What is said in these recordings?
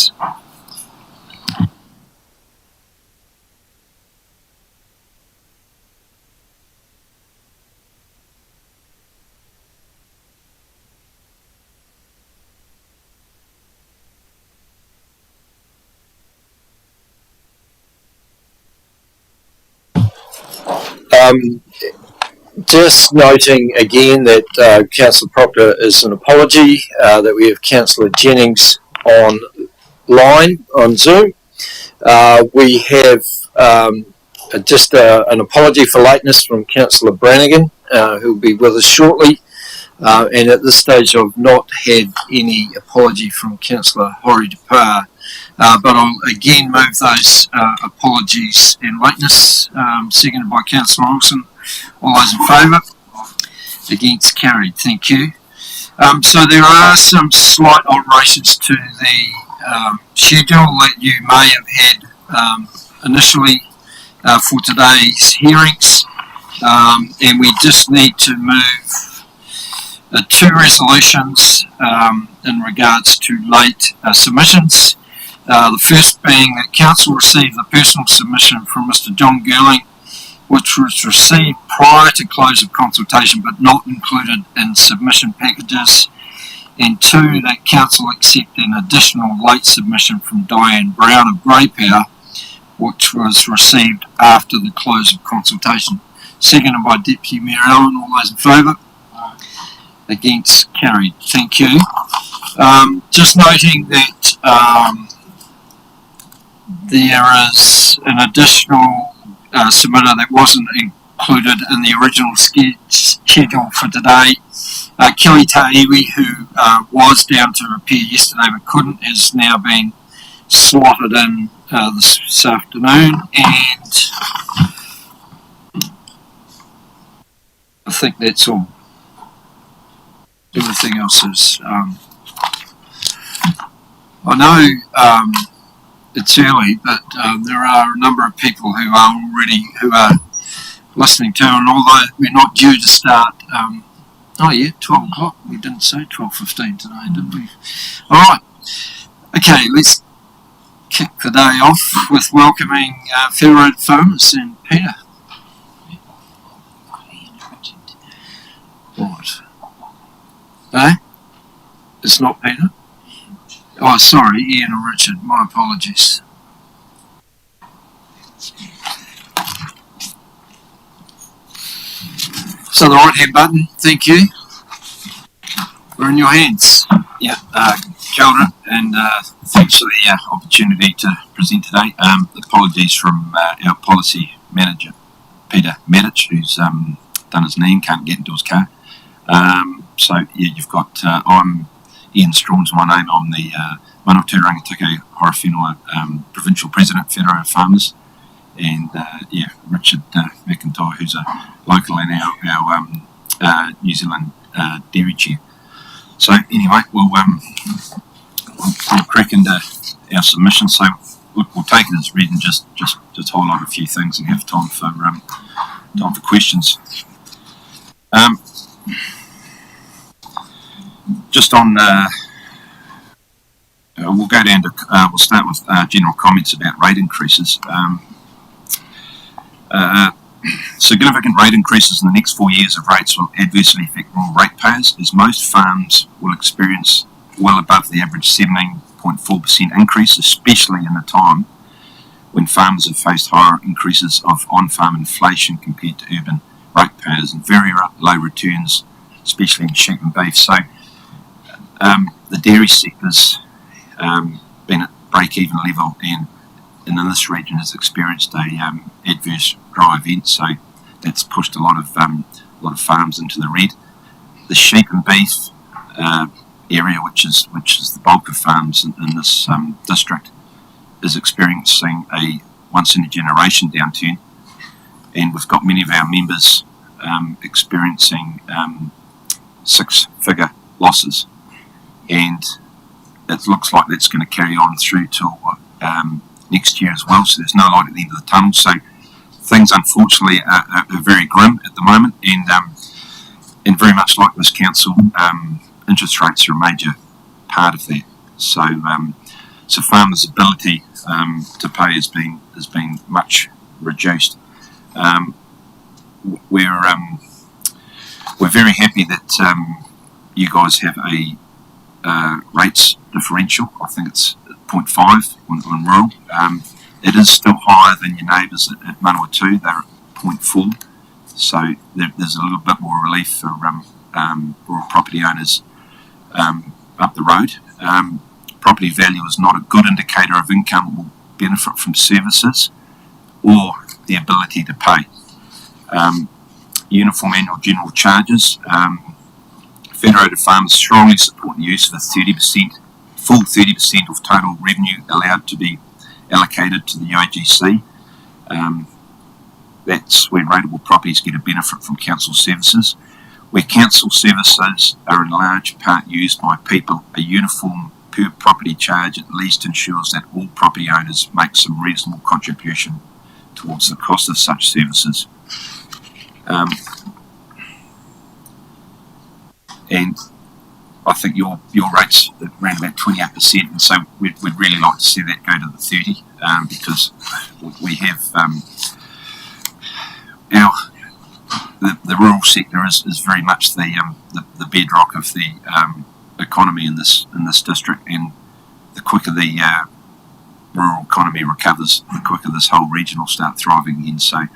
Thanks. Just noting again that Councillor Proctor is an apology, that we have Councillor Jennings online on Zoom. We have just an apology for lateness from Councillor Brannigan, who will be with us shortly. And at this stage I've not had any apology from Councillor Horowhenua, but I'll again move those apologies and lateness, seconded by Councillor Wilson. All those in favour? Against? Carried. Thank you. So there are some slight alterations to the schedule that you may have had initially for today's hearings, and we just need to move two resolutions in regards to late submissions. The first being that Council received the personal submission from Mr John Girling, which was received prior to close of consultation but not included in submission packages, and two, that Council accept an additional late submission from Diane Brown of Greypower, which was received after the close of consultation. Seconded by Deputy Mayor Allen. All those in favour? Against? Carried. Thank you. Just noting that there is an additional submitter that wasn't included in the original schedule for today. Kelly Ta'iwi, who was down to repair yesterday but couldn't, has now been slotted in this afternoon, and I think that's all. Everything else is I know it's early, but there are a number of people who are listening to, and although we're not due to start, 12 o'clock, we didn't say 12:15 today, did we? Alright, okay, let's kick the day off with welcoming Federal Farmers and Peter. What? Eh? It's not Peter? Oh, sorry, Ian and Richard. My apologies. So the right-hand button, thank you. We're in your hands. Yeah, kia ora, and thanks for the opportunity to present today. Apologies from our policy manager, Peter Medic, who's done his knee and can't get into his car. So yeah, you've got, I'm Ian Strawn's my name. I'm the Manawatu Rangitiko Horowhenua Provincial President, Federal Farmers, and yeah, Richard McIntyre, who's a local and our New Zealand Dairy Chair. So anyway, we'll crack into our submission. So look, we'll take it as read and just highlight a few things and have time for questions. Just on, we'll go down to, we'll start with general comments about rate increases. Significant rate increases in the next 4 years of rates will adversely affect rural ratepayers, as most farms will experience well above the average 17.4% increase, especially in a time when farmers have faced higher increases of on-farm inflation compared to urban ratepayers and very low returns, especially in sheep and beef. So the dairy sector's been at break-even level, and in this region has experienced a adverse dry event, so that's pushed a lot of farms into the red. The sheep and beef area, which is the bulk of farms in this district, is experiencing a once-in-a-generation downturn, and we've got many of our members experiencing six-figure losses, and it looks like that's going to carry on through till next year as well, so there's no light at the end of the tunnel. So things unfortunately are very grim at the moment, and very much like this council, interest rates are a major part of that. So So farmers' ability to pay has been much reduced. We're very happy that you guys have a rates differential. I think it's 0.5 on rural. It is still higher than your neighbours at Manawatu. They're at 0.4. So there's a little bit more relief for rural property owners up the road. Property value is not a good indicator of income or benefit from services or the ability to pay. Uniform annual general charges. Federated farmers strongly support the use of a 30% of total revenue allowed to be allocated to the UAGC. That's when rateable properties get a benefit from council services. Where council services are in large part used by people, a uniform per property charge at least ensures that all property owners make some reasonable contribution towards the cost of such services. And I think your rates are around about 28%, and so we'd really like to see that go to the 30, because we have the rural sector is very much the bedrock of the economy in this district, and the quicker the rural economy recovers, the quicker this whole region will start thriving again. So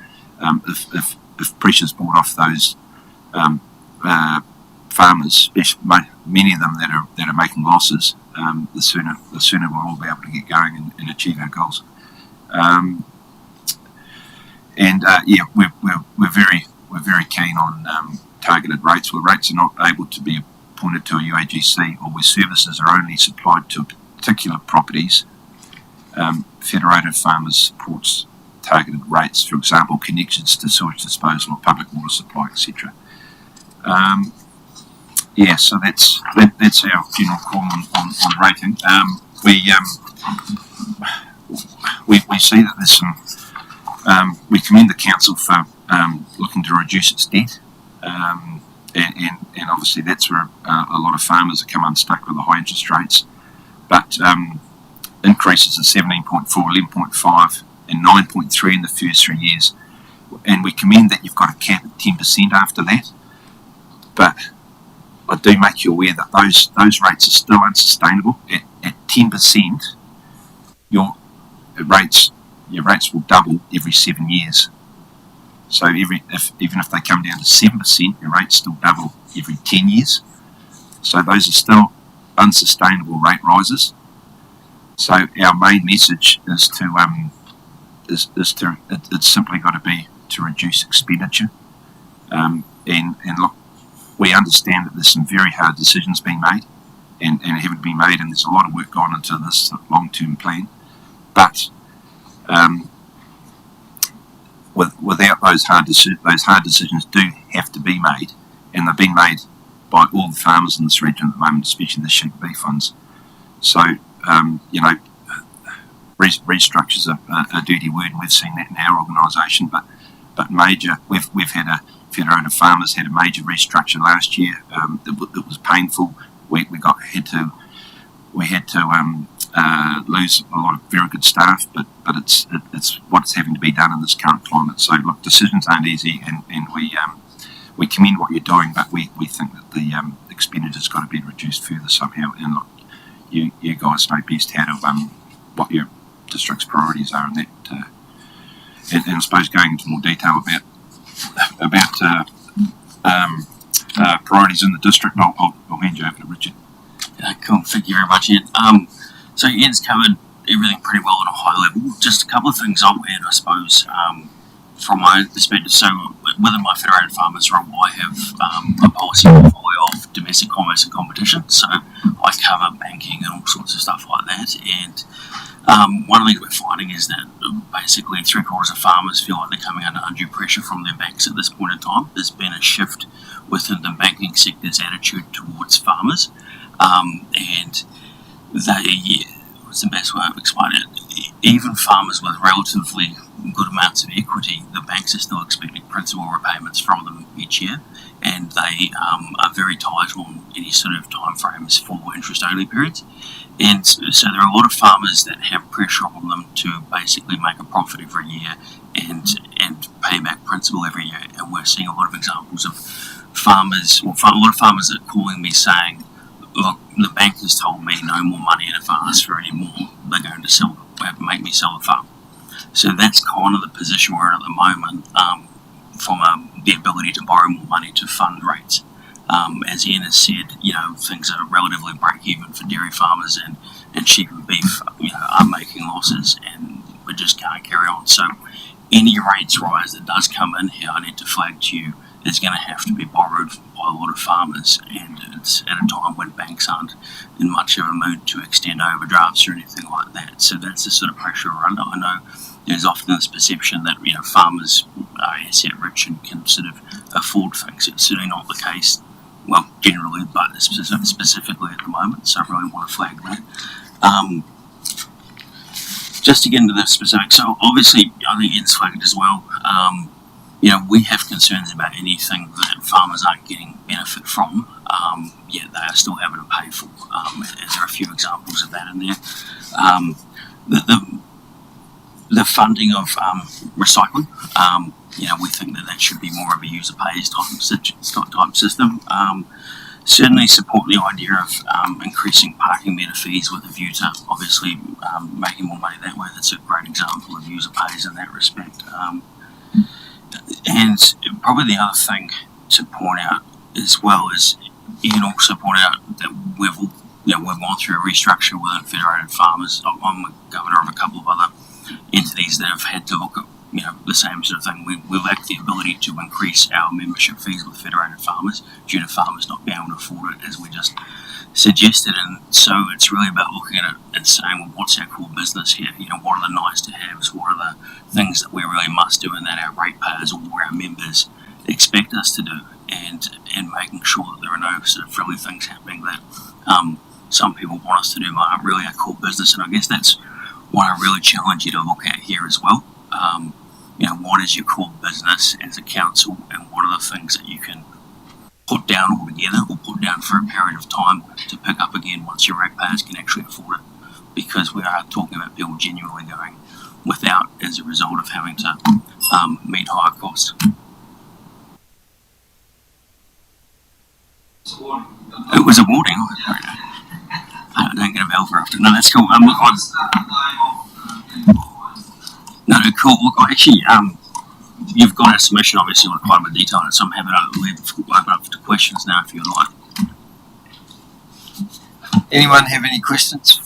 if pressure's brought off those farmers, many of them that are making losses, the sooner we'll all be able to get going and achieve our goals. We're very keen on targeted rates. Where rates are not able to be appointed to a UAGC, or where services are only supplied to particular properties, Federated Farmers supports targeted rates. For example, connections to sewage disposal or public water supply, etc. So that's our general call on rating. We see that there's some. We commend the council for looking to reduce its debt, and obviously that's where a lot of farmers have come unstuck with the high interest rates. But increases of 17.4, 11.5, and 9.3 in the first 3 years, and we commend that you've got a cap at 10% after that. But I do make you aware that those rates are still unsustainable. At 10%, your rates will double every 7 years. So even if they come down to 7%, your rates still double every 10 years. So those are still unsustainable rate rises. So our main message is it's simply got to be to reduce expenditure. And look, we understand that there's some very hard decisions being made and haven't been made, and there's a lot of work gone into this long-term plan. But without those hard decisions do have to be made, and they're being made by all the farmers in this region at the moment, especially the sheep beef funds. So restructures are a dirty word, and we've seen that in our organisation. But major, we've had Federated Farmers had a major restructure last year. It was painful. We had to lose a lot of very good staff, but it's what's having to be done in this current climate. So look, decisions aren't easy, and we commend what you're doing, but we think that the expenditure's got to be reduced further somehow. And look, you guys know best how to what your district's priorities are, and that and I suppose going into more detail about priorities in the district, I'll hand you over to Richard. Cool, thank you very much, Ian. So Ian's covered everything pretty well at a high level. Just a couple of things I'll add, I suppose, from my perspective. So within my Federated Farmers role, I have a policy portfolio of domestic commerce and competition. So I cover banking and all sorts of stuff like that. And one of the things we're finding is that basically 3/4 of farmers feel like they're coming under undue pressure from their banks at this point in time. There's been a shift within the banking sector's attitude towards farmers. And what's the best way of explaining it? Even farmers with relatively good amounts of equity, the banks are still expecting principal repayments from them each year, and they are very tight on any sort of time frames for interest-only periods. And so there are a lot of farmers that have pressure on them to basically make a profit every year and pay back principal every year. And we're seeing a lot of examples of farmers, well, a lot of farmers that are calling me saying, look, the bank has told me no more money, and if I ask for any more, they're going to make me sell the farm. So that's kind of the position we're in at the moment, from the ability to borrow more money to fund rates. As Ian has said, things are relatively break even for dairy farmers, and sheep and beef, are making losses, and we just can't carry on. So any rates rise that does come in here, I need to flag to you, is going to have to be borrowed by a lot of farmers, and it's at a time when banks aren't in much of a mood to extend overdrafts or anything like that. So that's the sort of pressure we're under. I know there's often this perception that farmers are asset rich and can sort of afford things. It's certainly not the case, well, generally, but specifically at the moment. So I really want to flag that. Just to get into the specifics, so obviously I think Ian's flagged as well. We have concerns about anything that farmers aren't getting benefit from, yet they are still having to pay for. And there are a few examples of that in there. The funding of recycling, we think that should be more of a user pays type system. Certainly support the idea of increasing parking meter fees with a view to obviously making more money that way. That's a great example of user pays in that respect. And probably the other thing to point out as well is Ian also pointed out that we've gone through a restructure within Federated Farmers. I'm a governor of a couple of other entities that have had to look at the same sort of thing. We lack the ability to increase our membership fees with Federated Farmers due to farmers not being able to afford it, as we just suggested. And so it's really about looking at it and saying, well, what's our core business here? What are the nice to haves? What are the things that we really must do and that our ratepayers or our members expect us to do? And making sure that there are no sort of frilly things happening that some people want us to do aren't really our core business. And I guess that's what I really challenge you to look at here as well. What is your core business as a council, and what are the things that you can put down altogether or put down for a period of time to pick up again once your ratepayers can actually afford it? Because we are talking about people genuinely going without as a result of having to meet higher costs. It was a warning. I don't get a bell for after. No, that's cool. No, cool. Look, actually, you've got a submission, obviously, on quite a bit of detail, so I'm happy to open up to questions now if you'd like. Anyone have any questions?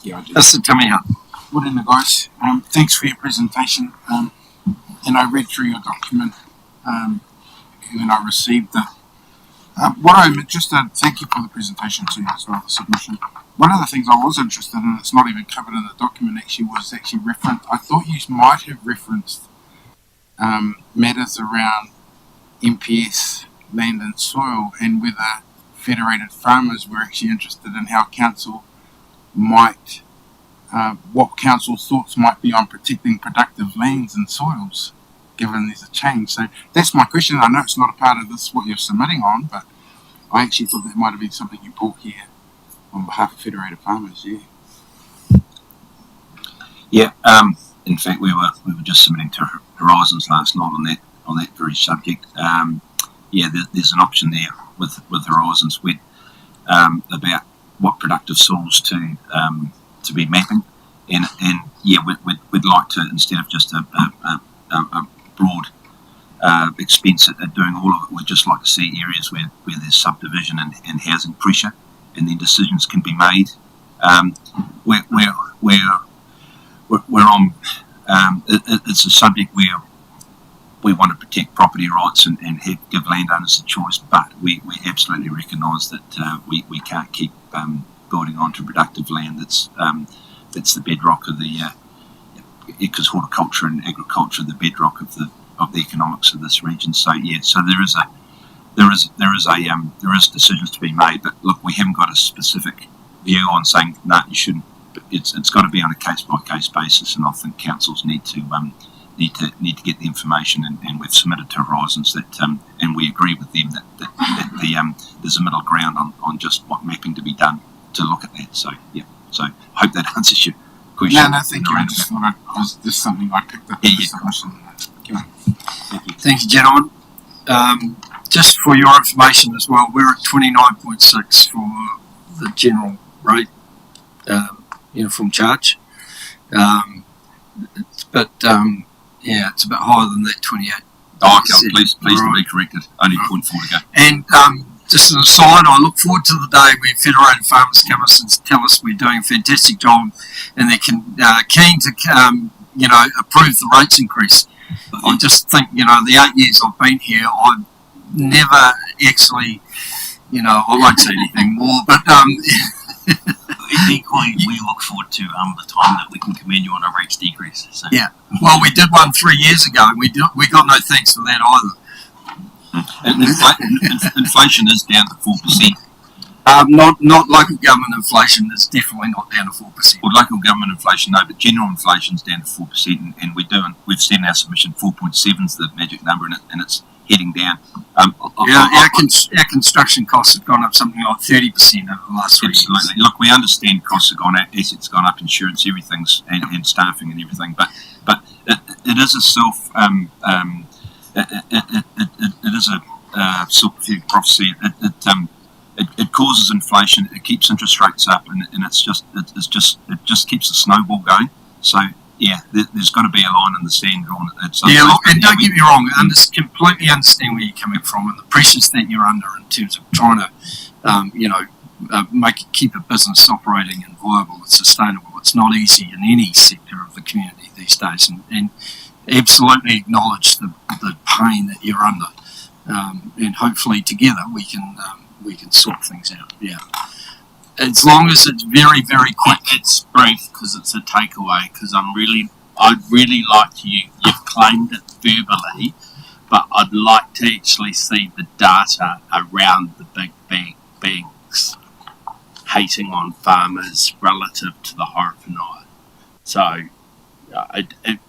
Yeah, I do. Mr. Tamiha. Good evening, guys. Thanks for your presentation. And I read through your document when I received the. What I'm interested in, thank you for the presentation too, as well, the submission. One of the things I was interested in, it's not even covered in the document actually, was actually referenced. I thought you might have referenced matters around MPS, land and soil, and whether Federated Farmers were actually interested in how council might, what council's thoughts might be on protecting productive lands and soils, given there's a change. So that's my question. I know it's not a part of this, what you're submitting on, but I actually thought that might have been something you brought here on behalf of Federated Farmers. Yeah. In fact, we were just submitting to Horizons last night on that very subject. There's an option there with Horizons about what productive soils to be mapping, and we'd like to, instead of just a broad expense at doing all of it, we'd just like to see areas where there's subdivision and housing pressure, and then decisions can be made. We're on. It's a subject where we want to protect property rights and give landowners a choice, but we absolutely recognise that we can't keep building onto productive land. That's the bedrock of the because horticulture and agriculture are the bedrock of the economics of this region. So there is decisions to be made, but look, we haven't got a specific view on saying no, you shouldn't. It's got to be on a case by case basis, and I think councils need to need to get the information, and we've submitted to Horizons that, and we agree with them that there's a middle ground on just what mapping to be done to look at that. So yeah, so I hope that answers your question. No, thank you. I just thought it was just something I picked up. Thank you, gentlemen. Just for your information as well, we're at 29.6 for the general rate uniform charge. But it's a bit higher than that 28. Oh, okay, please to be corrected. Only 0.4 to go. And just as an aside, I look forward to the day when Federated Farmers come us and tell us we're doing a fantastic job, and they're keen to approve the rates increase. I just think, the 8 years I've been here, I've never actually, I won't say anything more, but equally, we look forward to the time that we can commend you on a rates decrease. So. Yeah, well, we did one 3 years ago, and we got no thanks for that either. And inflation is down to 4%. Not local government inflation. It's definitely not down to 4%. Well, local government inflation, no, but general inflation is down to 4%, and we've seen our submission 4.7 is the magic number, and it's heading down. Our construction costs have gone up something like 30% over the last 3 years. Absolutely. Look, we understand costs have gone up, assets have gone up, insurance, everything's, and staffing and everything, but it is a it is a self-fulfilling prophecy. It causes inflation. It keeps interest rates up, and it just keeps the snowball going. So yeah, there's got to be a line in the sand drawn. And don't get me wrong, I completely understand where you're coming from and the pressures that you're under in terms of trying to keep a business operating and viable and sustainable. It's not easy in any sector of the community these days, and absolutely acknowledge the pain that you're under, and hopefully together we can sort things out. Yeah, as long as it's very, very quick. It's brief because it's a takeaway. Because I'd really like to. You've claimed it verbally, but I'd like to actually see the data around the big banks hating on farmers relative to the Horowhenua. So,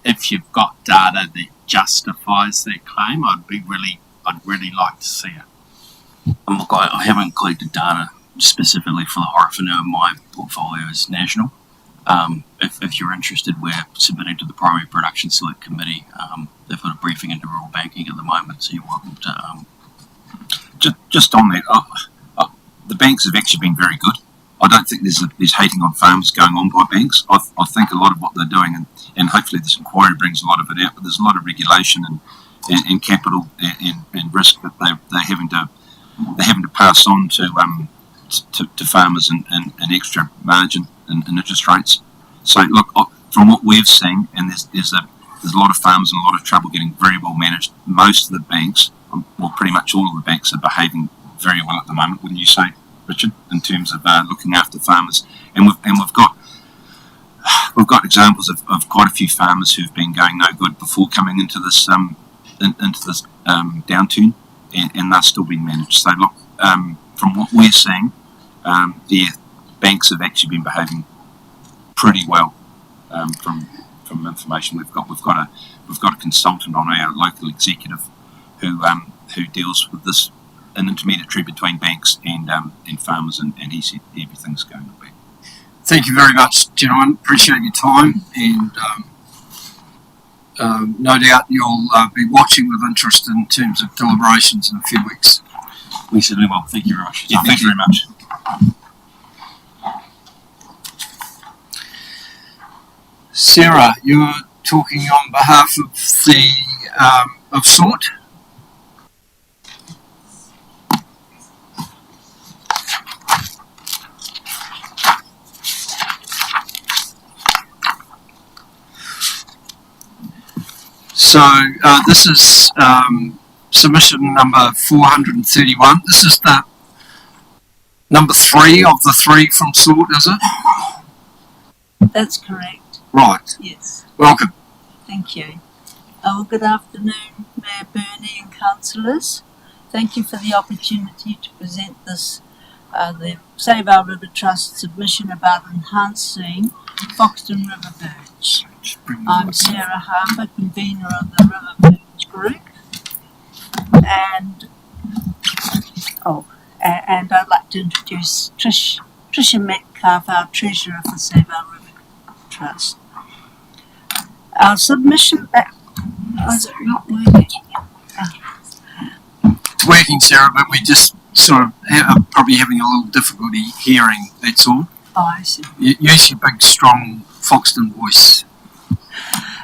if you've got data that justifies their claim, I'd really like to see it. And look, I haven't collected data specifically for the Horowhenua. My portfolio is national. If you're interested, we're submitting to the Primary Production Select Committee. They've got a briefing into rural banking at the moment, so you're welcome to. Just on that, the banks have actually been very good. I don't think there's hating on farmers going on by banks. I think a lot of what they're doing, and hopefully this inquiry brings a lot of it out, but there's a lot of regulation and capital and risk that they're having to pass on to farmers and extra margin and interest rates. So look, from what we've seen, and there's a lot of farmers and a lot of trouble getting very well managed. Most of the banks, well, pretty much all of the banks are behaving very well at the moment, wouldn't you say, Richard, in terms of looking after farmers? And we've got examples of quite a few farmers who've been going no good before coming into this downturn, and they're still being managed. So look, from what we're seeing, banks have actually been behaving pretty well. From information we've got a consultant on our local executive who deals with this, an intermediary between banks and farmers, and he said everything's going to be. Thank you very much, gentlemen. Appreciate your time, and no doubt you'll be watching with interest in terms of deliberations in a few weeks. We certainly will. Thank you very much. Yeah, thank you very much. Sarah, you're talking on behalf of the of SORT. So this is submission number 431. This is the number 3 of the 3 from SORT, is it? That's correct. Right. Yes. Welcome. Thank you. Well, good afternoon, Mayor Burney and councillors. Thank you for the opportunity to present this, the Save Our River Trust submission about enhancing Foxton River birds. I'm Sarah Harper, convener of the River Village Group, and I'd like to introduce Tricia Metcalf, our treasurer for Save Our River Trust. Our submission back. Is it not working? It's working, Sarah, but we just sort of are probably having a little difficulty hearing, that's all. Oh, I see. Use your big, strong Foxton voice.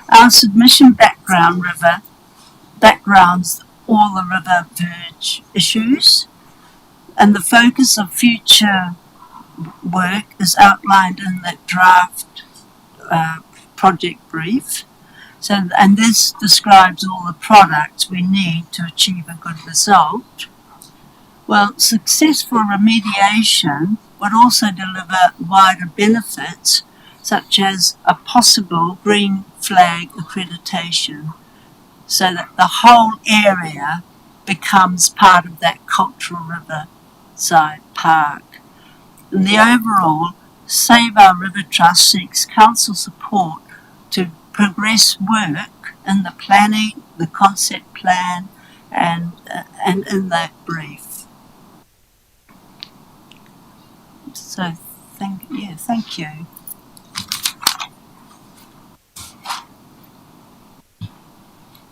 Our submission backgrounds all the river verge issues, and the focus of future work is outlined in the draft project brief. And this describes all the products we need to achieve a good result. Well, successful remediation would also deliver wider benefits, such as a possible green flag accreditation, so that the whole area becomes part of that cultural riverside park. In the overall, Save Our River Trust seeks council support to progress work in the planning, the concept plan, and in that brief. So, thank you.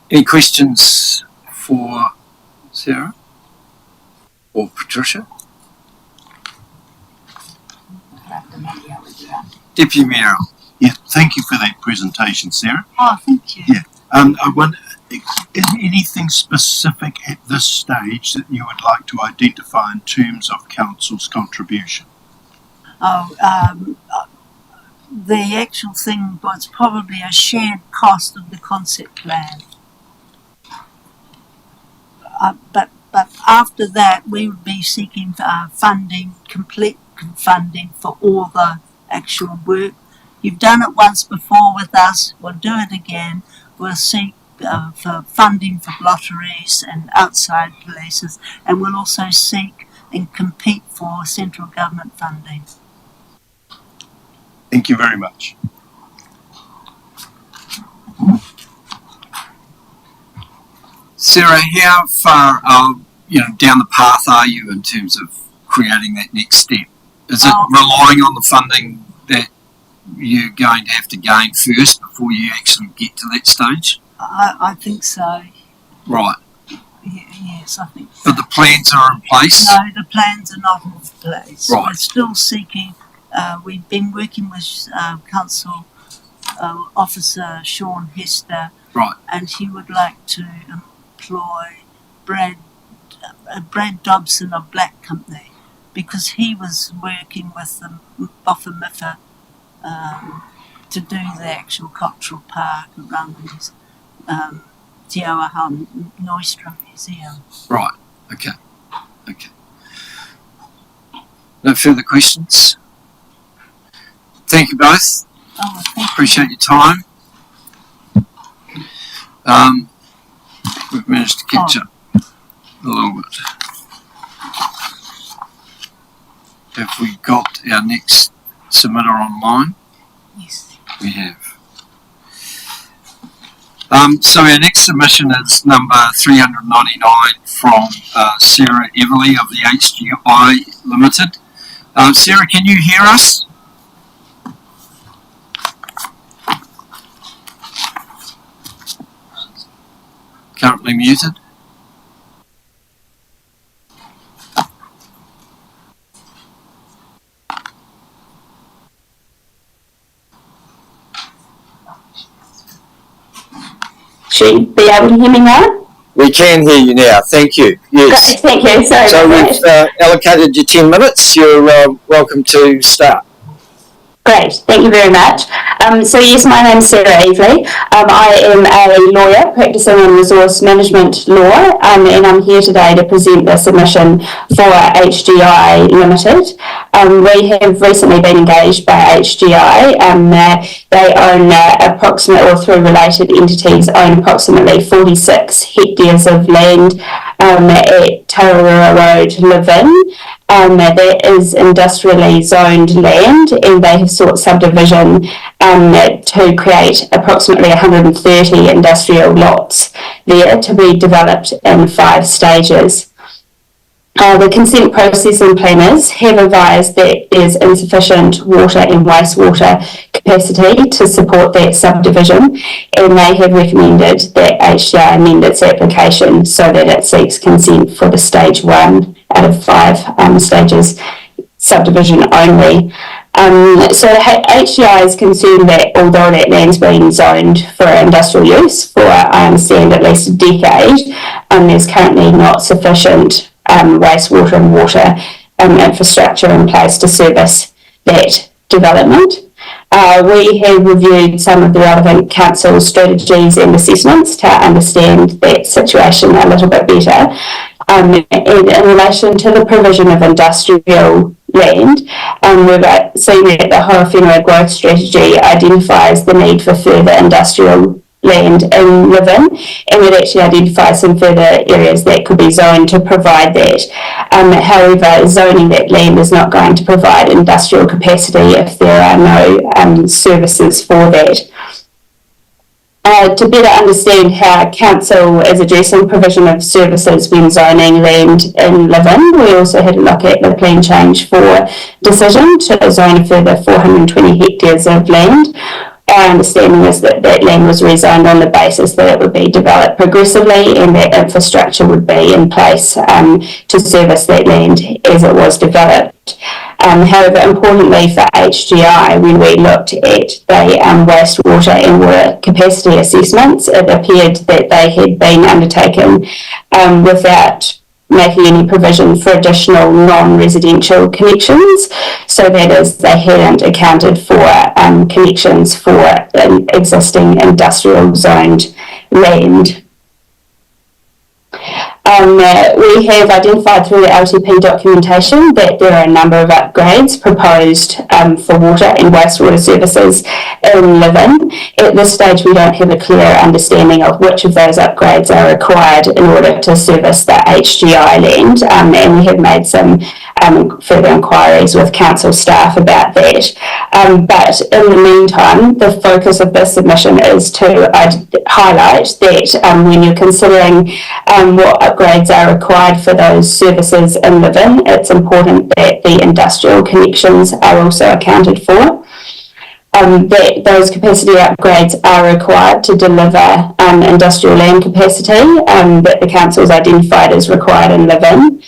Any questions for Sarah or Patricia? Deputy Mayor. Yeah, thank you for that presentation, Sarah. Oh, thank you. Yeah. I wonder, is there anything specific at this stage that you would like to identify in terms of council's contribution? The actual thing was probably a shared cost of the concept plan. But after that, we would be seeking complete funding for all the actual work. You've done it once before with us. We'll do it again. We'll seek for funding for lotteries and outside places, and we'll also seek and compete for central government funding. Thank you very much. Sarah, how far down the path are you in terms of creating that next step? Is it relying on the funding that you're going to have to gain first before you actually get to that stage? I think so. Right. Yes, I think so. But the plans are in place? No, the plans are not in place. Right. We're still seeking. We've been working with Council Officer Sean Hester, right, and he would like to employ Brad Dobson of Black Company, because he was working with the Boffa to do the actual cultural park and run Te Auaha Neustrum Museum. Right, okay. No further questions? Thank you both. Oh, thank Appreciate your time. We've managed to catch up a little bit. Have we got our next submitter online? Yes. We have. So our next submission is number 399 from Sarah Everly of the HGI Limited. Sarah, can you hear us? Currently muted. Should be able to hear me now? We can hear you now. Thank you. Yes. Great, thank you. Sorry So about we've that. allocated you 10 minutes. You're welcome to start. Great, thank you very much. So yes, my name's Sarah Everly. I am a lawyer practicing in resource management law, and I'm here today to present the submission for HGI Limited. We have recently been engaged by HGI. They own approximately, or through related entities, own approximately 46 hectares of land at Tararua Road, Levin. That is industrially zoned land, and they have sought subdivision to create approximately 130 industrial lots there to be developed in 5 stages. The consent processing planners have advised that there's insufficient water and wastewater capacity to support that subdivision, and they have recommended that HDI amend its application so that it seeks consent for the stage 1 out of 5 stages subdivision only. So HDI is concerned that although that land's been zoned for industrial use for, I understand, at least a decade, there's currently not sufficient wastewater and water infrastructure in place to service that development. We have reviewed some of the relevant council strategies and assessments to understand that situation a little bit better. And in relation to the provision of industrial land, we've seen that the Horowhenua growth strategy identifies the need for further industrial land in Levin, and it actually identifies some further areas that could be zoned to provide that. However, zoning that land is not going to provide industrial capacity if there are no services for that. To better understand how council is addressing provision of services when zoning land in Levin, we also had a look at the plan change for decision to zone a further 420 hectares of land. Our understanding is that that land was rezoned on the basis that it would be developed progressively and that infrastructure would be in place to service that land as it was developed. However, importantly for HGI, when we looked at the wastewater and water capacity assessments, it appeared that they had been undertaken without making any provision for additional non-residential connections. So that is, they hadn't accounted for connections for existing industrial zoned land. We have identified through the LTP documentation that there are a number of upgrades proposed for water and wastewater services in Levin. At this stage, we don't have a clear understanding of which of those upgrades are required in order to service the HGI land, and we have made some further inquiries with council staff about that. But in the meantime, the focus of this submission is to highlight that when you're considering what upgrades are required for those services in Levin, it's important that the industrial connections are also accounted for. That those capacity upgrades are required to deliver industrial land capacity that the council has identified as required in Levin.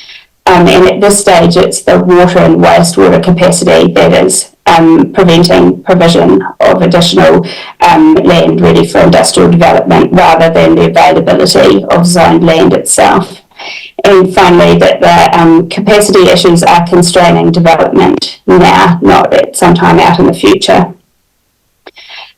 And at this stage, it's the water and wastewater capacity that is preventing provision of additional land ready for industrial development rather than the availability of zoned land itself. And finally, that the capacity issues are constraining development now, not at some time out in the future.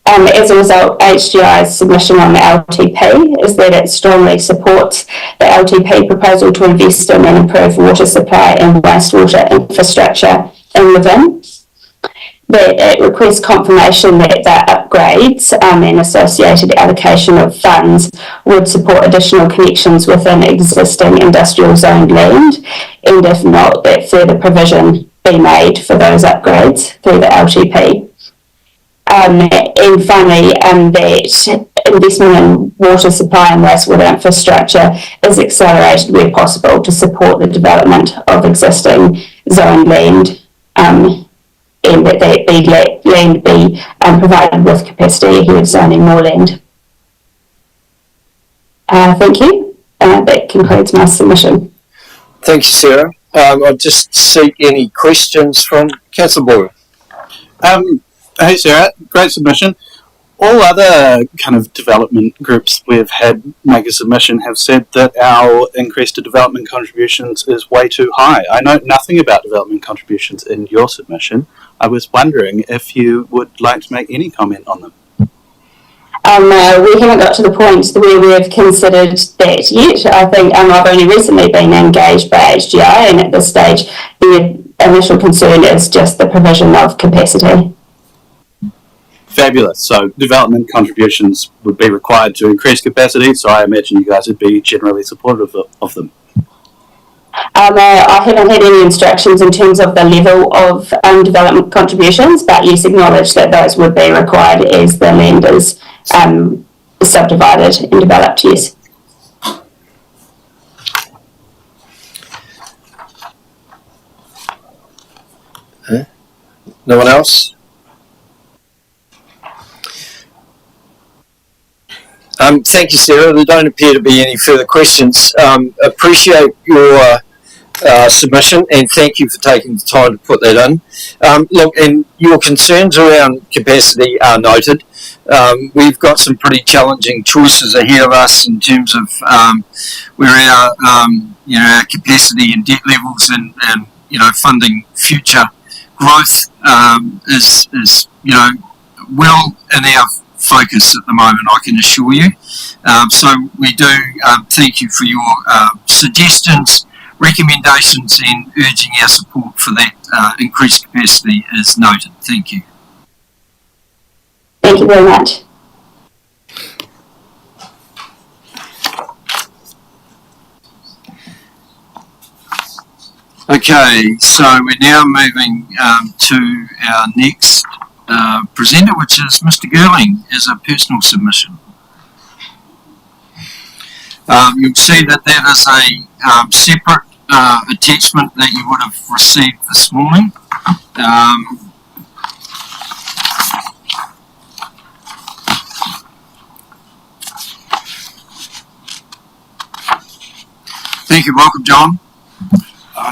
As a result, HGI's submission on the LTP is that it strongly supports the LTP proposal to invest in and improve water supply and wastewater infrastructure in Levin. That it requests confirmation that the upgrades and associated allocation of funds would support additional connections within existing industrial zoned land, and if not, that further provision be made for those upgrades through the LTP. And finally, that investment in water supply and wastewater infrastructure is accelerated where possible to support the development of existing zoned land, and that land be provided with capacity ahead of zoning more land. Thank you. That concludes my submission. Thank you, Sarah. I'll just seek any questions from Councillor Boyle. Hey Sarah, great submission. All other kind of development groups we've had make a submission have said that our increase to development contributions is way too high. I know nothing about development contributions in your submission. I was wondering if you would like to make any comment on them. We haven't got to the point where we've considered that yet. I think I've only recently been engaged by HGI, and at this stage the initial concern is just the provision of capacity. Fabulous. So development contributions would be required to increase capacity, so I imagine you guys would be generally supportive of them. I haven't had any instructions in terms of the level of development contributions, but yes, acknowledge that those would be required as the land is subdivided and developed, yes. No one else? Thank you, Sarah. There don't appear to be any further questions. Appreciate your submission, and thank you for taking the time to put that in. Look, and your concerns around capacity are noted. We've got some pretty challenging choices ahead of us in terms of where our our capacity and debt levels and funding future growth is well in our focus at the moment, I can assure you. So we do thank you for your suggestions, recommendations, and urging our support for that increased capacity is noted. Thank you. Thank you very much. Okay, so we're now moving to our next presenter, which is Mr. Girling, as a personal submission. You'll see that is a separate attachment that you would have received this morning. Thank you. Welcome, John.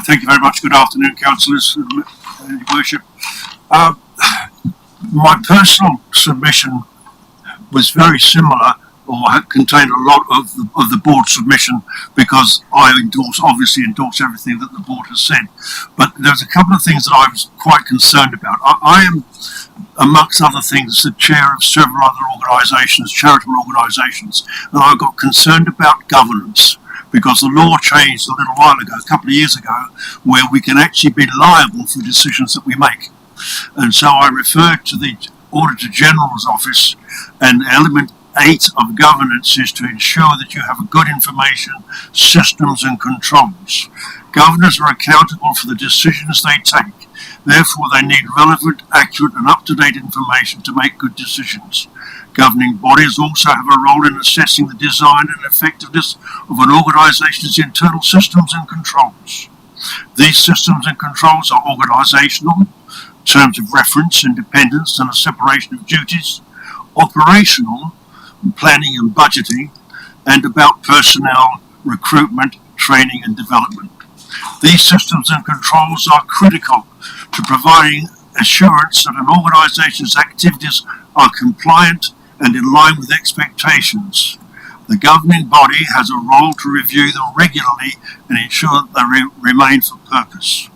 Thank you very much. Good afternoon, councillors and your worship. My personal submission was very similar, or contained a lot of the board submission, because I obviously endorse everything that the board has said. But there's a couple of things that I was quite concerned about. I am, amongst other things, the chair of several other organisations, charitable organisations, and I got concerned about governance, because the law changed a little while ago, a couple of years ago, where we can actually be liable for decisions that we make. And so I referred to the Auditor General's office, and element 8 of governance is to ensure that you have good information, systems and controls. Governors are accountable for the decisions they take. Therefore, they need relevant, accurate and up-to-date information to make good decisions. Governing bodies also have a role in assessing the design and effectiveness of an organisation's internal systems and controls. These systems and controls are organisational, terms of reference, independence and a separation of duties, operational, planning and budgeting, and about personnel, recruitment, training and development. These systems and controls are critical to providing assurance that an organisation's activities are compliant and in line with expectations. The governing body has a role to review them regularly and ensure that they remain for purpose.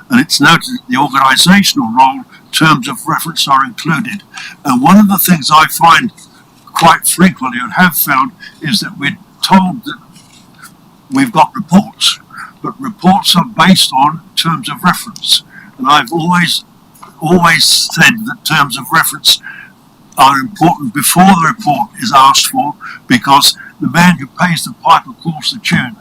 And it's noted that the organisational role terms of reference are included. And one of the things I find quite frequently and have found is that we're told that we've got reports, but reports are based on terms of reference. And I've always said that terms of reference are important before the report is asked for, because the man who pays the piper calls the tune.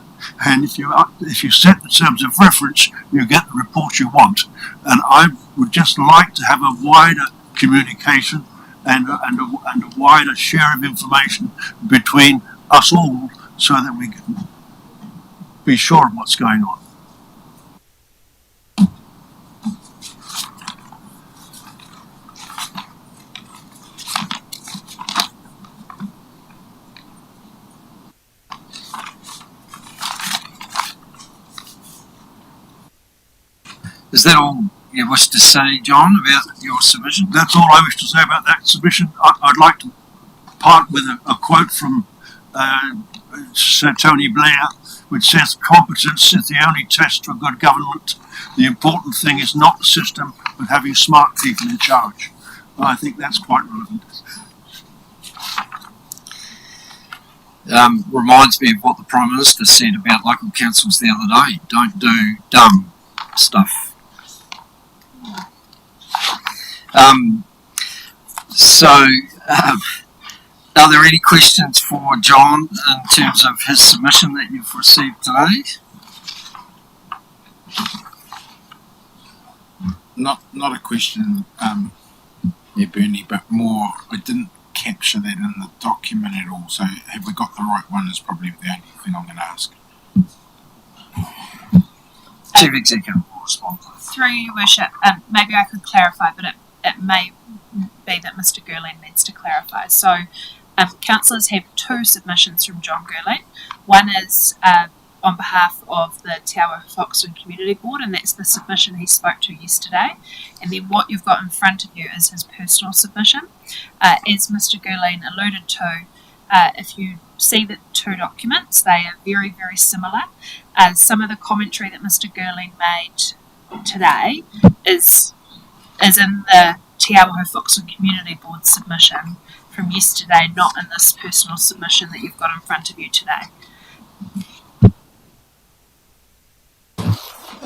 And if you set the terms of reference, you get the report you want. And I would just like to have a wider communication and a wider share of information between us all, so that we can be sure of what's going on. Is that all you wish to say, John, about your submission? That's all I wish to say about that submission. I'd like to part with a quote from Sir Tony Blair, which says, "Competence is the only test for good government. The important thing is not the system, but having smart people in charge." I think that's quite relevant. Reminds me of what the Prime Minister said about local councils the other day. Don't do dumb stuff. Are there any questions for John in terms of his submission that you've received today? Not a question, there, Bernie, but more, I didn't capture that in the document at all, so have we got the right one is probably the only thing I'm going to ask. Chief Executive will respond. Through your worship, maybe I could clarify, but it may be that Mr. Gerling needs to clarify. So, councillors have two submissions from John Gerling. One is on behalf of the Te Awa Foxton Community Board, and that's the submission he spoke to yesterday. And then what you've got in front of you is his personal submission. As Mr. Gerling alluded to, if you see the two documents, they are very, very similar. Some of the commentary that Mr. Gerling made today is in the Te Awa Foxton Community Board submission from yesterday, not in this personal submission that you've got in front of you today.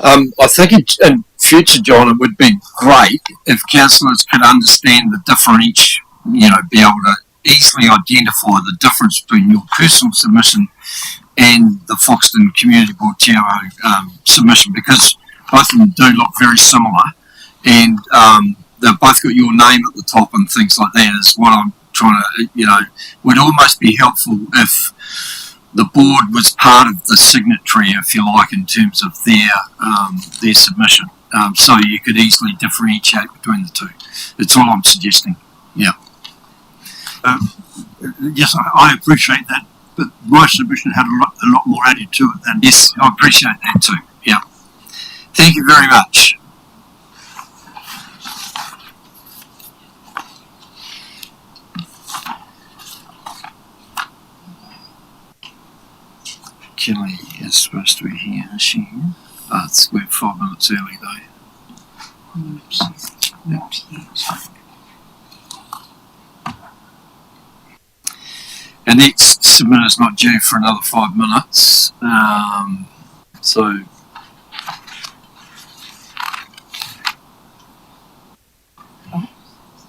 I think in future, John, it would be great if councillors could understand the difference, be able to easily identify the difference between your personal submission and the Foxton Community Board Te Awa submission, because both of them do look very similar, and they've both got your name at the top and things like that is what I'm trying to, would almost be helpful if the board was part of the signatory, if you like, in terms of their submission, so you could easily differentiate between the two. That's all I'm suggesting. Yeah. Yes, I appreciate that, but my submission had a lot more added to it than. Yes, I appreciate that too. Yeah. Thank you very much. Kelly is supposed to be here, is she here? Oh, we're 5 minutes early though. Not yet. Our next submitter is not due for another 5 minutes. So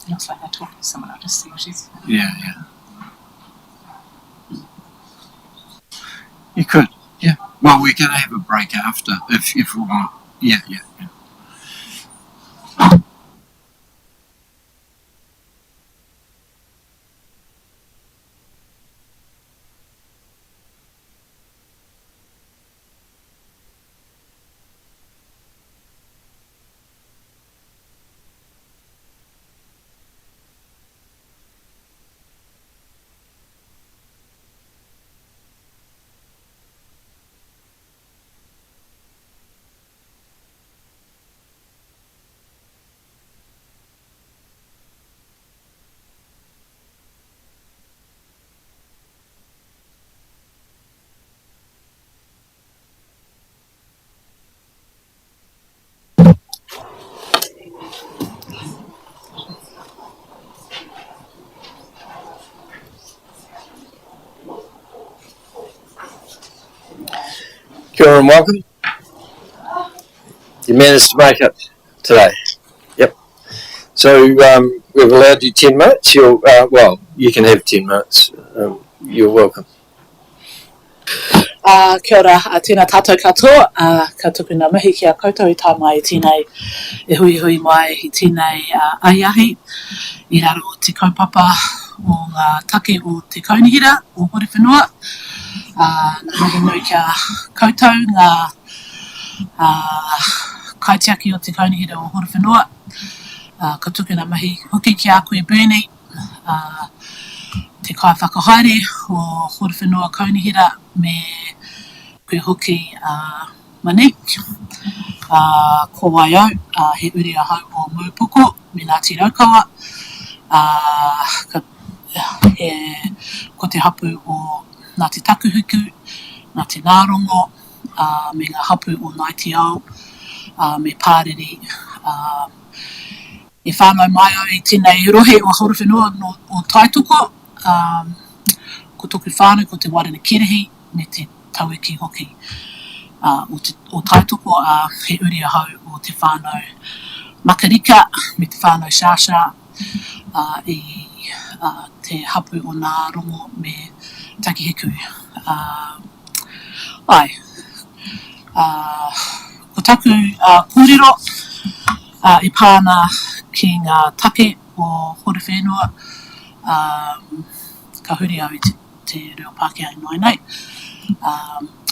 looks like they're talking to someone. I'll just see what she's. Yeah. You could, yeah. Well, we can have a break after if we want. Yeah. Kia ora and welcome. You managed to make it today. Yep. So we've allowed you 10 minutes. You can have 10 minutes. You're welcome. Kia ora, tēnā tātou katoa, ka tuku ngā mihi ki a koutou I tā mai I tēnei e hui mai I tēnei aiahi I raro o te kaupapa o ngā take o te kaunihira o Horowhenua. Nā haere nui kia koutou ngā kaitiaki o te kaunihira o Horowhenua. Ka tuku ngā mihi hoki ki a koe Bernie, te kai whakahaere o Horowhenua kaunihira me koe hoki Monique, ko waio, he uri ahau o Mupoko, me Ngāti Raukawa, ko te hapu o Ngāti Takuhuku, Ngāti Ngārongo, me ngā hapu o Ngāti Ao, me Pāriri, e whānau mai au I tēnei rohe o Horowhenua o Taitoko, ko toku whānau ko te Warana Kerehi, me te taueki hoki o Taitoko, he uri ahau o te whānau Makarika, me te whānau Shasha, I te hapu o Ngārongo me Takihiku. Ko ko taku kōrero I pāna ki ngā take o Horowhenua, ka huri au I te reo Pākehā I noa nei.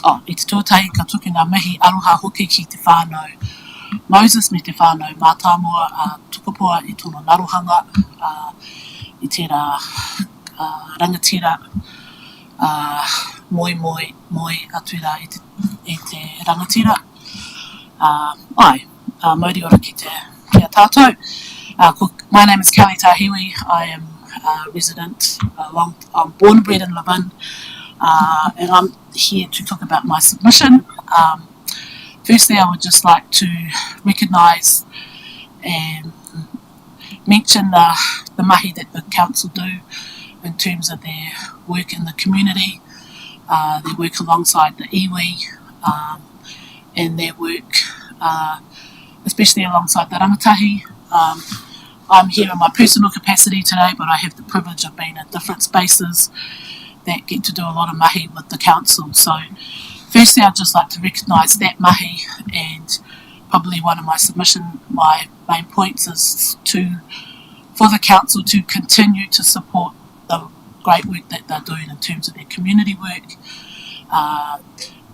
I te tuatahi ka tuku ngā mihi aroha hoki ki te whānau Moses me te whānau Mātāmua tukupua I tono narohanga I tērā rangatira moi atu rā I te rangatira. Mauri ora ki a tātou. My name is Kelly Tahiwi. I am a resident. I'm born and bred in Levin. And I'm here to talk about my submission. Firstly, I would just like to recognise and mention the mahi that the council do in terms of their work in the community, their work alongside the iwi, and their work especially alongside the rangatahi. I'm here in my personal capacity today, but I have the privilege of being in different spaces that get to do a lot of mahi with the council. So firstly, I'd just like to recognise that mahi, and probably one of my main points is for the council to continue to support the great work that they're doing in terms of their community work,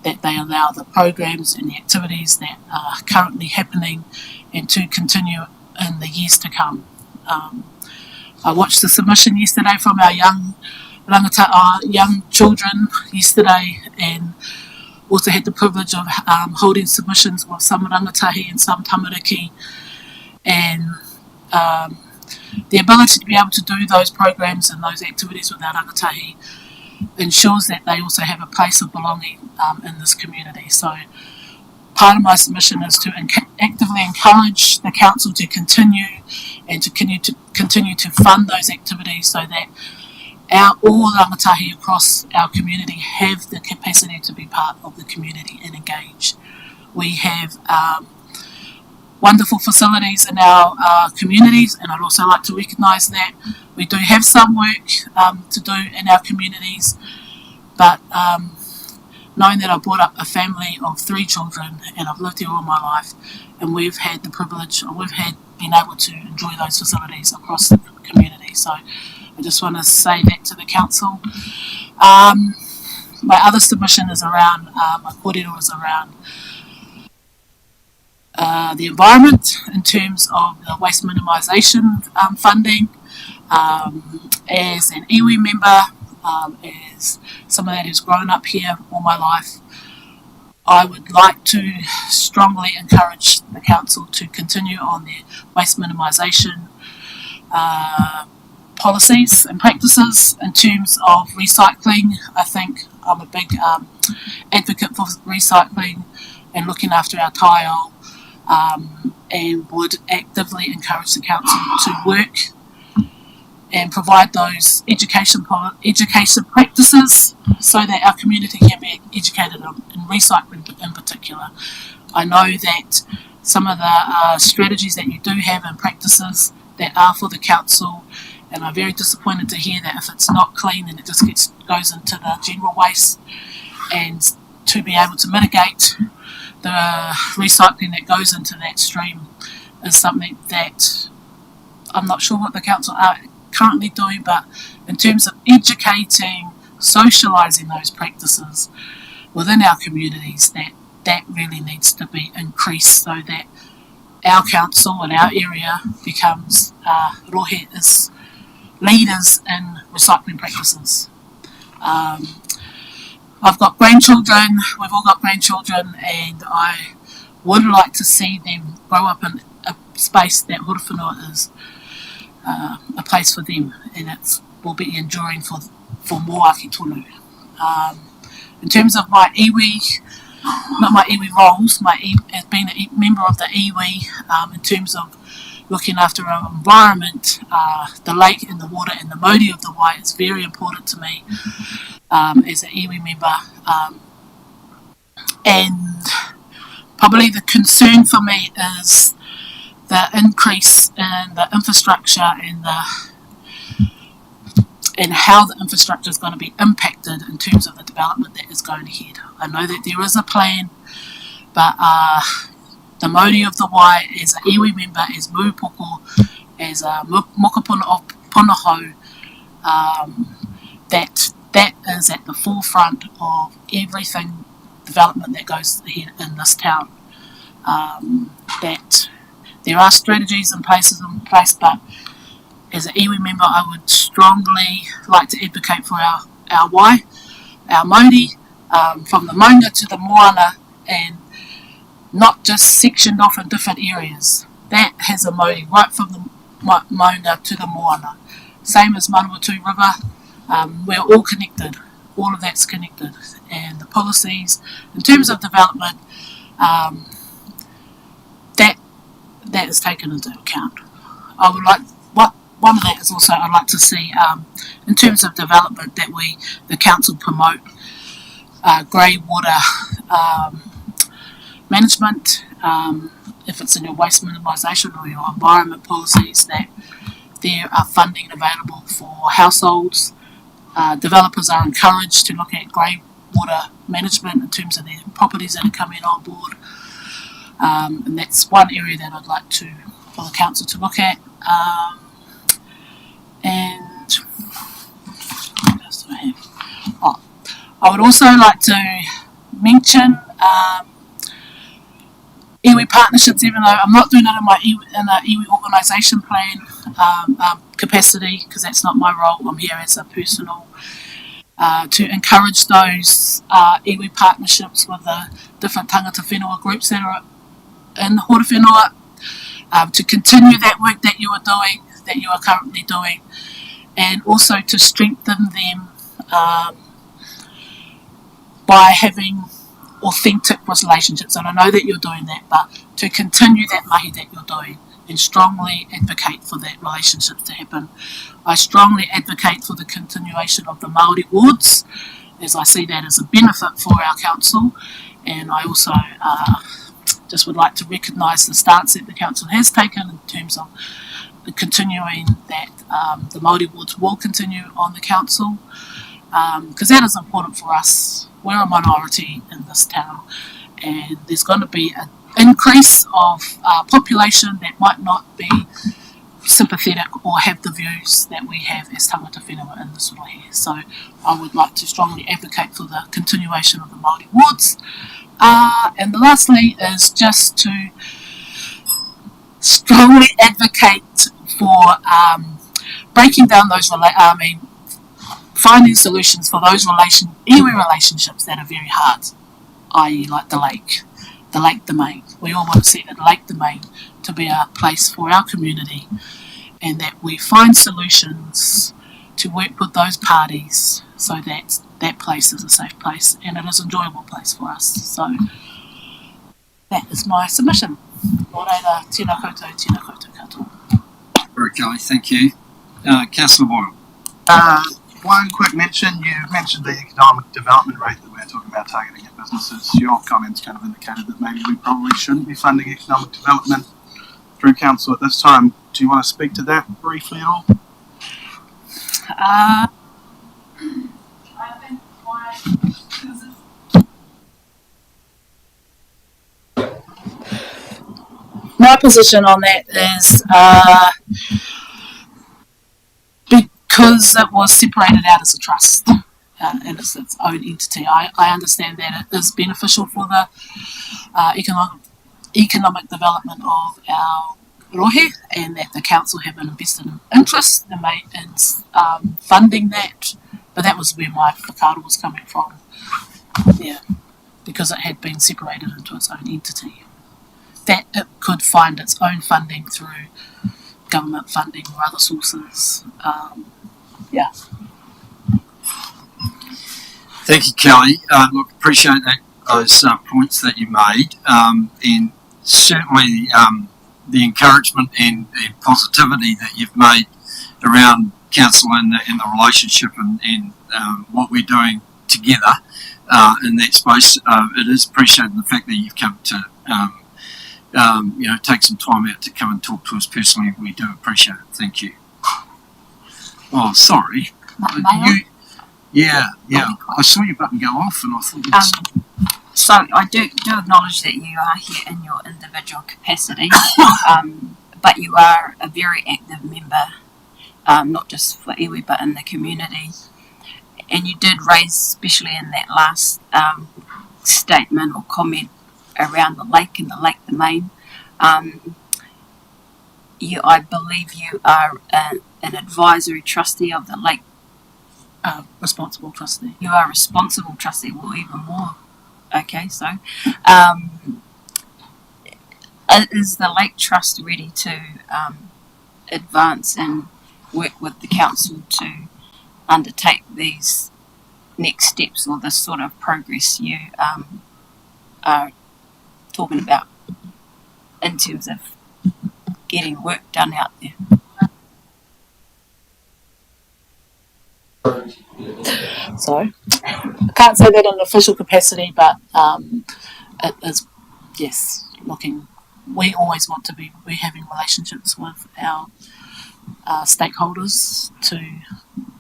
that they allow the programs and the activities that are currently happening and to continue in the years to come. I watched the submission yesterday from our young children yesterday, and also had the privilege of holding submissions with some rangatahi and some tamariki, and the ability to be able to do those programs and those activities with our rangatahi ensures that they also have a place of belonging in this community. So part of my submission is to actively encourage the council to continue to fund those activities so that all rangatahi across our community have the capacity to be part of the community and engage. We have wonderful facilities in our communities, and I'd also like to recognise that we do have some work to do in our communities, but knowing that I brought up a family of 3 children and I've lived here all my life, and we've had the privilege, or been able to enjoy those facilities across the community. So I just want to say that to the council. My other submission is around, my kōrero is around the environment in terms of the waste minimisation funding. As an iwi member, as someone that has grown up here all my life, I would like to strongly encourage the council to continue on their waste minimisation policies and practices in terms of recycling. I think I'm a big advocate for recycling and looking after our tile, and would actively encourage the council to work and provide those education practices so that our community can be educated in recycling in particular. I know that some of the strategies that you do have and practices that are for the council, and I'm very disappointed to hear that if it's not clean and it just goes into the general waste, and to be able to mitigate the recycling that goes into that stream is something that I'm not sure what the council are currently doing, but in terms of educating, socialising those practices within our communities, that really needs to be increased so that our council and our area becomes rohe as leaders in recycling practices. I've got grandchildren, we've all got grandchildren, and I would like to see them grow up in a space that Horowhenua is a place for them, and it will be enduring for Moaki tonu. In terms of my iwi, not my iwi roles, as being a member of the iwi, in terms of looking after our environment, the lake and the water and the mauri of the wai is very important to me as an iwi member. And probably the concern for me is the increase in the infrastructure and how the infrastructure is going to be impacted in terms of the development that is going ahead. I know that there is a plan, but the Māori of the Wai, as a iwi member, as Mupoko, as a Mokapuna of Punahou, that is at the forefront of everything development that goes ahead in this town. That there are strategies in place, but as an iwi member, I would strongly like to advocate for our wai, our Māori, from the maunga to the moana, and not just sectioned off in different areas. That has a Māori right from the maunga to the moana. Same as Manawatu River, we're all connected. All of that's connected. And the policies, in terms of development, that is taken into account. I would like, one of that is also I'd like to see, in terms of development, that the council promote grey water management, if it's in your waste minimisation or your environment policies, that there are funding available for households. Developers are encouraged to look at grey water management in terms of their properties that are coming on board. And that's one area that I'd like for the council to look at. And what else do I have? I would also like to mention iwi partnerships, even though I'm not doing it in a iwi organisation plan capacity, because that's not my role. I'm here as a personal to encourage those iwi partnerships with the different tangata whenua groups that are in Horowhenua, to continue that work that you are currently doing, and also to strengthen them by having authentic relationships. And I know that you're doing that, but to continue that mahi that you're doing and strongly advocate for that relationship to happen. I strongly advocate for the continuation of the Māori wards, as I see that as a benefit for our council, and I also just would like to recognise the stance that the council has taken in terms of continuing that the Māori wards will continue on the council, because that is important for us. We're a minority in this town, and there's going to be an increase of population that might not be sympathetic or have the views that we have as tangata whenua in this whare. So I would like to strongly advocate for the continuation of the Māori wards. And lastly is just to strongly advocate for breaking down those finding solutions for those iwi relationships that are very hard, i.e. like the Lake Domain. We all want to see the Lake Domain to be a place for our community, and that we find solutions to work with those parties so that that place is a safe place and it is an enjoyable place for us. So that is my submission. Nō reira, tēnā koutou katoa. Very Kelly, thank you. Councillor Boyle. One quick mention, you mentioned the economic development rate that we're talking about targeting at businesses. Your comments kind of indicated that maybe we probably shouldn't be funding economic development through council at this time. Do you want to speak to that briefly at all? I think my position on that is because it was separated out as a trust and it's its own entity. I understand that it is beneficial for the economic development of our rohe, and that the council have an invested interest in funding that, but that was where my whakaaro was coming from. Yeah, because it had been separated into its own entity. That it could find its own funding through government funding or other sources. Yeah. Thank you, Kelly. Look, appreciate those points that you made, and certainly the encouragement and positivity that you've made around council and the relationship and what we're doing together in that space. It is appreciated the fact that you've come to take some time out to come and talk to us personally. We do appreciate it. Thank you. Oh, sorry. I saw your button go off, and I thought So I do acknowledge that you are here in your individual capacity, but you are a very active member, not just for iwi but in the community. And you did raise, especially in that last statement or comment around the lake and the lake domain. I believe you are an advisory trustee of the lake. Responsible trustee. You are a responsible trustee, well, even more. Okay, so is the Lake Trust ready to advance and work with the council to undertake these next steps or this sort of progress you are talking about in terms of getting work done out there? So I can't say that in official capacity, but it is, yes, looking. We always want to be having relationships with our stakeholders to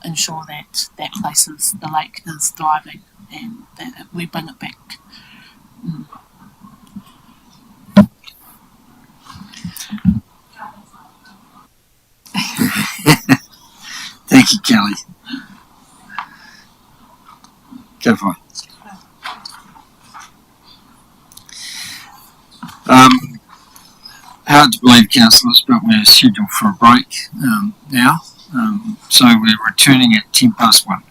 ensure that the lake is thriving and that we bring it back. Thank you, Kelly. Go for it. Hard to believe, councillors, but we're scheduled for a break now. So we're returning at 1:10.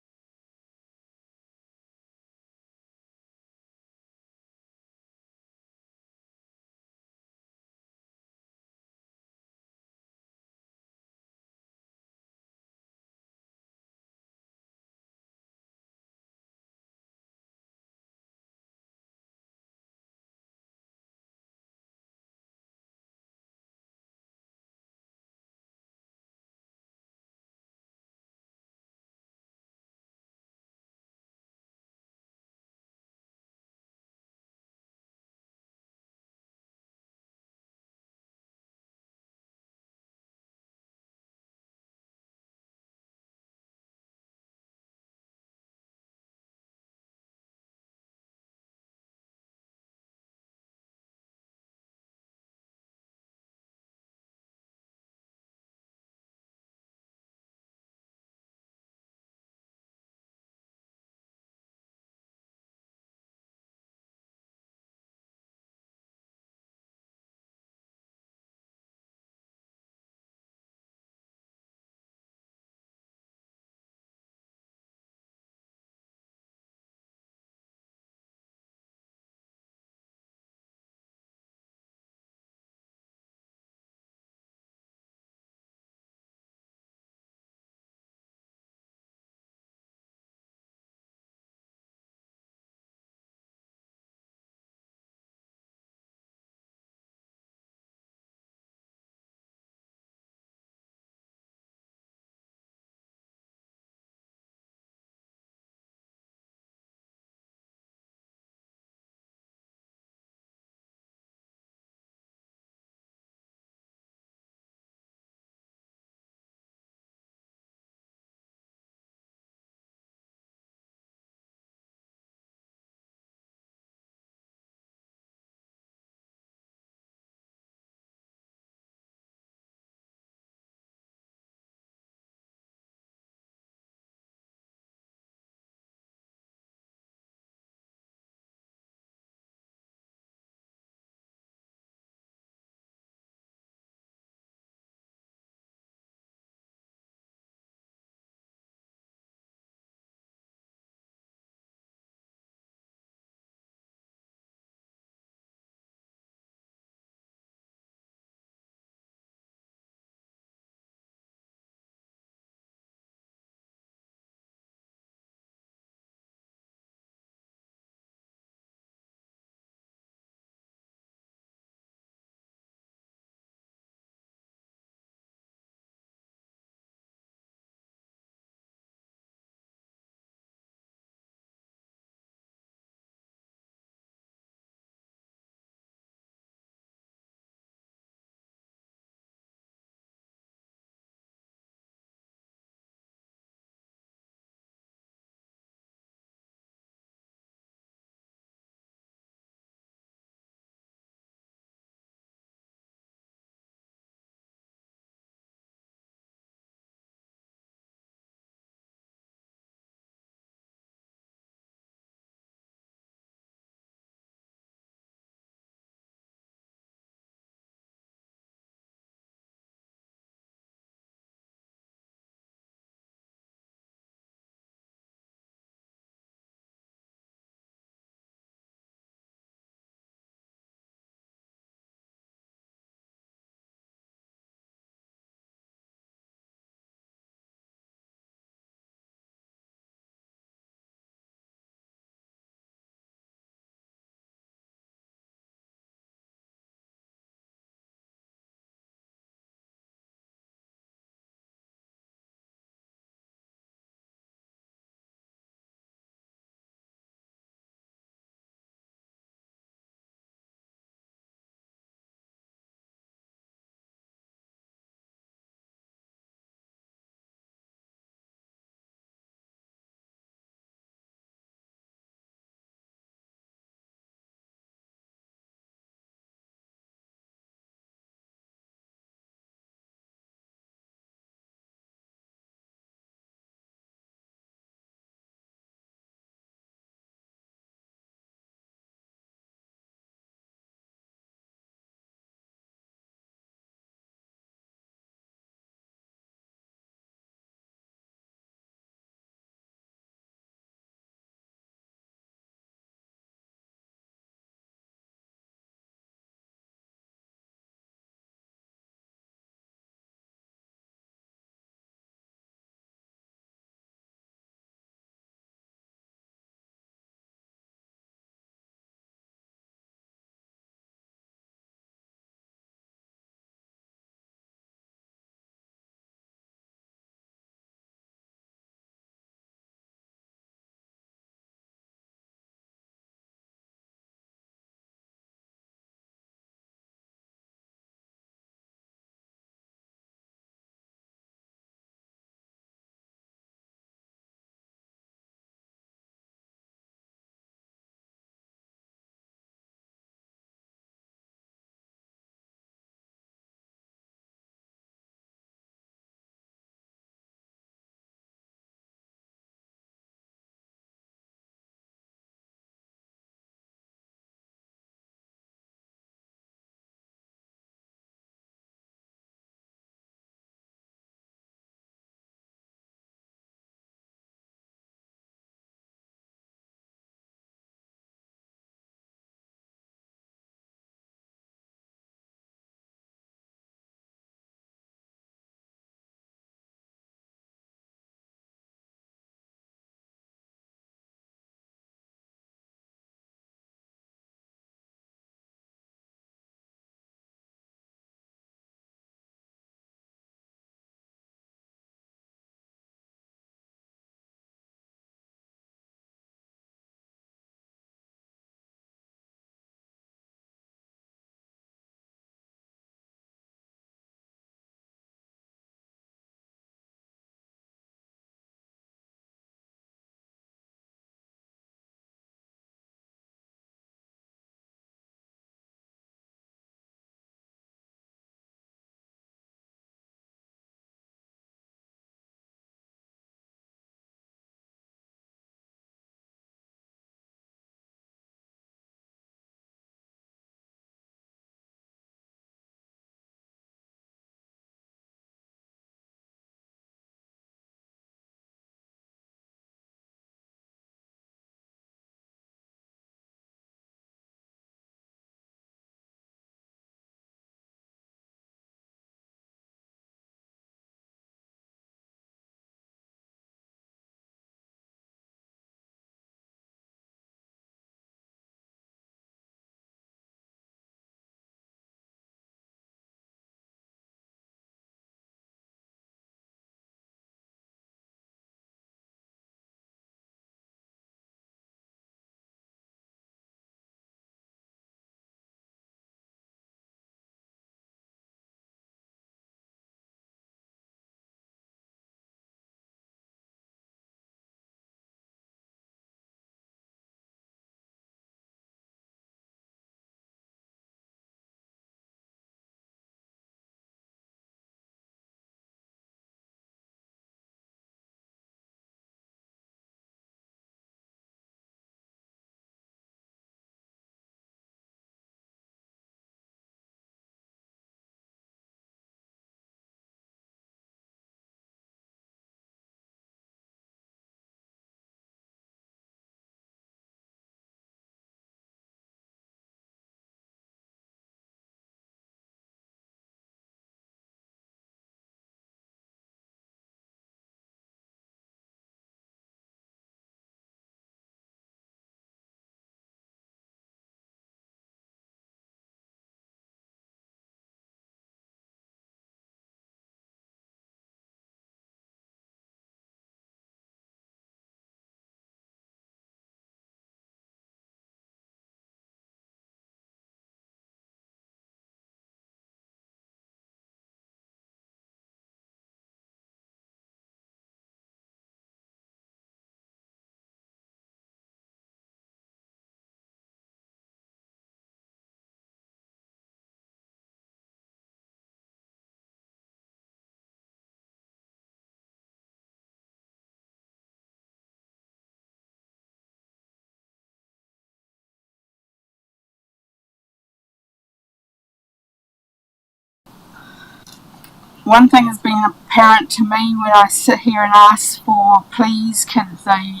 one thing has been apparent to me when I sit here and ask for, please, can the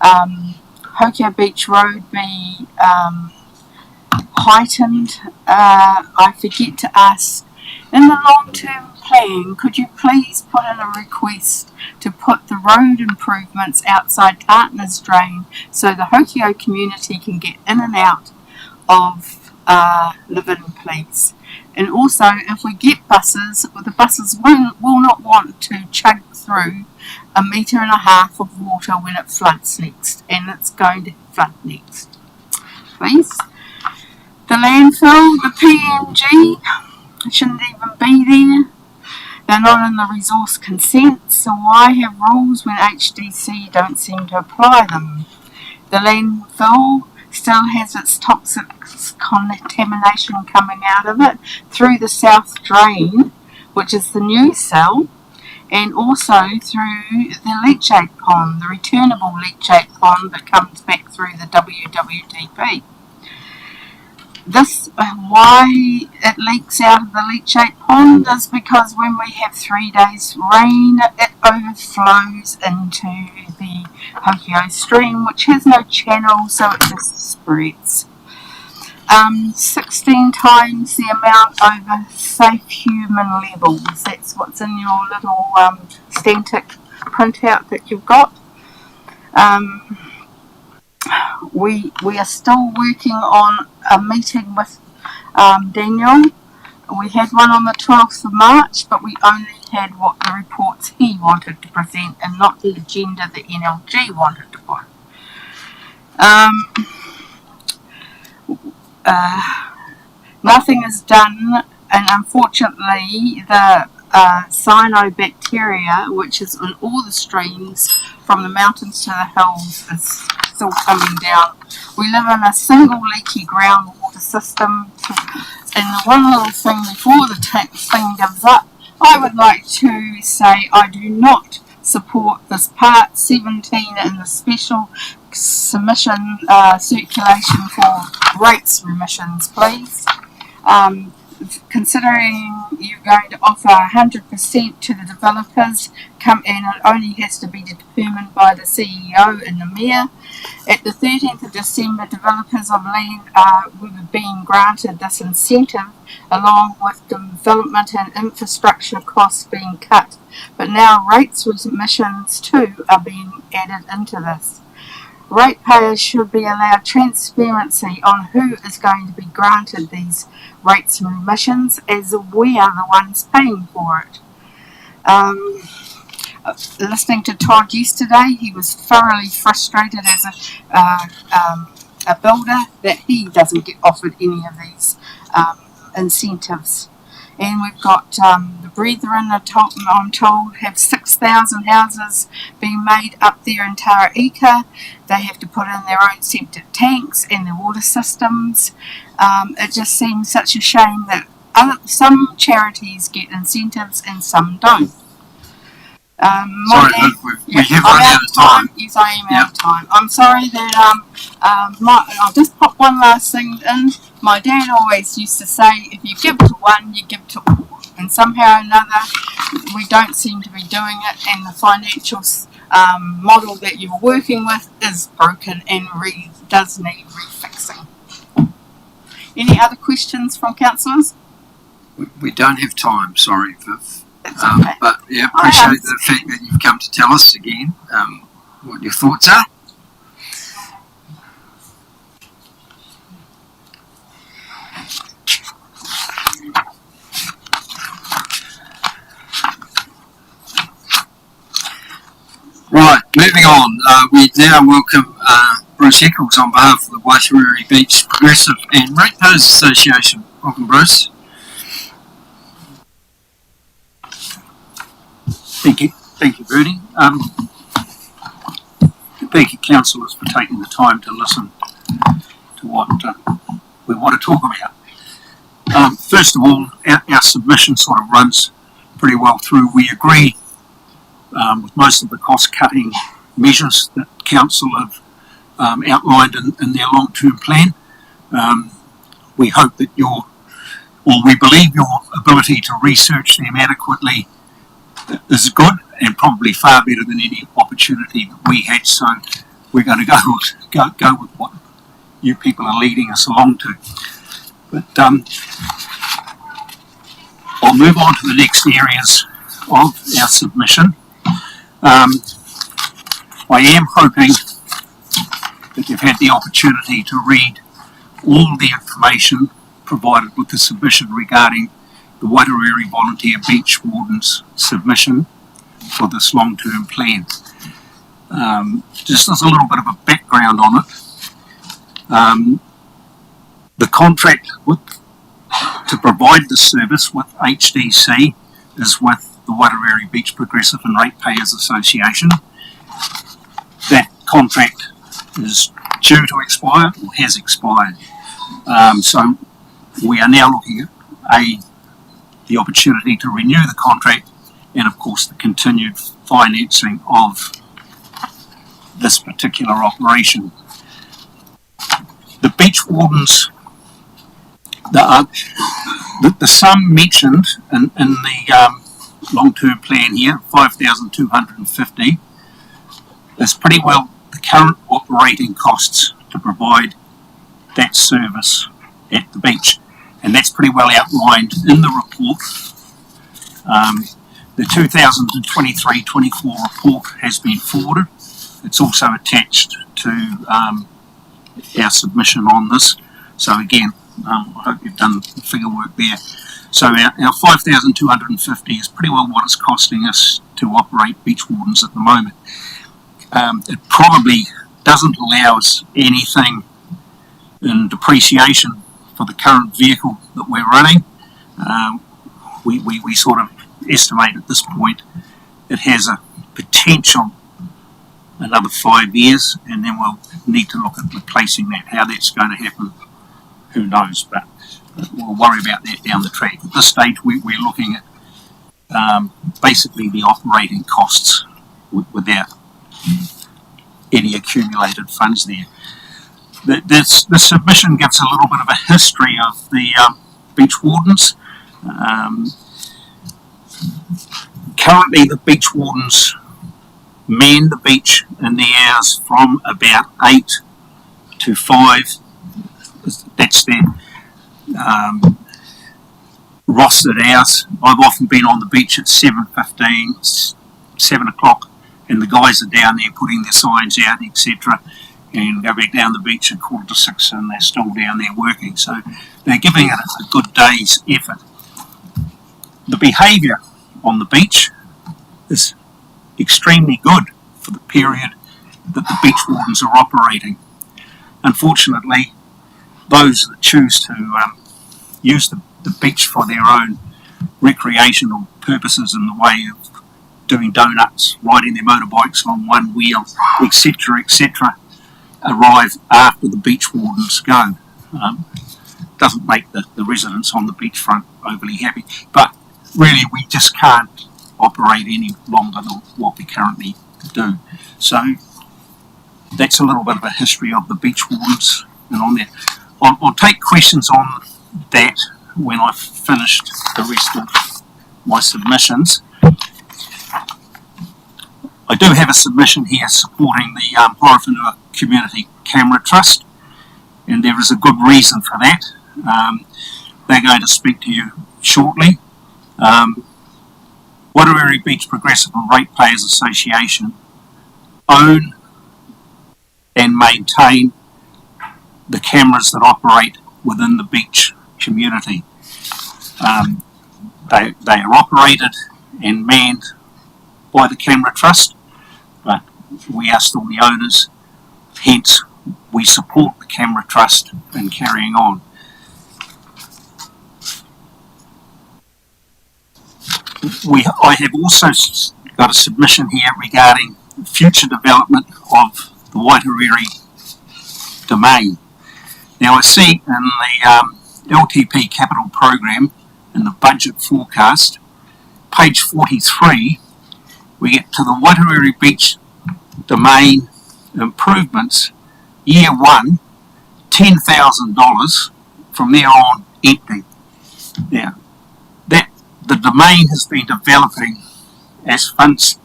Horowhenua Beach Road be heightened? I forget to ask, in the long-term plan, could you please put in a request to put the road improvements outside Tartner's Drain so the Horowhenua community can get in and out of Liven, please? And also, if we get buses, the buses will not want to chug through 1.5 meters of water when it floods next, and it's going to flood next. Please. The landfill, the PNG, shouldn't even be there. They're not in the resource consent, so why have rules when HDC don't seem to apply them? The landfill still has its toxic contamination coming out of it through the south drain, which is the new cell, and also through the leachate pond, the returnable leachate pond that comes back through the WWDP. This, why it leaks out of the leachate pond, is because when we have 3 days rain, it overflows into the Horowhenua stream, which has no channel, so it just spreads. 16 times the amount over safe human levels. That's what's in your little Stantic printout that you've got. We are still working on a meeting with Daniel. We had one on the 12th of March, but we only had what the reports he wanted to present and not the agenda the NLG wanted to put. Nothing is done, and unfortunately the cyanobacteria, which is in all the streams from the mountains to the hills, is still coming down. We live in a single leaky groundwater system, and the one little thing before the thing gives up, I would like to say I do not support this part 17 in the special submission circulation for rates remissions, please. Considering you're going to offer 100% to the developers, and it only has to be determined by the CEO and the Mayor. At the 13th of December, developers of land were being granted this incentive, along with development and infrastructure costs being cut. But now rates remissions too are being added into this. Ratepayers should be allowed transparency on who is going to be granted these rates and remissions, as we are the ones paying for it. Listening to Todd yesterday, he was thoroughly frustrated as a builder that he doesn't get offered any of these incentives. And we've got the Brethren, I'm told, have 6,000 houses being made up there in Tara Ika. They have to put in their own septic tanks and their water systems. It just seems such a shame that some charities get incentives and some don't. Sorry, we have run out of time. Yes, I am out of time. I'm sorry that I'll just pop one last thing in. My dad always used to say, if you give to one, you give to all. And somehow or another, we don't seem to be doing it, and the financial model that you're working with is broken and does need refixing. Any other questions from councillors? We don't have time, sorry, Viv. Okay. But yeah, appreciate the fact that you've come to tell us again what your thoughts are. Right, moving on. We now welcome Bruce Eccles on behalf of the Horowhenua Beach Progressive and Ratepayers Association. Welcome, Bruce. Thank you, Bernie. Thank you, councillors, for taking the time to listen to what we want to talk about. First of all, our submission sort of runs pretty well through. We agree with most of the cost-cutting measures that council have outlined in their long-term plan. We hope that or we believe your ability to research them adequately is good and probably far better than any opportunity that we had. So we're going to go with what you people are leading us along to. But I'll move on to the next areas of our submission. I am hoping that you've had the opportunity to read all the information provided with the submission regarding the Waitariri Volunteer Beach Wardens submission for this long-term plan. Just as a little bit of a background on it, the contract to provide the service with HDC is with the Waitariri Beach Progressive and Ratepayers Association. That contract is due to expire or has expired. So we are now looking at the opportunity to renew the contract and of course the continued financing of this particular operation. The beach wardens, the sum mentioned in the long-term plan here, 5,250, is pretty well the current operating costs to provide that service at the beach, and that's pretty well outlined in the report. The 2023-24 report has been forwarded. It's also attached to our submission on this. So again, I hope you've done the figure work there. So our 5,250 is pretty well what it's costing us to operate beach wardens at the moment. It probably doesn't allow us anything in depreciation for the current vehicle that we're running. We sort of estimate at this point it has a potential another 5 years, and then we'll need to look at replacing that. How that's going to happen, who knows, but we'll worry about that down the track. At this stage we're looking at basically the operating costs without any accumulated funds there. The submission gives a little bit of a history of the beach wardens. Currently the beach wardens man the beach in the hours from about 8 to 5. That's their rostered hours. I've often been on the beach at 7:15, 7 o'clock, and the guys are down there putting their signs out, etc., and go back down the beach at 5:45 and they're still down there working. So they're giving it a good day's effort. The behaviour on the beach is extremely good for the period that the beach wardens are operating. Unfortunately, those that choose to use the beach for their own recreational purposes in the way of doing donuts, riding their motorbikes on one wheel, etc., etc., arrive after the beach wardens go. Doesn't make the residents on the beachfront overly happy, but really we just can't operate any longer than what we currently do. So that's a little bit of a history of the beach wardens and on there. I'll take questions on that when I've finished the rest of my submissions. I do have a submission here supporting the Horowhenua Community Camera Trust, and there is a good reason for that. They're going to speak to you shortly. Waitariri Beach Progressive and Ratepayers Association own and maintain the cameras that operate within the beach community. They are operated and manned by the Camera Trust, but we are still the owners, hence we support the Camera Trust in carrying on. I have also got a submission here regarding future development of the Waitariri domain. Now I see in the LTP capital program in the budget forecast, page 43, we get to the Waitariri Beach domain improvements, year 1, $10,000, from there on empty. Now, that the domain has been developing as funds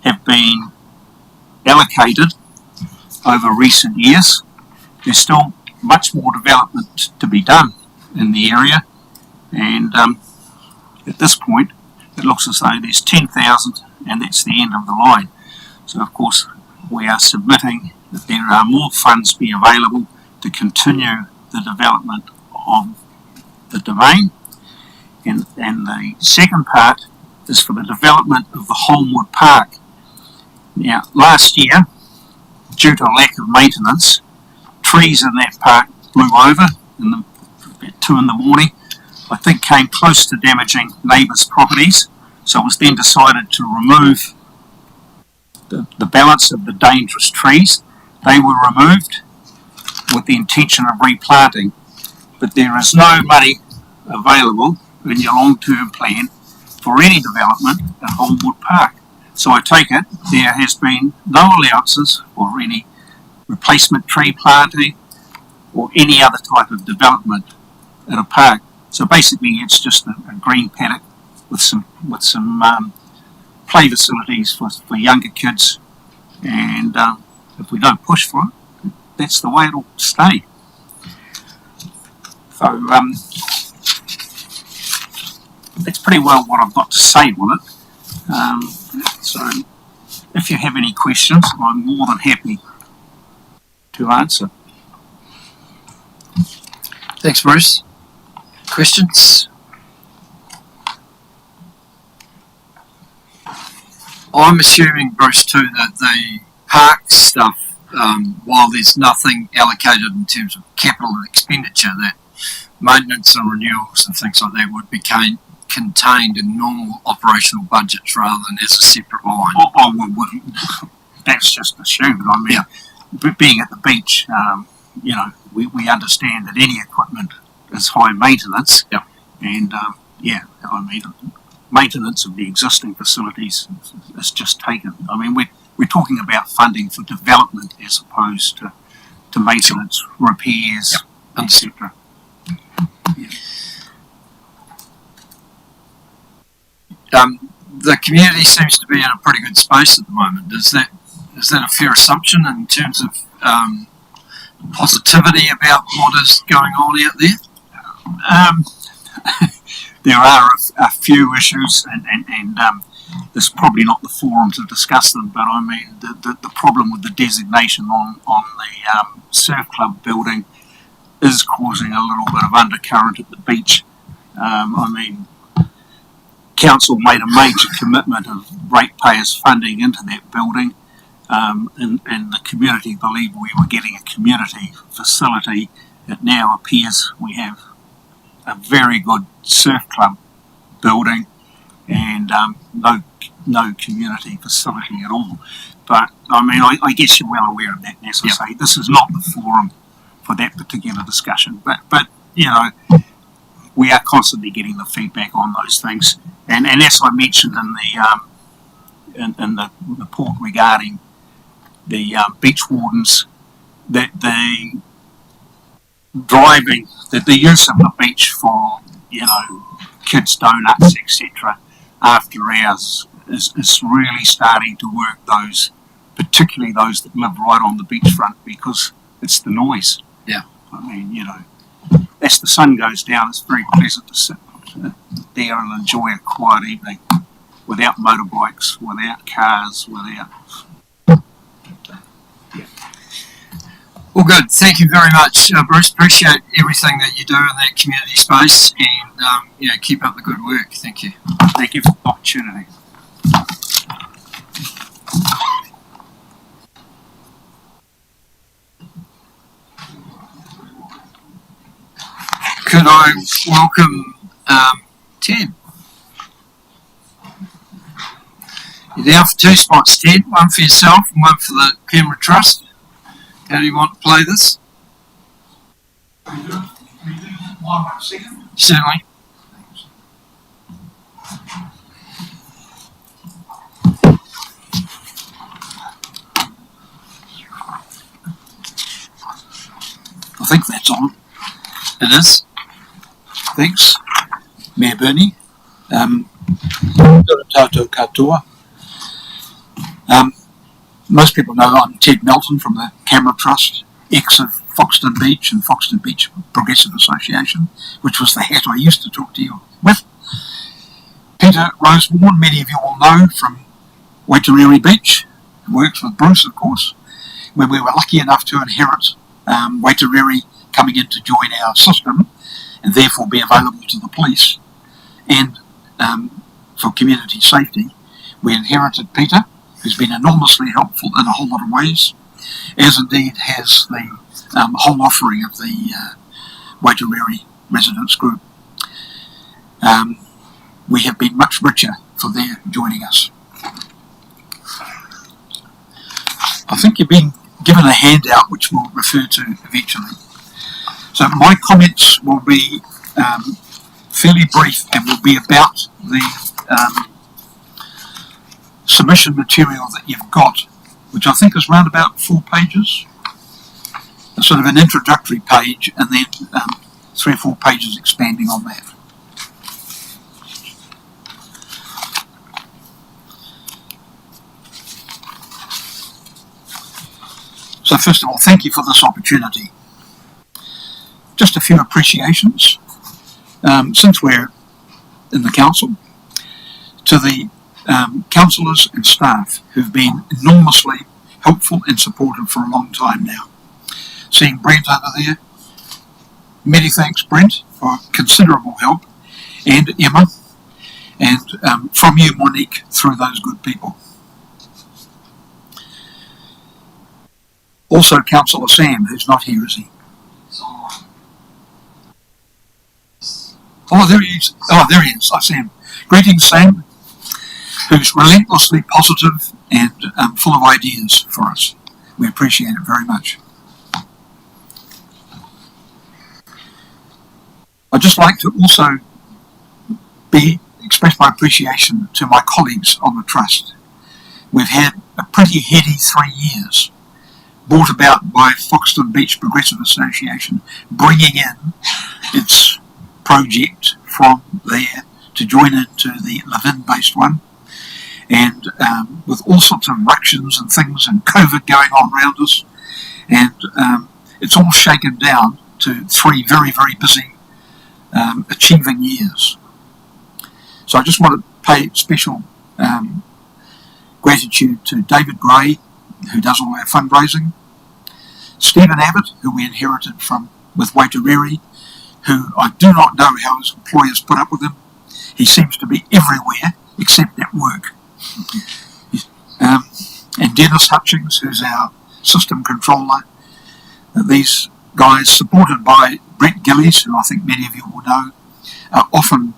have been allocated over recent years. There's still much more development to be done in the area, and at this point it looks as though there's 10,000 and that's the end of the line. So of course we are submitting that there are more funds be available to continue the development of the domain, and the second part is for the development of the Horowhenua Park. Now, last year, due to lack of maintenance, trees in that park blew over at 2 in the morning. I think came close to damaging neighbours' properties, so it was then decided to remove the balance of the dangerous trees. They were removed with the intention of replanting, but there is no money available in your long-term plan for any development at Horowhenua Park. So I take it there has been no allowances for any replacement tree planting or any other type of development at a park. So basically it's just a green paddock with some play facilities for younger kids, and if we don't push for it, that's the way it'll stay. So that's pretty well what I've got to say on it. So if you have any questions, I'm more than happy to answer. Thanks, Bruce. Questions? I'm assuming, Bruce, too, that the park stuff, while there's nothing allocated in terms of capital expenditure, that maintenance and renewals and things like that would be contained in normal operational budgets rather than as a separate line. That's just assumed. I mean, being at the beach, we understand that any equipment is high maintenance. Yep. And maintenance of the existing facilities is just taken. I mean, we're talking about funding for development as opposed to maintenance, repairs, etc. The community seems to be in a pretty good space at the moment. Is that a fair assumption in terms of positivity about what is going on out there? There are a few issues, and this is probably not the forum to discuss them, but I mean, the problem with the designation on the surf club building is causing a little bit of undercurrent at the beach. I mean, council made a major commitment of ratepayers funding into that building, and the community believed we were getting a community facility. It now appears we have a very good surf club building and no community facility at all. But I mean, I guess you're well aware of that. And as I say, this is not the forum for that particular discussion. But we are constantly getting the feedback on those things. And as I mentioned in the report regarding the beach wardens, that the use of the beach for kids' donuts, etc. after hours is really starting to work those, particularly those that live right on the beachfront, because it's the noise. Yeah. I mean, as the sun goes down, it's very pleasant to sit there and enjoy a quiet evening without motorbikes, without cars, without. Well, good. Thank you very much, Bruce. Appreciate everything that you do in that community space, and keep up the good work. Thank you. Thank you for the opportunity. Could I welcome Ted? You're down for 2 spots, Ted. One for yourself and one for the Camera Trust. How do you want to play this? Certainly. I think that's on. It is. Thanks. Mayor Burney, tātou katoa. Most people know I'm Ted Melton from the Camera Trust, ex of Foxton Beach and Foxton Beach Progressive Association, which was the hat I used to talk to you with. Peter Rosewarne, many of you will know from Waitariri Beach, works with Bruce, of course, when we were lucky enough to inherit Waitariri coming in to join our system and therefore be available to the police and for community safety. We inherited Peter, who's been enormously helpful in a whole lot of ways, as indeed has the whole offering of the Waitariri residents group. We have been much richer for their joining us. I think you've been given a handout which we'll refer to eventually. So my comments will be fairly brief and will be about the submission material that you've got, which I think is around about 4 pages. A sort of an introductory page and then 3 or 4 pages expanding on that. So first of all, thank you for this opportunity. Just a few appreciations, since we're in the council, to the councillors and staff who've been enormously helpful and supportive for a long time now. Seeing Brent over there, many thanks Brent for considerable help, and Emma, and from you Monique, through those good people. Also Councillor Sam, who's not here, is he? Oh, there he is. Oh, there he is. I see him. Greetings, Sam, who's relentlessly positive and full of ideas for us. We appreciate it very much. I'd just like to also express my appreciation to my colleagues on the Trust. We've had a pretty heady 3 years, brought about by Foxton Beach Progressive Association, bringing in its project from there to join into the Levin-based one, and with all sorts of ructions and things and COVID going on around us, and it's all shaken down to 3 very, very busy achieving years. So I just want to pay special gratitude to David Gray, who does all our fundraising, Stephen Abbott, who we inherited from with Waitariri, who I do not know how his employers put up with him. He seems to be everywhere except at work. And Dennis Hutchings, who's our system controller. These guys, supported by Brett Gillies, who I think many of you will know, are often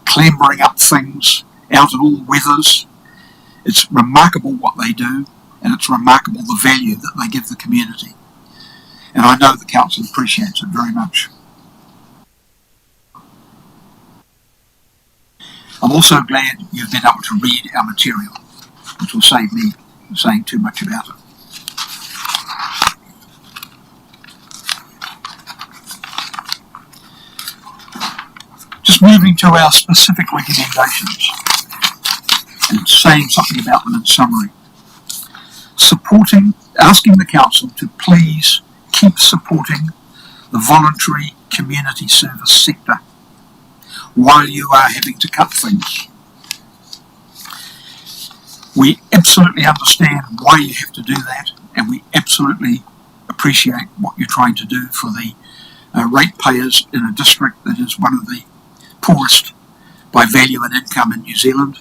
clambering up things out of all weathers. It's remarkable what they do, and it's remarkable the value that they give the community. And I know the council appreciates it very much. I'm also glad you've been able to read our material, which will save me saying too much about it. Just moving to our specific recommendations and saying something about them in summary. Asking the council to please keep supporting the voluntary community service sector while you are having to cut things. We absolutely understand why you have to do that, and we absolutely appreciate what you're trying to do for the ratepayers in a district that is one of the poorest by value and income in New Zealand,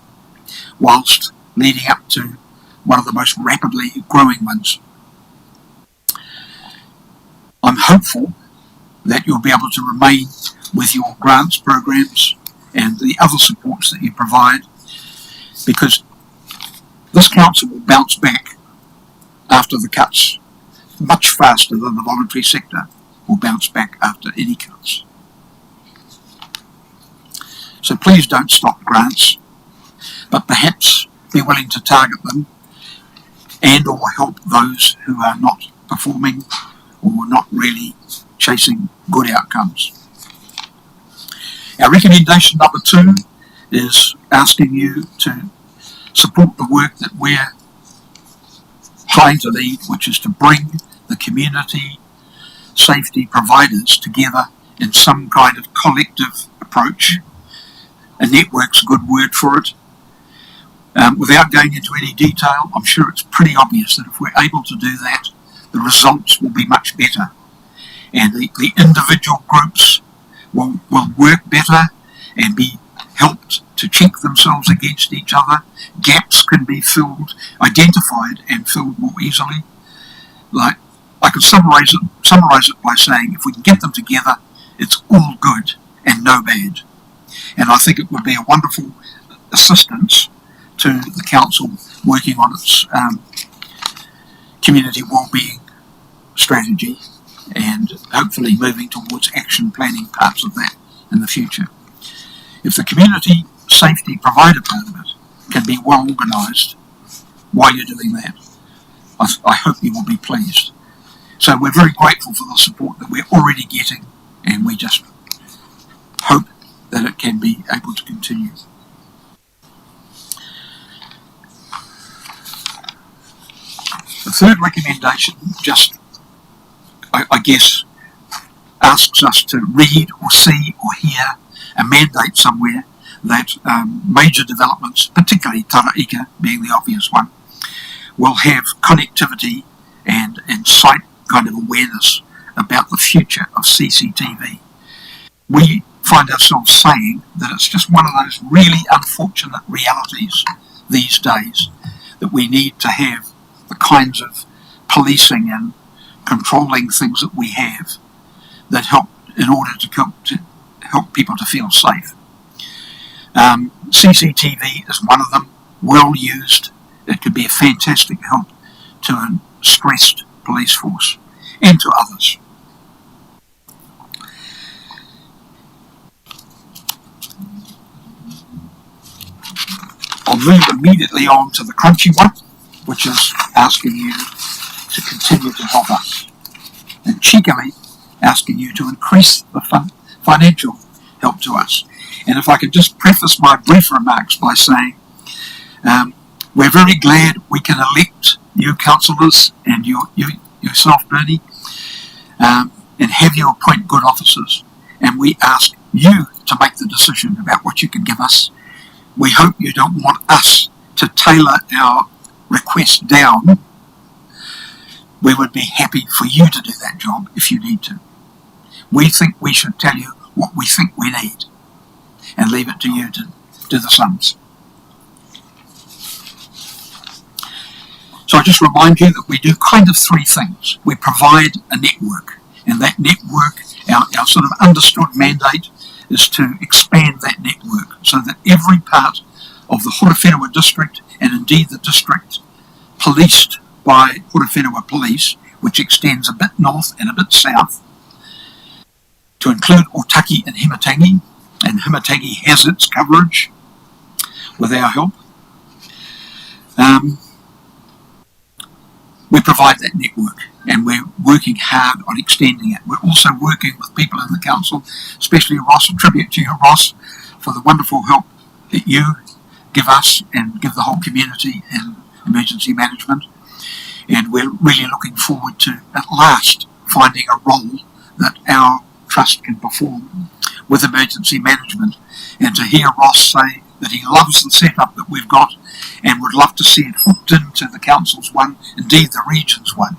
whilst leading up to one of the most rapidly growing ones. I'm hopeful that you'll be able to remain with your grants programs and the other supports that you provide, because this council will bounce back after the cuts much faster than the voluntary sector will bounce back after any cuts. So please don't stop grants, but perhaps be willing to target them and or help those who are not performing or not really chasing good outcomes. Our recommendation number 2 is asking you to support the work that we're trying to lead, which is to bring the community safety providers together in some kind of collective approach. A network's a good word for it. Without going into any detail, I'm sure it's pretty obvious that if we're able to do that, the results will be much better. And the individual groups will work better and be helped to check themselves against each other. Gaps can be identified and filled more easily. Like, I could summarize it by saying, if we can get them together, it's all good and no bad. And I think it would be a wonderful assistance to the council working on its community wellbeing strategy, and hopefully moving towards action planning parts of that in the future. If the community safety provider part of it can be well organised while you're doing that, I hope you will be pleased. So we're very grateful for the support that we're already getting, and we just hope that it can be able to continue. The third recommendation just, I guess, asks us to read or see or hear a mandate somewhere that major developments, particularly Taraika being the obvious one, will have connectivity and site kind of awareness about the future of CCTV. We find ourselves saying that it's just one of those really unfortunate realities these days that we need to have the kinds of policing and controlling things that we have that help in order to help people to feel safe. CCTV is one of them, well used. It could be a fantastic help to a stressed police force and to others. I'll move immediately on to the crunchy one, which is asking you to continue to help us, and cheekily asking you to increase the financial help to us. And if I could just preface my brief remarks by saying we're very glad we can elect you councillors and yourself, Bernie, and have you appoint good officers. And we ask you to make the decision about what you can give us. We hope you don't want us to tailor our request down. We would be happy for you to do that job if you need to. We think we should tell you what we think we need and leave it to you to do the sums. So I just remind you that we do kind of three things. We provide a network, and that network, our sort of understood mandate is to expand that network so that every part of the Horowhenua District, and indeed the district policed by Horowhenua Police, which extends a bit north and a bit south, to include Otaki and Himatangi, and Himatangi has its coverage with our help. We provide that network, and we're working hard on extending it. We're also working with people in the council, especially Ross, a tribute to you, Ross, for the wonderful help that you give us and give the whole community in emergency management. And we're really looking forward to, at last, finding a role that our trust can perform with emergency management. And to hear Ross say that he loves the setup that we've got and would love to see it hooked into the council's one, indeed the region's one.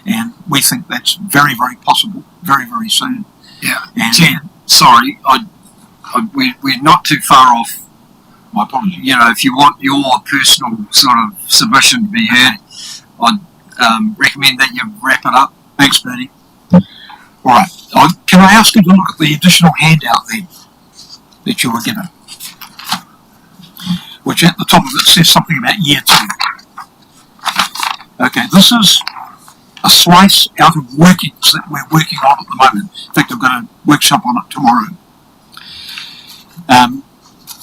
And we think that's very, very possible, very, very soon. Yeah, and Ted, sorry, we're not too far off. My apologies. You know, if you want your personal sort of submission to be heard, I'd recommend that you wrap it up. Thanks, Bernie. All right. Can I ask you to look at the additional handout then that you were given, which at the top of it says something about year 2. Okay, this is a slice out of workings that we're working on at the moment. In fact, I've got a workshop on it tomorrow.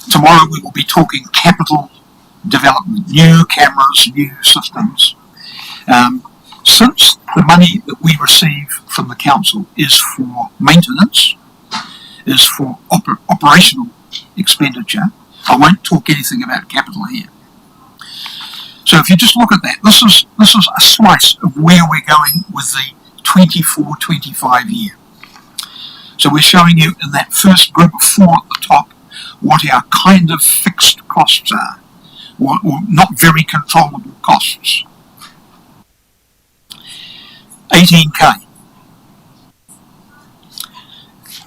Tomorrow we will be talking capital development, new cameras, new systems. Since the money that we receive from the council is for maintenance, is for operational expenditure. I won't talk anything about capital here. So if you just look at that, this is a slice of where we're going with the 24-25 year. So we're showing you in that first group of 4 at the top what our kind of fixed costs are, or not very controllable costs. 18k.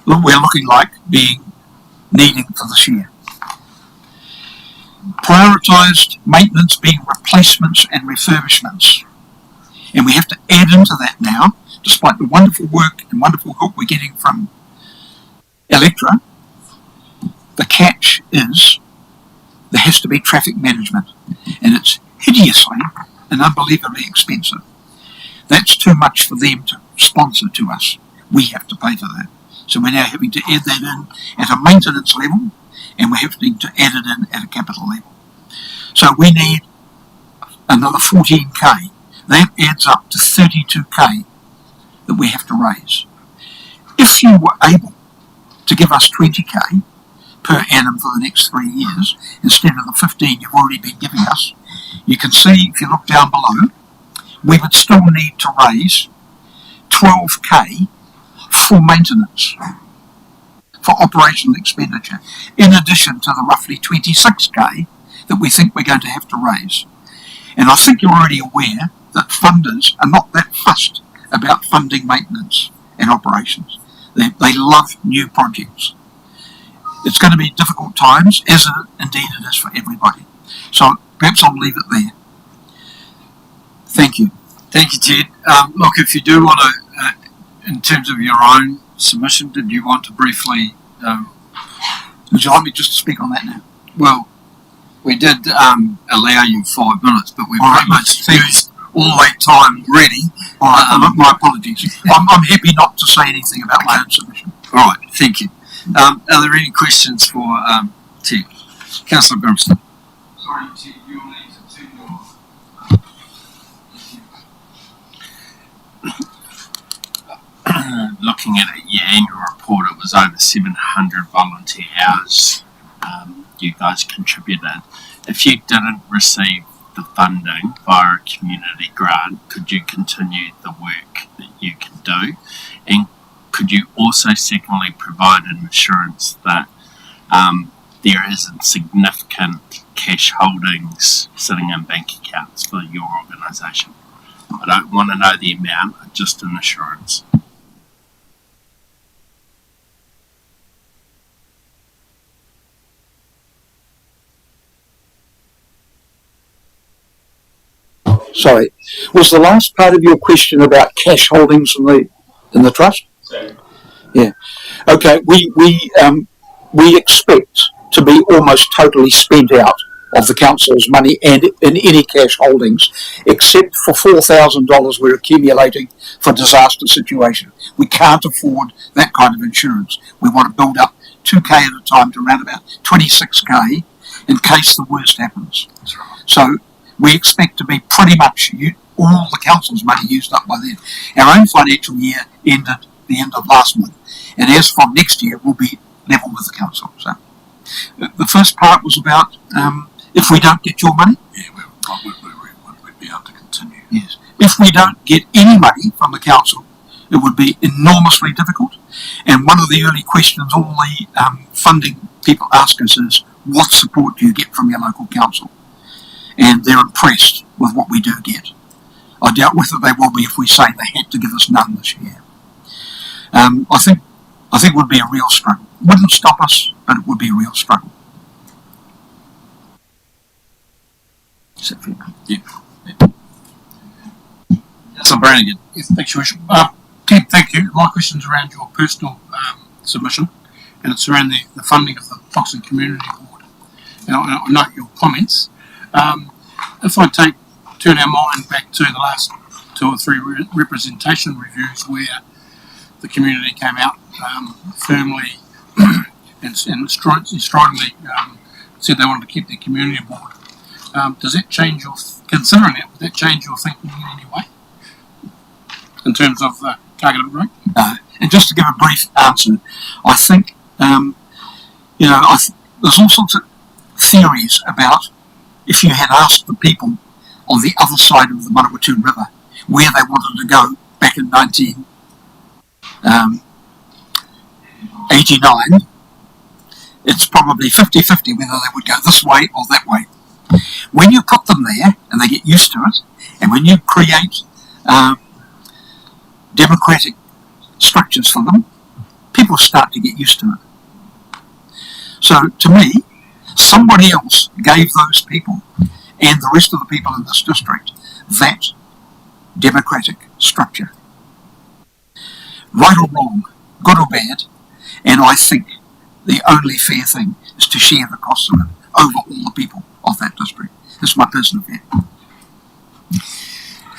Look, we're looking like needing for this year. Prioritised maintenance being replacements and refurbishments. And we have to add into that now, despite the wonderful work and wonderful help we're getting from Electra, the catch is there has to be traffic management, and it's hideously and unbelievably expensive. That's too much for them to sponsor to us. We have to pay for that. So we're now having to add that in at a maintenance level, and we're having to add it in at a capital level. So we need another 14k. That adds up to 32k that we have to raise. If you were able to give us 20k per annum for the next 3 years, instead of the 15 you've already been giving us, you can see, if you look down below, we would still need to raise 12k for maintenance, for operational expenditure, in addition to the roughly 26k that we think we're going to have to raise. And I think you're already aware that funders are not that fussed about funding maintenance and operations. They love new projects. It's going to be difficult times, as indeed it is for everybody. So perhaps I'll leave it there. Thank you. Thank you, Ted. Look, if you do want to, in terms of your own submission, did you want to briefly... Would you like me just to speak on that now? Well, we did allow you 5 minutes, but we pretty much used all that time already. My apologies. I'm happy not to say anything about my own submission. All right, thank you. Are there any questions for Ted? Councillor Grimston. Sorry, Ted, you'll need to turn your... Looking at your annual report, it was over 700 volunteer hours you guys contributed. If you didn't receive the funding via a community grant, could you continue the work that you can do? And could you also secondly provide an assurance that there isn't significant cash holdings sitting in bank accounts for your organisation? I don't want to know the amount, just an assurance. Sorry, was the last part of your question about cash holdings in the trust? Yeah. Okay. We expect to be almost totally spent out of the council's money and in any cash holdings, except for $4,000 we're accumulating for disaster situation. We can't afford that kind of insurance. We want to build up 2k at a time to around about 26k in case the worst happens. So we expect to be pretty much all the council's money used up by then. Our own financial year ended the end of last month, and as from next year, we'll be level with the council. So the first part was about if we don't get your money. Yeah, we'd be able to continue. Yes. If we don't get any money from the council, it would be enormously difficult. And one of the early questions all the funding people ask us is, what support do you get from your local council? And they're impressed with what we do get. I doubt whether they will be if we say they had to give us none this year. I think it would be a real struggle. It wouldn't stop us, but it would be a real struggle. Is that fair? Yeah. So Brannigan. Yes, thanks, Your Worship. Ted, thank you. My question's around your personal submission, and it's around the funding of the Foxton Community Board. Now, I note your comments. If I turn our mind back to the last 2 or 3 representation reviews where the community came out firmly and stridently said they wanted to keep their community board. Does that change considering it, would that change your thinking in any way in terms of the targeted rate? And just to give a brief answer, I think There's all sorts of theories about if you had asked the people on the other side of the Manawatu River where they wanted to go back in 1989, it's probably 50-50 whether they would go this way or that way. When you put them there and they get used to it, and when you create democratic structures for them, people start to get used to it. So to me, somebody else gave those people and the rest of the people in this district that democratic structure. Right or wrong, good or bad, and I think the only fair thing is to share the costs of it over all the people of that district. This is my personal view.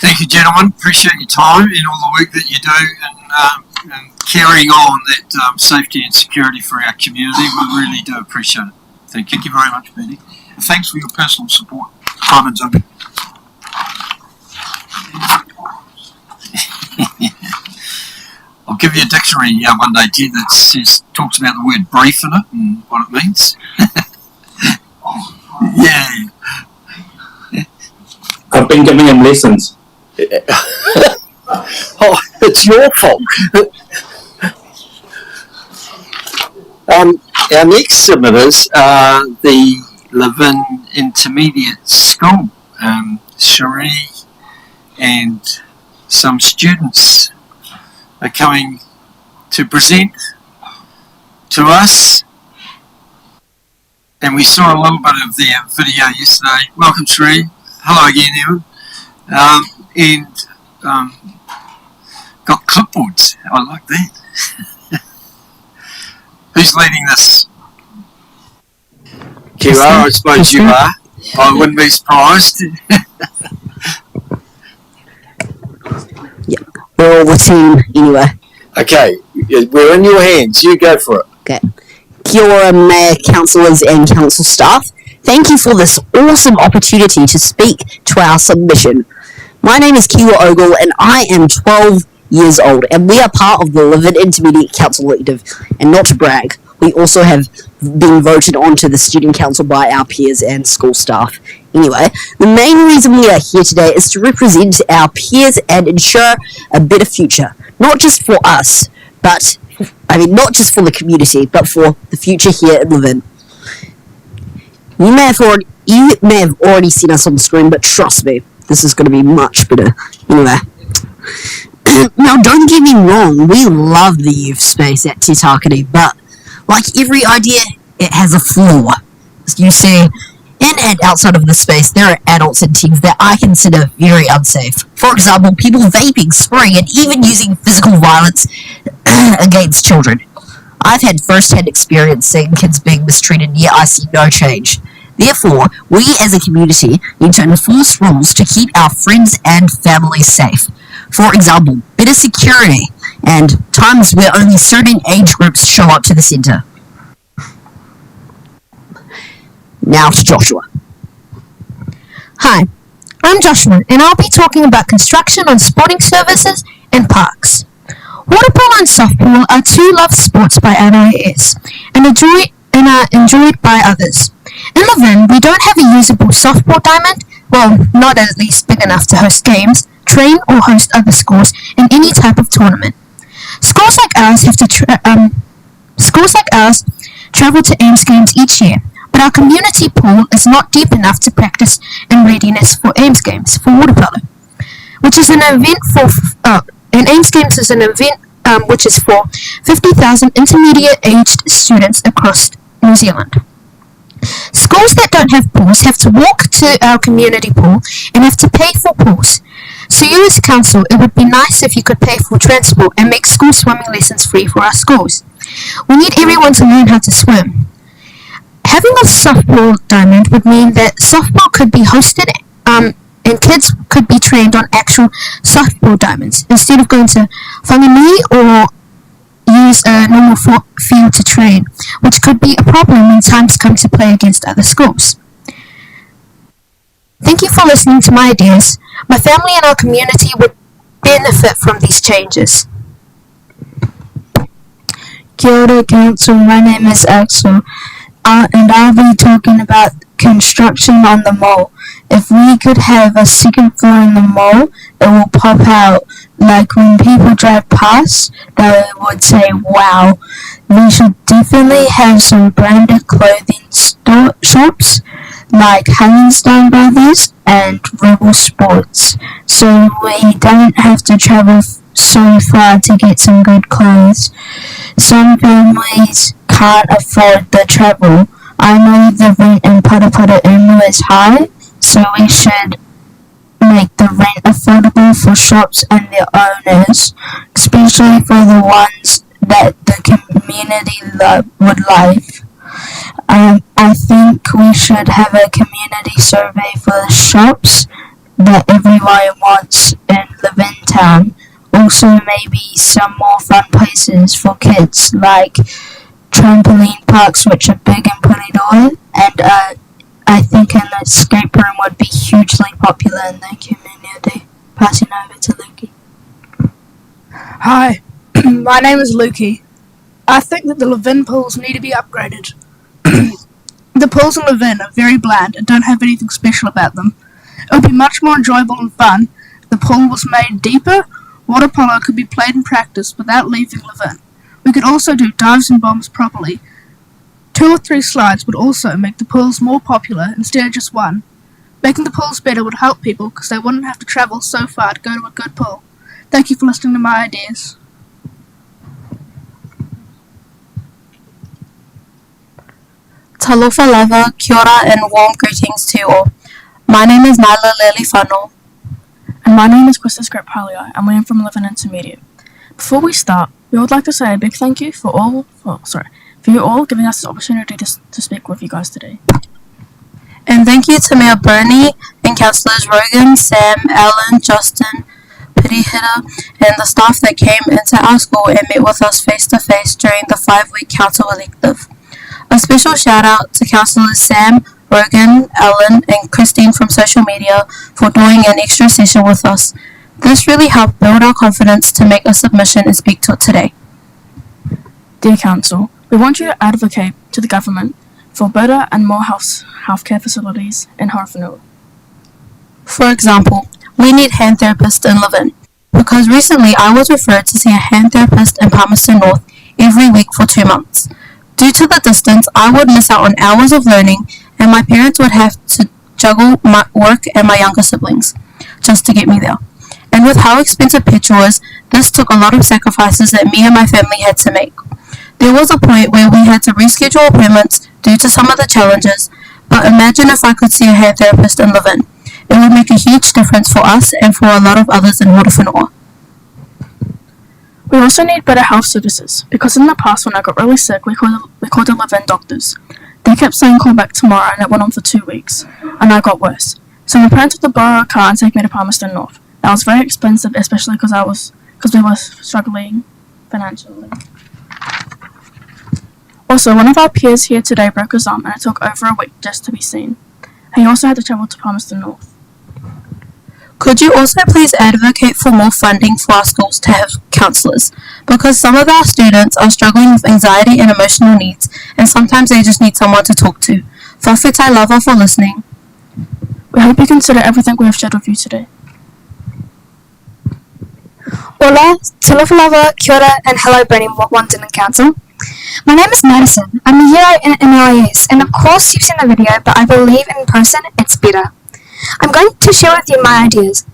Thank you, gentlemen. Appreciate your time and all the work that you do and carrying on that safety and security for our community. We really do appreciate it. Thank you very much, Benny. And thanks for your personal support, time and zone. I'll give you a dictionary one day, Ted, that talks about the word brief in it and what it means. Yeah. I've been giving him lessons. Oh, it's your fault. Our next submitters are the Levin Intermediate School. Cherie and some students are coming to present to us. And we saw a little bit of their video yesterday. Welcome, Cherie. Hello again, Evan. Got clipboards. I like that. Who's leading this? You are, I suppose you are. I wouldn't be surprised. Yeah, we're all the team anyway. Okay, we're in your hands. You go for it. Okay. Kia ora, Mayor, councillors and council staff. Thank you for this awesome opportunity to speak to our submission. My name is Kiwa Ogle and I am 12 years old and we are part of the Levin Intermediate Council Elective. And not to brag, we also have been voted onto the student council by our peers and school staff. Anyway, the main reason we are here today is to represent our peers and ensure a better future. Not just for us, not just for the community, but for the future here at Levin. You may have already seen us on the screen, but trust me, this is going to be much better. Anyway. Now, don't get me wrong, we love the youth space at Te Takere, but like every idea, it has a flaw. You see, in and outside of the space, there are adults and teens that I consider very unsafe. For example, people vaping, spraying, and even using physical violence against children. I've had first-hand experience seeing kids being mistreated, yet I see no change. Therefore, we as a community need to enforce rules to keep our friends and families safe. For example, better security and times where only certain age groups show up to the centre. Now to Joshua. Hi, I'm Joshua and I'll be talking about construction on sporting services and parks. Water polo and softball are two loved sports by NIS and are enjoyed by others. In Levin, we don't have a usable softball diamond, well, not at least big enough to host games, train or host other schools in any type of tournament. Schools like ours travel to Ames games each year, but our community pool is not deep enough to practice in readiness for Ames games for water polo, which is an event Ames games is an event which is for 50,000 intermediate-aged students across New Zealand. Schools that don't have pools have to walk to our community pool and have to pay for pools. So you as council, it would be nice if you could pay for transport and make school swimming lessons free for our schools. We need everyone to learn how to swim. Having a softball diamond would mean that softball could be hosted and kids could be trained on actual softball diamonds instead of going to Whanganui or use a normal field to train, which could be a problem when times come to play against other schools. Thank you for listening to my ideas. My family and our community would benefit from these changes. Kia Kia ora Council, my name is Axel, and I'll be talking about construction on the mall. If we could have a second floor in the mall, it will pop out. Like when people drive past, they would say, wow. We should definitely have some branded clothing shops like Hallenstein Brothers and Rebel Sports, so we don't have to travel so far to get some good clothes. Some families can't afford the travel. I know the rent in Paraparaumu is high, so we should make the rent affordable for shops and their owners, especially for the ones that the community would like. I think we should have a community survey for the shops that everyone wants and live in town. Also, maybe some more fun places for kids, like trampoline parks, which are big and pretty on, and I think an escape room would be hugely popular in the community. Passing over to Lukey. Hi, my name is Lukey. I think that the Levin pools need to be upgraded. The pools in Levin are very bland and don't have anything special about them. It would be much more enjoyable and fun if the pool was made deeper. Water polo could be played and practiced without leaving Levin. We could also do dives and bombs properly. 2 or 3 slides would also make the pools more popular instead of just one. Making the pools better would help people because they wouldn't have to travel so far to go to a good pool. Thank you for listening to my ideas. Talofa lava, kia ora, and warm greetings to you all. My name is Nyla Lily Funnel. And my name is Krista Scripalio, and we are from Levin Intermediate. Before we start, we would like to say a big thank you for you all giving us the opportunity to speak with you guys today. And thank you to Mayor Bernie and Councillors Rogan, Sam, Alan, Justin, Pirihira, and the staff that came into our school and met with us face to face during the 5-week council elective. A special shout out to Councillors Sam, Rogan, Alan, and Christine from social media for doing an extra session with us. This really helped build our confidence to make a submission and speak to it today. Dear Council, we want you to advocate to the government for better and more healthcare facilities in Horowhenua. For example, we need hand therapists in Levin, because recently I was referred to see a hand therapist in Palmerston North every week for 2 months. Due to the distance, I would miss out on hours of learning, and my parents would have to juggle my work and my younger siblings just to get me there. And with how expensive petrol is, this took a lot of sacrifices that me and my family had to make. There was a point where we had to reschedule appointments due to some of the challenges, but imagine if I could see a hand therapist in Levin. It would make a huge difference for us and for a lot of others in Horowhenua. We also need better health services, because in the past when I got really sick, we called the Levin doctors. They kept saying call back tomorrow, and it went on for 2 weeks, and I got worse. So my parents had to borrow a car and take me to Palmerston North. That was very expensive, especially because we were struggling financially. Also, one of our peers here today broke his arm, and it took over a week just to be seen. He also had to travel to Palmerston North. Could you also please advocate for more funding for our schools to have counsellors? Because some of our students are struggling with anxiety and emotional needs, and sometimes they just need someone to talk to. Whawhetai lava for listening. We hope you consider everything we have shared with you today. Hola, talofa lava, kia ora, and hello Bernie Wandon and Council. My name is Madison. I'm a hero in MLIS, and of course you've seen the video, but I believe in person it's better. I'm going to share with you my ideas.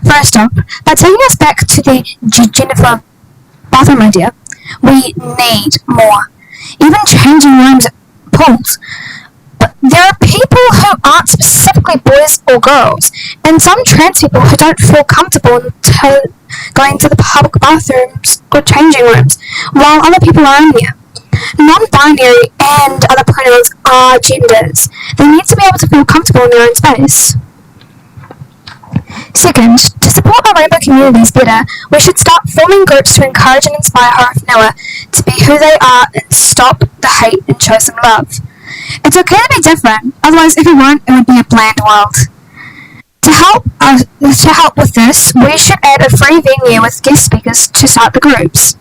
First up, by taking us back to the Jennifer bathroom idea, we need more. Even changing rooms at pools. But there are people who aren't specifically boys or girls, and some trans people who don't feel comfortable going to the public bathrooms or changing rooms, while other people are in there. Non-binary and other pronouns are genders. They need to be able to feel comfortable in their own space. Second, to support our rainbow communities better, we should start forming groups to encourage and inspire Horowhenua to be who they are and stop the hate and show some love. It's okay to be different, otherwise if we weren't, it would be a bland world. To help with this, we should add a free venue with guest speakers to start the groups.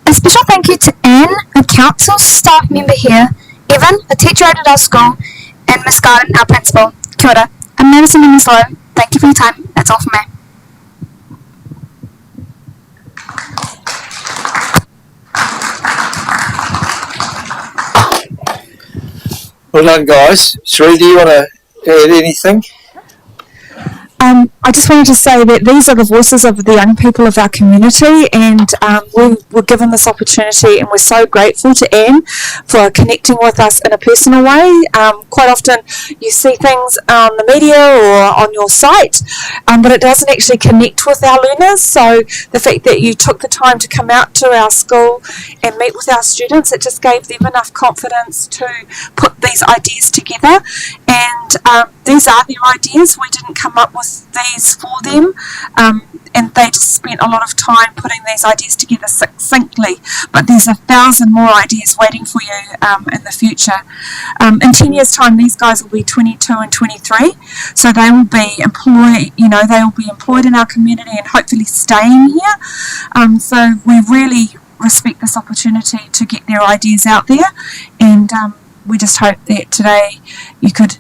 A special thank you to Anne, a council staff member here, Evan, a teacher at our school, and Miss Garden, our principal. Kia ora. I'm Madison Winslow. Thank you for your time. That's all from me. Well done, guys. Sheree, do you want to add anything? I just wanted to say that these are the voices of the young people of our community, and we were given this opportunity, and we're so grateful to Anne for connecting with us in a personal way. Quite often you see things on the media or on your site, but it doesn't actually connect with our learners. So the fact that you took the time to come out to our school and meet with our students, it just gave them enough confidence to put these ideas together. And these are their ideas. We didn't come up with these for them, and they just spent a lot of time putting these ideas together succinctly, but there's 1,000 more ideas waiting for you in the future. In 10 years time, these guys will be 22 and 23, so they will be employed in our community and hopefully staying here. So we really respect this opportunity to get their ideas out there, and we just hope that today you could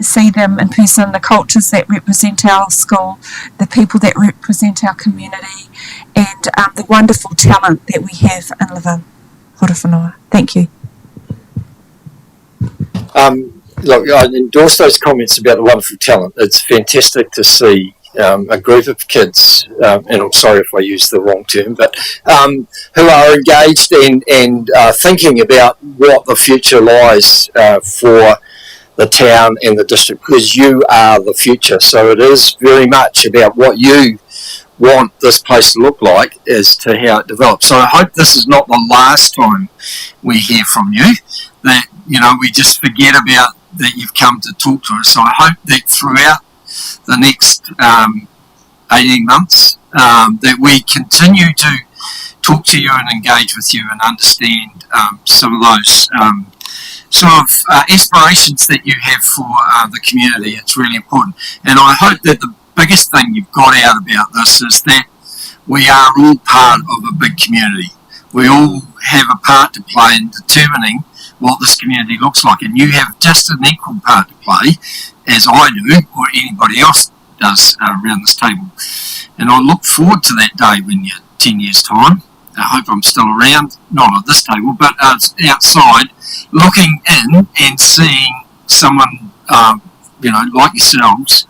see them in person, the cultures that represent our school, the people that represent our community, and the wonderful talent that we have in Levin. Horowhenua. Thank you. Look, I endorse those comments about the wonderful talent. It's fantastic to see a group of kids, and I'm sorry if I use the wrong term, but who are engaged and thinking about what the future lies for the town and the district, because you are the future. So it is very much about what you want this place to look like as to how it develops. So I hope this is not the last time we hear from you, that we just forget about that you've come to talk to us. So I hope that throughout the next 18 months that we continue to talk to you and engage with you and understand some of those aspirations that you have for the community. It's really important, and I hope that the biggest thing you've got out about this is that we are all part of a big community. We all have a part to play in determining what this community looks like, and you have just an equal part to play as I do or anybody else does around this table. And I look forward to that day when you're 10 years time. I hope I'm still around, not at this table, but outside, looking in and seeing someone, like yourselves,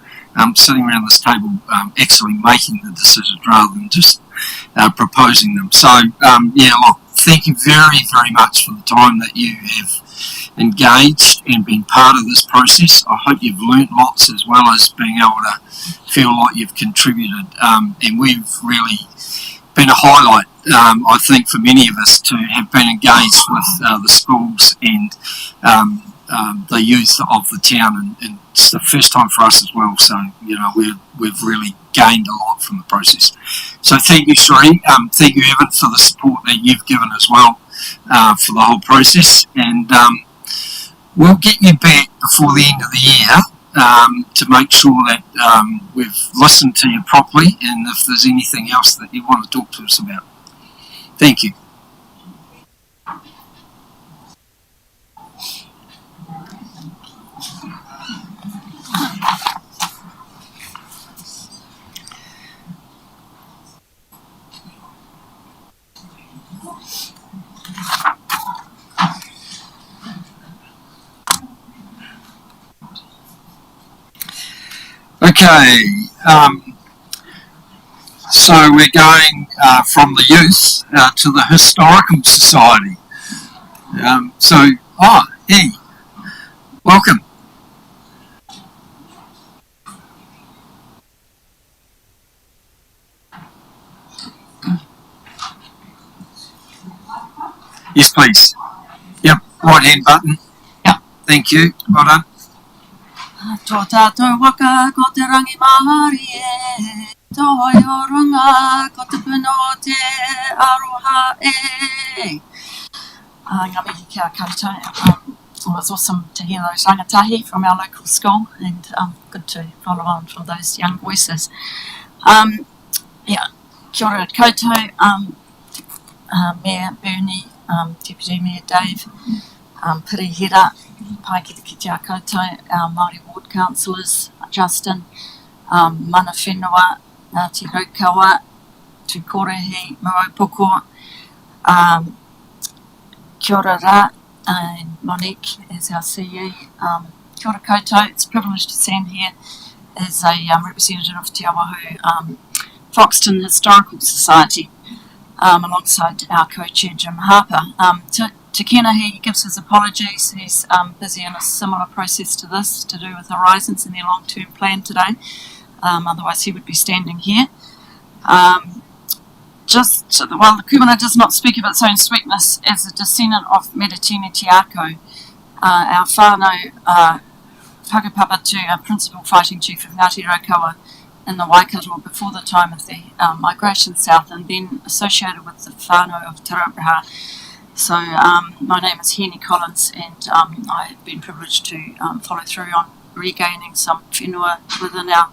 sitting around this table, actually making the decisions rather than just proposing them. So, look, thank you very, very much for the time that you have engaged and been part of this process. I hope you've learnt lots as well as being able to feel like you've contributed. And we've really been a highlight, I think, for many of us to have been engaged with the schools and the youth of the town, and it's the first time for us as well. So we've really gained a lot from the process. So thank you, Sheree. Thank you, Evan, for the support that you've given as well for the whole process. And we'll get you back before the end of the year to make sure that we've listened to you properly, and if there's anything else that you want to talk to us about. Thank you. Okay, so we're going from the youth to the Historical Society. Hey, welcome. Yes, please. Yep, right hand button. Yep, thank you. Well done. Tō tātou waka ko te rangi mahari e, tō hoi o runga ko te puno te aroha e. Ngā mihi kia koutou. It was awesome to hear those rangatahi from our local school, and good to follow on from those young voices. Kia ora koutou. Mayor Bernie, Deputy Mayor Dave, Pirihira, Paikiti Koutou, our Māori Ward Councillors, Justin, Mana Whenua, Ngāti Raukawa, Tukorehi, Maraupoko, kia ora rā, and Monique is our CE. Kia ora koutou, it's a privilege to stand here as a representative of Te Awahu Foxton Historical Society, alongside our co-chair Jim Harper. To Kena, he gives his apologies. He's busy in a similar process to this, to do with Horizons and their long-term plan today. Otherwise he would be standing here. While the kumara does not speak of its own sweetness, as a descendant of Metatini Tiako, our whānau whakapapa to a principal fighting chief of Ngāti Raukawa in the Waikato before the time of the migration south, and then associated with the whānau of Te Rauparaha. So my name is Henny Collins, and I have been privileged to follow through on regaining some whenua within our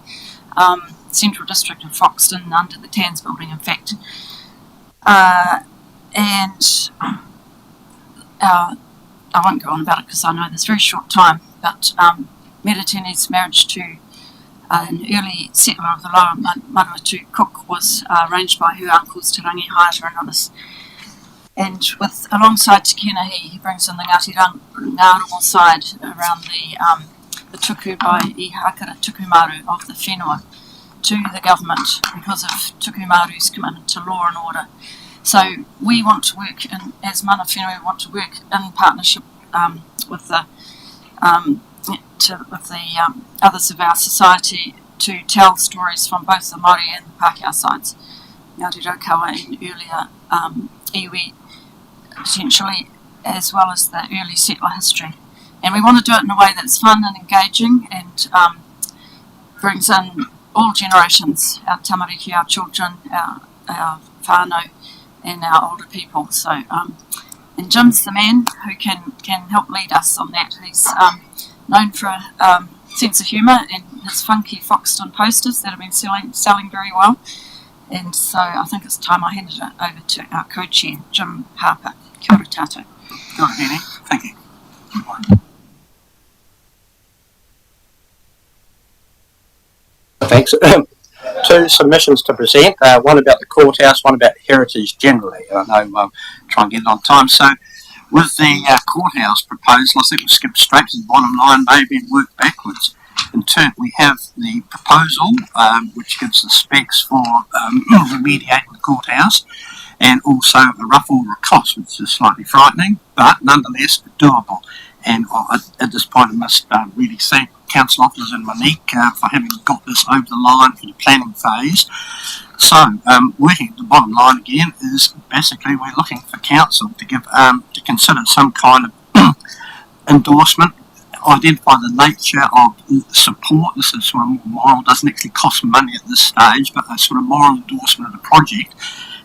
central district of Foxton under the TANS building, in fact. And I won't go on about it because I know there's very short time, but Metatini's marriage to an early settler of the lower Maratu, Cook, was arranged by her uncles Te Rangi Haere and others. And alongside Te Kena, he brings in the Ngāti Ngārongo side around the tuku by I Hakara Tukumaru of the whenua to the government because of Tukumaru's commitment to law and order. So we want to work, as mana whenua, we want to work in partnership with the others of our society to tell stories from both the Māori and the Pākehā sides, Ngāti Raukawa and earlier iwi, potentially, as well as the early settler history. And we want to do it in a way that's fun and engaging and brings in all generations, our tamariki, our children, our whānau, and our older people. So, and Jim's the man who can help lead us on that. He's known for a sense of humour and his funky Foxton posters that have been selling very well. And so I think it's time I handed it over to our co-chair, Jim Harper. Kia ora tātou. Kia ora, Henny. Thank you. Thanks. Two submissions to present, one about the courthouse, one about heritage generally. I know I'll try and get it on time. So with the courthouse proposal, I think we'll skip straight to the bottom line maybe and work backwards. In turn, we have the proposal, which gives the specs for remediating the courthouse, and also a rough order of cost, which is slightly frightening, but nonetheless doable. And at this point, I must really thank Council Officers and Monique for having got this over the line for the planning phase. So, working at the bottom line again is basically we're looking for Council to give to consider some kind of endorsement, identify the nature of support. This is sort of moral, doesn't actually cost money at this stage, but a sort of moral endorsement of the project,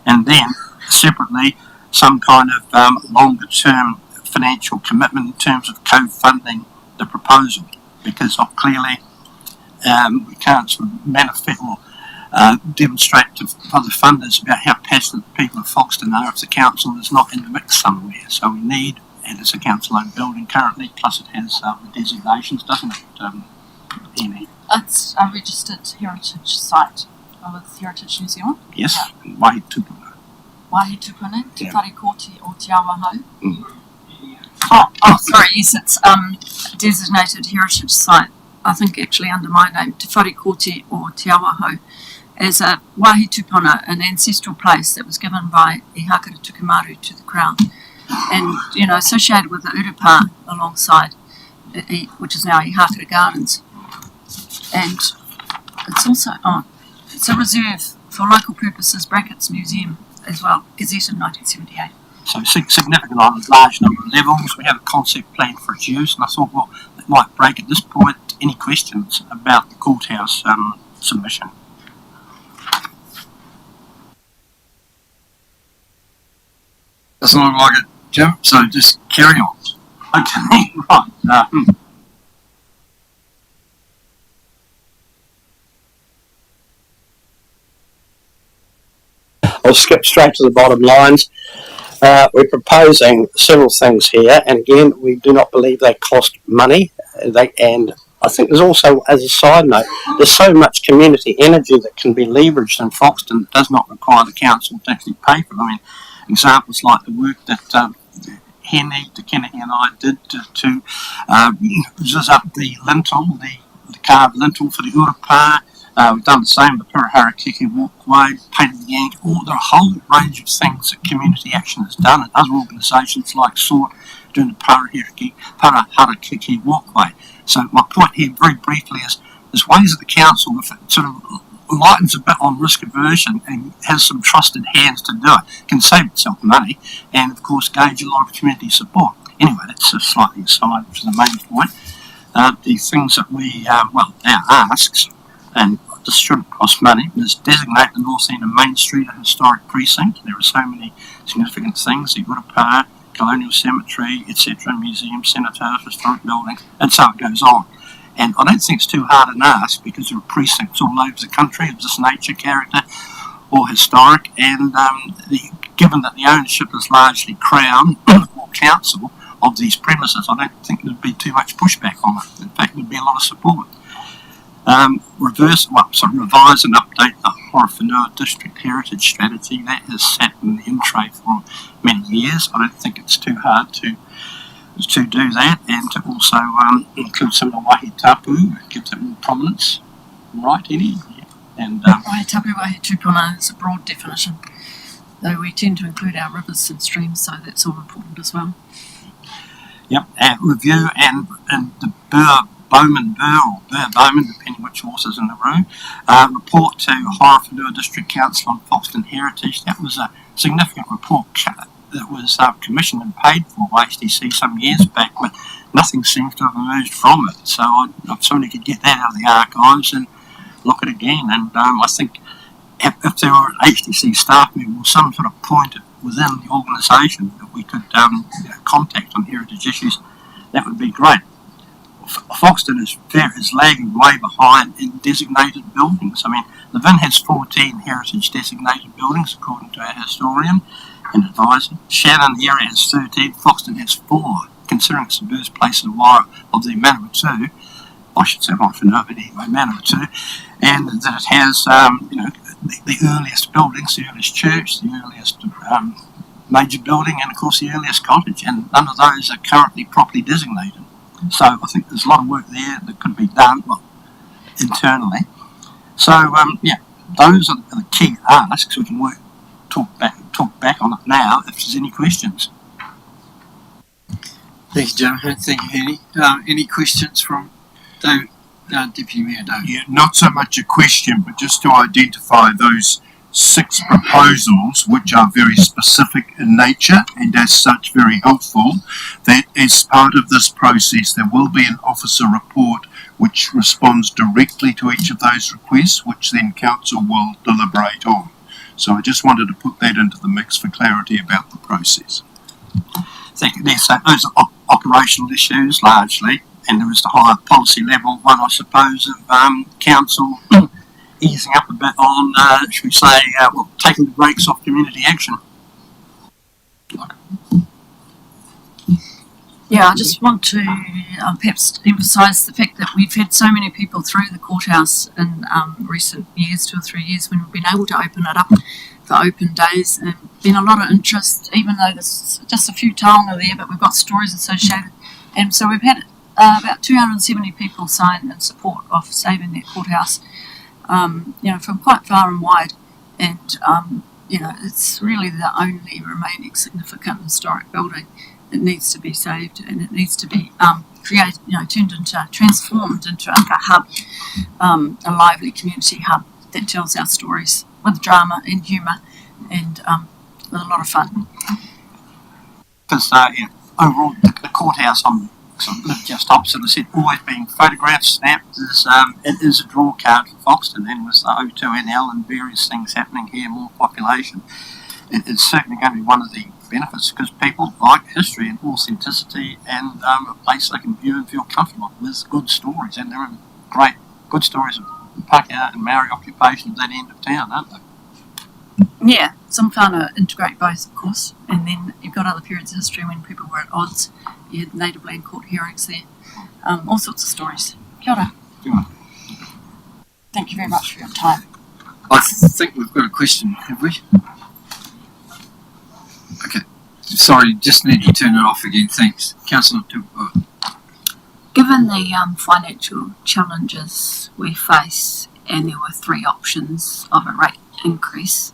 and then separately some kind of longer term financial commitment in terms of co-funding the proposal, because clearly we can't sort of manifest or demonstrate to other funders about how passionate the people of Foxton are if the council is not in the mix somewhere. So we need, and it's a council-owned building currently, plus it has the designations, doesn't it, Amy? It's a registered heritage site with Heritage New Zealand. Yes, yeah. Waihi Tupuna. Waihi Tupuna, Te Whare Kōti o Te Awahau. Mm. Oh, sorry, yes, it's a designated heritage site, I think actually under my name, Te Whare Kōti o Te Awahau, as a wāhi tupuna, an ancestral place that was given by I Hakara Tukumaru to the Crown, and, you know, associated with the Urupa alongside, which is now I Hakara Gardens. And it's also, it's a reserve for local purposes, brackets museum as well, gazetted 1978. So significant on a large number of levels. We have a concept plan for its use, and I thought, well, it might break at this point. Any questions about the courthouse submission? Doesn't look like it, Jim, so just carry on. Okay, right. I'll skip straight to the bottom lines. We're proposing several things here, and again, we do not believe they cost money. And I think there's also, as a side note, there's so much community energy that can be leveraged in Foxton that does not require the council to actually pay for it. I mean, examples like the work that Henny, Kennehy and I did to zizz up the lintel, the carved lintel for the Urapa. We've done the same with the Harakeke Walkway, painted the Yank, the whole range of things that community action has done, and other organisations like SORT doing the Harakeke Walkway. So my point here, very briefly, is there's ways that the council, if it sort of lightens a bit on risk aversion and has some trusted hands to do it, can save itself money and, of course, gauge a lot of community support. Anyway, that's a slightly aside to the main point. The things that we, our asks, and this shouldn't cost money, is designate the North End of Main Street a historic precinct. There are so many significant things, the Urapa, Colonial Cemetery, etc., museum, cenotaph, historic buildings, and so it goes on. And I don't think it's too hard an ask because there are precincts all over the country of this nature, character, or historic, and given that the ownership is largely Crown or Council of these premises, I don't think there'd be too much pushback on it. In fact, there'd be a lot of support. Revise and update the Horowhenua District Heritage Strategy. That has sat in the in-tray for many years. I don't think it's too hard to do that, and to also include some of the wahi tapu, give that more prominence. Right, Eddie? Yeah. And wahi tapu, wahi tupuna is a broad definition, though we tend to include our rivers and streams, so that's all important as well. Yep, and review and the Bowman, depending which horse is in the room, report to Horowhenua District Council on Foxton Heritage. That was a significant report that was commissioned and paid for by HDC some years back, but nothing seems to have emerged from it. So if somebody could get that out of the archives and look at it again, and I think if there were an HDC staff member or some sort of point within the organisation that we could contact on heritage issues, that would be great. Foxton is lagging way behind in designated buildings. I mean, Levin has 14 heritage designated buildings, according to our historian and advisor. Shannon, the area, has 13. Foxton has 4, considering it's the birthplace of the Manawatu. I should say Horowhenua, but anyway, Manawatu. And that it has, the earliest buildings, the earliest church, the earliest major building, and of course the earliest cottage. And none of those are currently properly designated. So I think there's a lot of work there that could be done, internally. So those are the key asks. We can talk back on it now if there's any questions. Thank you, Jonathan. Thank you, Henny. Any questions from Deputy Mayor David? Yeah, not so much a question, but just to identify those 6 proposals, which are very specific in nature and as such very helpful, that as part of this process there will be an officer report which responds directly to each of those requests, which then council will deliberate on. So I just wanted to put that into the mix for clarity about the process. Thank you. So those are operational issues largely, and there is the higher policy level one, I suppose, of council easing up a bit on, should we say, taking the brakes off community action. Yeah, I just want to perhaps emphasise the fact that we've had so many people through the courthouse in recent years, 2 or 3 years, when we've been able to open it up for open days, and been a lot of interest, even though there's just a few taonga there, but we've got stories associated. And so we've had about 270 people sign in support of saving that courthouse, from quite far and wide. And, it's really the only remaining significant historic building that needs to be saved, and it needs to be transformed into like a hub, a lively community hub that tells our stories with drama and humour and with a lot of fun. Because overall, the courthouse just opposite, I said, always being photographed, snapped, it is a draw card for Foxton, and with the O2NL and various things happening here, more population, it's certainly going to be one of the benefits, because people like history and authenticity, and a place they can view and feel comfortable with good stories, and there are great good stories of Pākehā and Maori occupation at that end of town, aren't there? yeah, some whānau integrate both, of course, and then you've got other periods of history when people were at odds. You had native land court hearings there, all sorts of stories. Kia ora. Thank you very much for your time. I think we've got a question, have we? Okay. Sorry, just need to turn it off again. Thanks. Councillor. Given the financial challenges we face, and there were three options of a rate increase,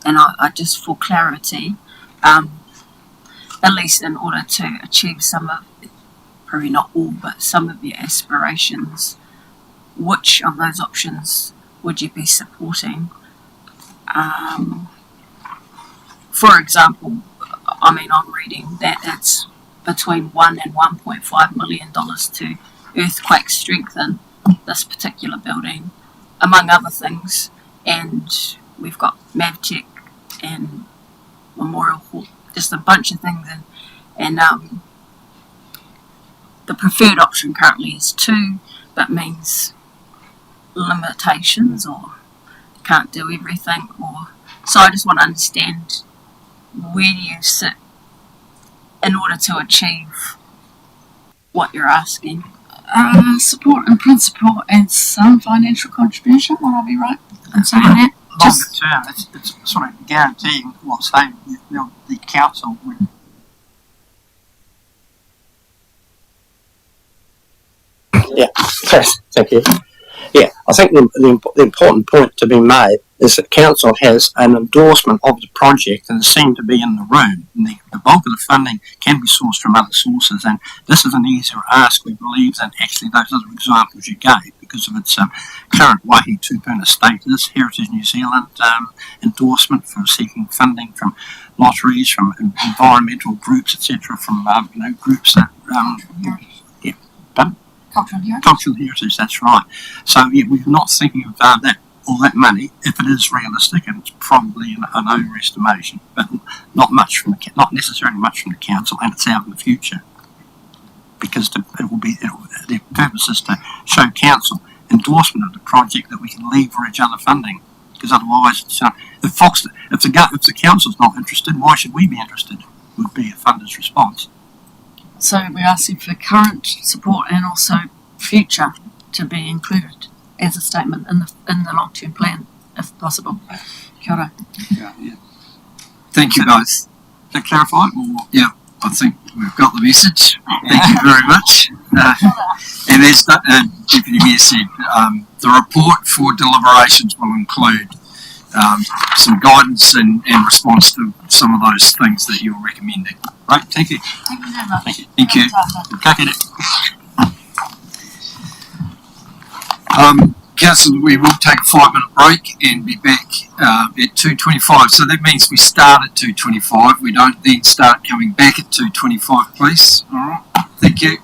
and I just for clarity, at least in order to achieve some of, probably not all, but some of your aspirations, which of those options would you be supporting? For example, I mean, I'm reading that it's between $1 and $1.5 million to earthquake strengthen this particular building, among other things. And we've got Mavtech and Memorial Hall, just a bunch of things. And the preferred option currently is 2, but means limitations or can't do everything. Or so I just want to understand, where do you sit in order to achieve what you're asking? Support in principle and some financial contribution, would I be right in saying that? Longer term, it's sort of guaranteeing what, say, the council would. Yeah, thank you. Yeah, I think the important point to be made is that council has an endorsement of the project and seem to be in the room. And the bulk of the funding can be sourced from other sources, and this is an easier ask, we believe, than actually those other examples you gave, because of its current Waihi Tupuna status, Heritage New Zealand endorsement for seeking funding from lotteries, from environmental groups, etc., from groups that cultural heritage, that's right. So yeah, we're not thinking of that all that money, if it is realistic, and it's probably an overestimation, but not necessarily much from the council, and it's out in the future, because the purpose is to show council endorsement of the project that we can leverage other funding, because otherwise, if the council's not interested, why should we be interested? Would be a funder's response. So we're asking for current support and also future to be included as a statement in the long-term plan, if possible. Kia ora. Yeah. Thank you both. To clarify? Yeah, I think we've got the message. Thank you very much. And as Deputy Mayor said, the report for deliberations will include some guidance and response to some of those things that you're recommending. Right, thank you. Thank you very much. Thank you. Council, we will take a 5-minute break and be back at 2:25. So that means we start at 2:25. We don't then start coming back at 2:25, please. All right. Thank you.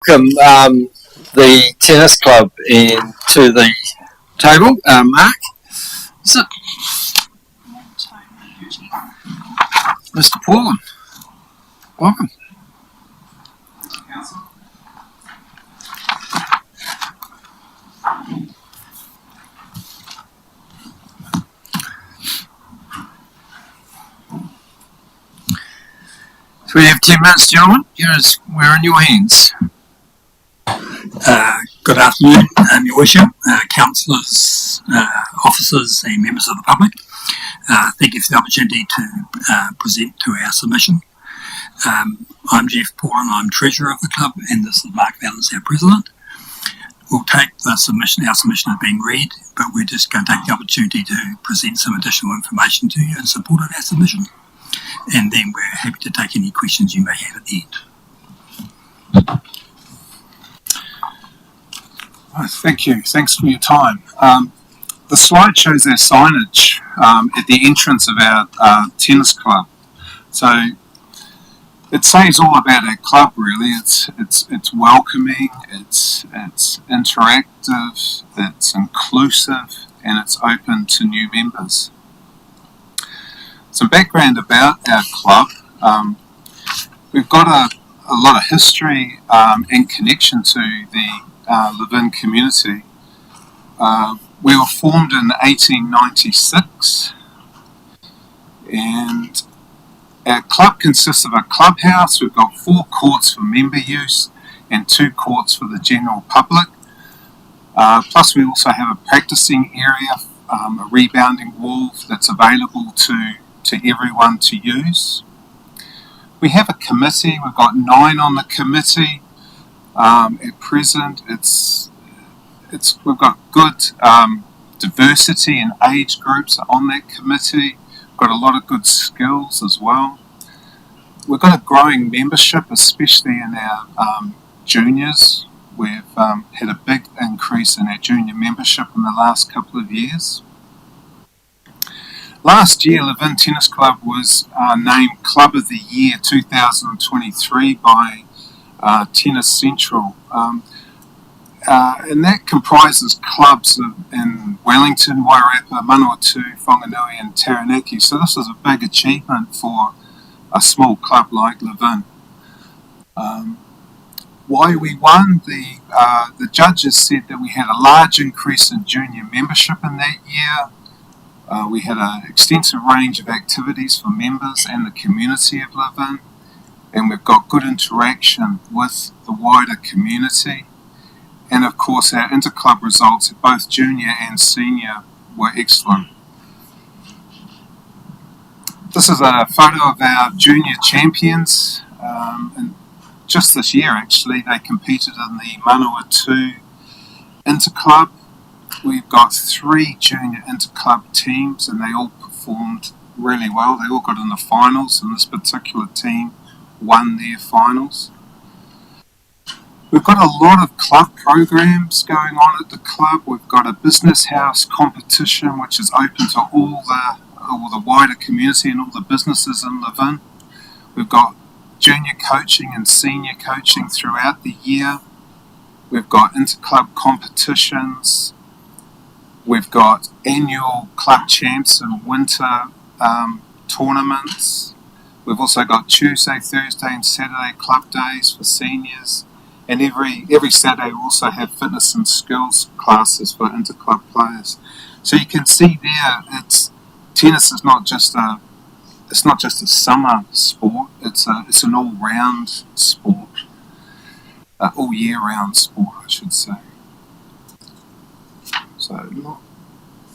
welcome the tennis club and to the table. Mark, sit. Mr. Paulin, welcome. So we have 10 minutes, gentlemen. We're in your hands. Good afternoon, Your Worship, councillors, officers and members of the public. Thank you for the opportunity to present to our submission. I'm Jeff Paulin, I'm Treasurer of the club, and this is Mark Valens, our President. We'll take the submission, our submission has been read, but we're just going to take the opportunity to present some additional information to you in support of our submission. And then we're happy to take any questions you may have at the end. Thank you. Thanks for your time. The slide shows our signage at the entrance of our tennis club. So it says all about our club, really. It's welcoming, it's interactive, it's inclusive, and it's open to new members. Some background about our club. We've got a lot of history and connection to the Levin community. We were formed in 1896, and our club consists of a clubhouse. We've got 4 courts for member use and 2 courts for the general public. Plus we also have a practicing area, a rebounding wall that's available to everyone to use. We have a committee. We've got 9 on the committee. At present, we've got good diversity and age groups on that committee. We've got a lot of good skills as well. We've got a growing membership, especially in our juniors. We've had a big increase in our junior membership in the last couple of years. Last year, Levin Tennis Club was named Club of the Year 2023 by Tennis Central. And that comprises clubs in Wellington, Wairarapa, Manawatu, Whanganui and Taranaki. So this is a big achievement for a small club like Levin. Why we won? The judges said that we had a large increase in junior membership in that year. We had an extensive range of activities for members and the community of Levin, and we've got good interaction with the wider community. And of course our interclub results at both junior and senior were excellent. This is a photo of our junior champions, and just this year actually they competed in the Manawatu interclub. We've got 3 junior interclub teams and they all performed really well. They all got in the finals, and this particular team won their finals. We've got a lot of club programs going on at the club. We've got a business house competition which is open to all the wider community and all the businesses in Levin. We've got junior coaching and senior coaching throughout the year. We've got interclub competitions. We've got annual club champs and winter tournaments. We've also got Tuesday, Thursday and Saturday club days for seniors. And every Saturday we also have fitness and skills classes for interclub players. So you can see there, tennis is not just a summer sport. It's an all-round sport, all year-round sport, I should say. So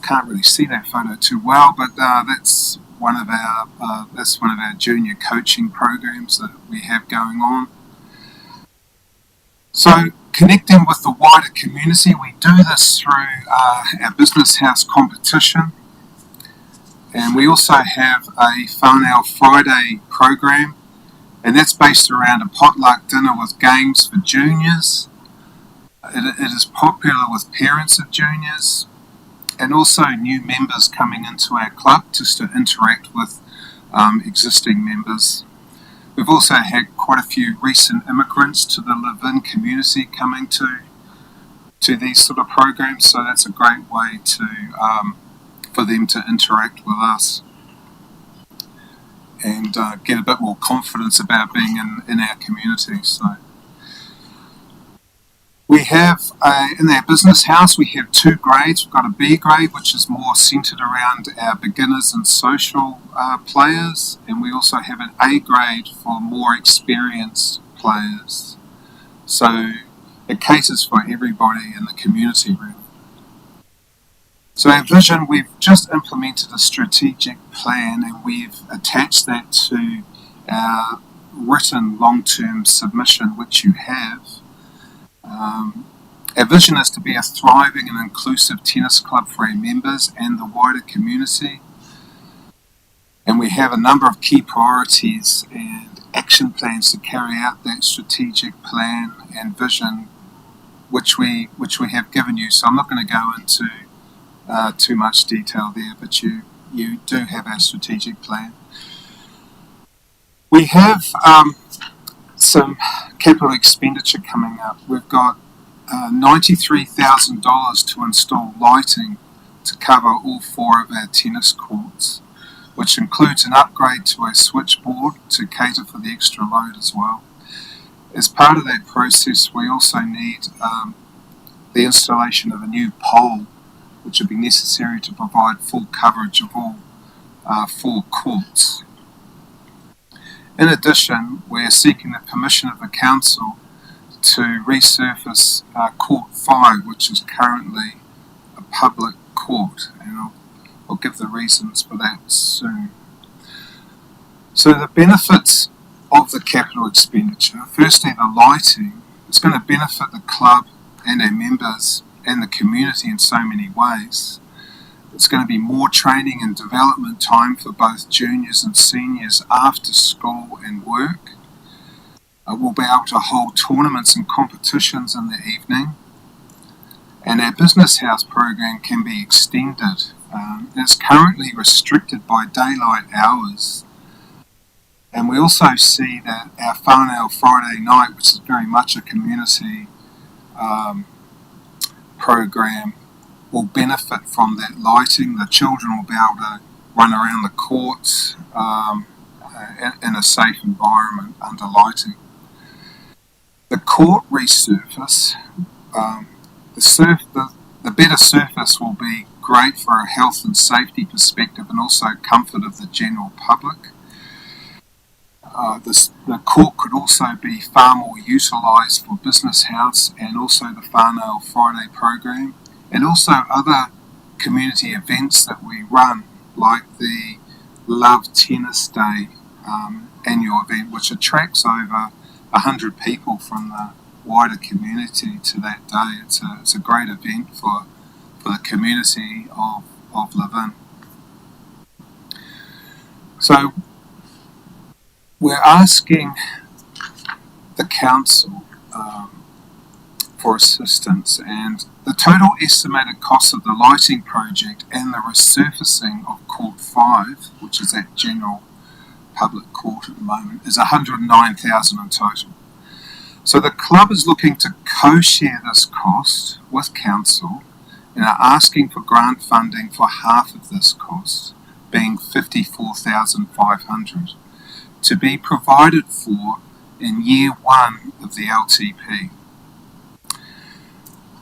can't really see that photo too well, but that's one of our junior coaching programs that we have going on. So connecting with the wider community, we do this through our business house competition, and we also have a Whānau Friday program, and that's based around a potluck dinner with games for juniors. It is popular with parents of juniors and also new members coming into our club just to interact with existing members. We've also had quite a few recent immigrants to the live-in community coming to these sort of programs, so that's a great way to for them to interact with us and get a bit more confidence about being in our community. So we have, in our business house, we have 2 grades. We've got a B grade, which is more centred around our beginners and social players, and we also have an A grade for more experienced players. So it caters for everybody in the community, really. So our vision, we've just implemented a strategic plan, and we've attached that to our written long-term submission, which you have. Our vision is to be a thriving and inclusive tennis club for our members and the wider community. And we have a number of key priorities and action plans to carry out that strategic plan and vision, which we have given you. So I'm not going to go into too much detail there, but you do have our strategic plan. We have some capital expenditure coming up. We've got $93,000 to install lighting to cover all 4 of our tennis courts, which includes an upgrade to our switchboard to cater for the extra load as well. As part of that process, we also need the installation of a new pole, which would be necessary to provide full coverage of all 4 courts. In addition, we are seeking the permission of the council to resurface Court 5, which is currently a public court, and I'll give the reasons for that soon. So the benefits of the capital expenditure, firstly the lighting, it's going to benefit the club and our members and the community in so many ways. It's going to be more training and development time for both juniors and seniors after school and work. We'll be able to hold tournaments and competitions in the evening. And our business house program can be extended. It's currently restricted by daylight hours. And we also see that our whānau Friday night, which is very much a community program, will benefit from that lighting. The children will be able to run around the courts in a safe environment under lighting. The court resurface, the better surface will be great for a health and safety perspective and also comfort of the general public. The court could also be far more utilised for business house and also the Whānau Friday program, and also other community events that we run, like the Love Tennis Day annual event, which attracts over 100 people from the wider community to that day. It's a great event for the community of Levin. So we're asking the council for assistance, and the total estimated cost of the lighting project and the resurfacing of Court 5, which is that general public court at the moment, is $109,000 in total. So the club is looking to co-share this cost with council and are asking for grant funding for half of this cost, being $54,500, to be provided for in year 1 of the LTP.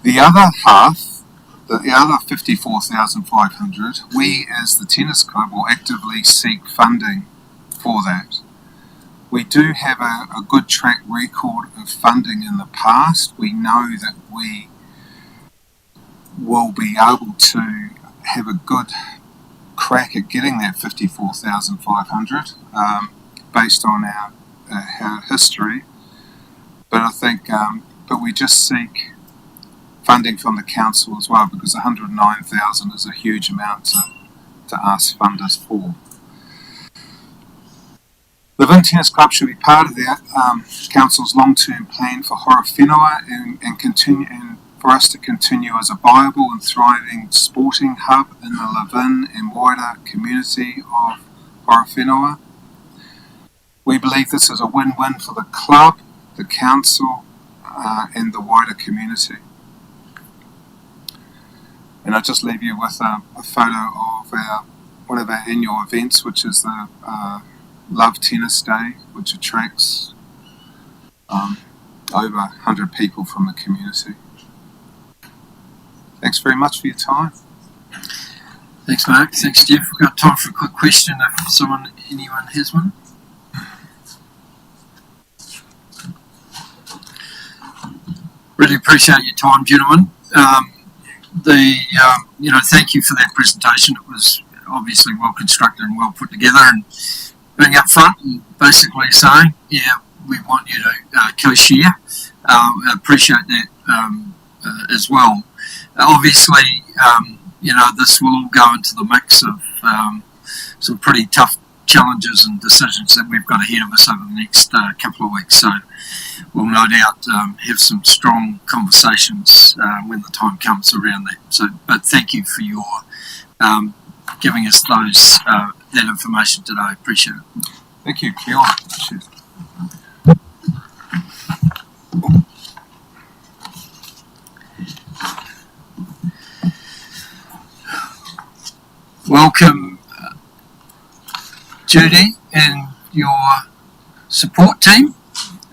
The other half, the other $54,500, we as the tennis club will actively seek funding for that. We do have a good track record of funding in the past. We know that we will be able to have a good crack at getting that $54,500 based on our history. But I think, but we just seek funding from the council as well, because $109,000 is a huge amount to ask funders for. The Levin Tennis Club should be part of the council's long-term plan for Horowhenua and for us to continue as a viable and thriving sporting hub in the Levin and wider community of Horowhenua. We believe this is a win-win for the club, the council, and the wider community. And I'll just leave you with a photo of one of our annual events, which is the Love Tennis Day, which attracts over 100 people from the community. Thanks very much for your time. Thanks, Mark. Thanks, Jeff. We've got time for a quick question if anyone has one. Really appreciate your time, gentlemen. Thank you for that presentation. It was obviously well constructed and well put together, and being up front and basically saying, yeah, we want you to co-share. I appreciate that as well. Obviously, this will all go into the mix of some pretty tough challenges and decisions that we've got ahead of us over the next couple of weeks. So we'll no doubt have some strong conversations when the time comes around that. But thank you for your giving us that information today. I appreciate it. Thank you, Kia ora. Cheers. Welcome, Judy and your support team.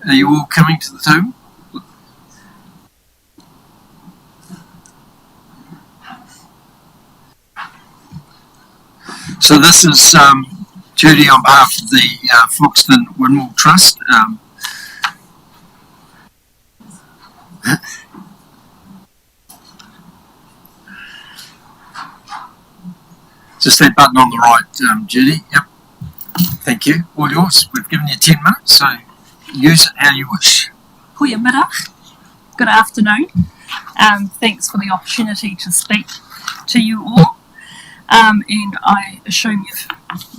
Are you all coming to the table? So this is Judy on behalf of the Foxton Windmill Trust. Just that button on the right, Judy. Yep. Thank you. All yours. We've given you 10 minutes, so use it how you wish. Goeiemiddag. Good afternoon. Thanks for the opportunity to speak to you all. And I assume you've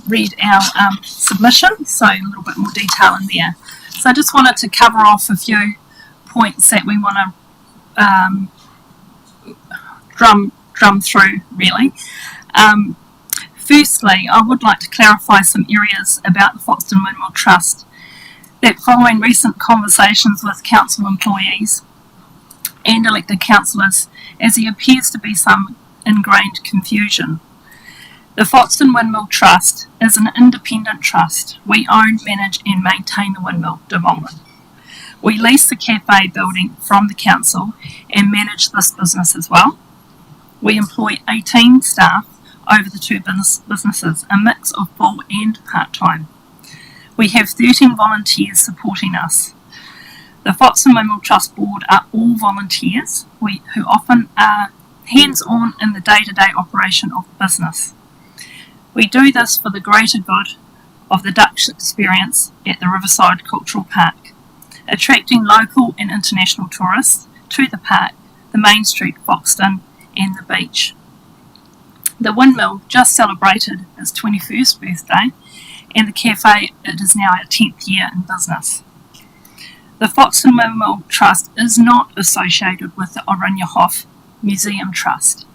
read our submission, so a little bit more detail in there. So I just wanted to cover off a few points that we want to drum through, really. Firstly, I would like to clarify some areas about the Foxton Windmill Trust that following recent conversations with council employees and elected councillors, as there appears to be some ingrained confusion. The Foxton Windmill Trust is an independent trust. We own, manage and maintain the windmill, Demolin. We lease the cafe building from the council and manage this business as well. We employ 18 staff over the two businesses, a mix of full and part-time. We have 13 volunteers supporting us. The Foxton Windmill Trust Board are all volunteers who often are hands-on in the day-to-day operation of the business. We do this for the greater good of the Dutch experience at the Riverside Cultural Park, attracting local and international tourists to the park, the main street, Foxton and the beach. The windmill just celebrated its 21st birthday, and the cafe, it is now our 10th year in business. The Foxton Windmill Trust is not associated with the Horowhenua Museum Trust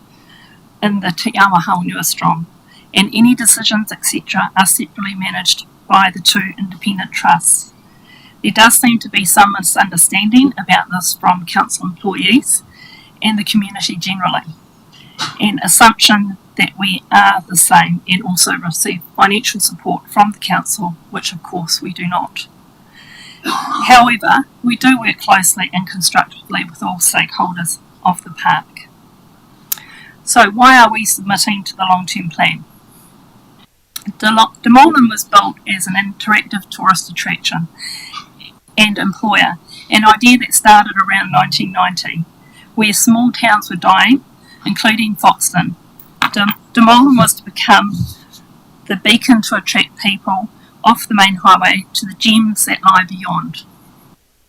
in the Te Awa Horowhenua Strong, and any decisions, etc., are separately managed by the two independent trusts. There does seem to be some misunderstanding about this from council employees and the community generally, an assumption that we are the same and also receive financial support from the council, which of course we do not. However, we do work closely and constructively with all stakeholders of the park. So why are we submitting to the long-term plan? Demolin was built as an interactive tourist attraction and employer, an idea that started around 1990, where small towns were dying, including Foxton. Demolin was to become the beacon to attract people off the main highway to the gems that lie beyond,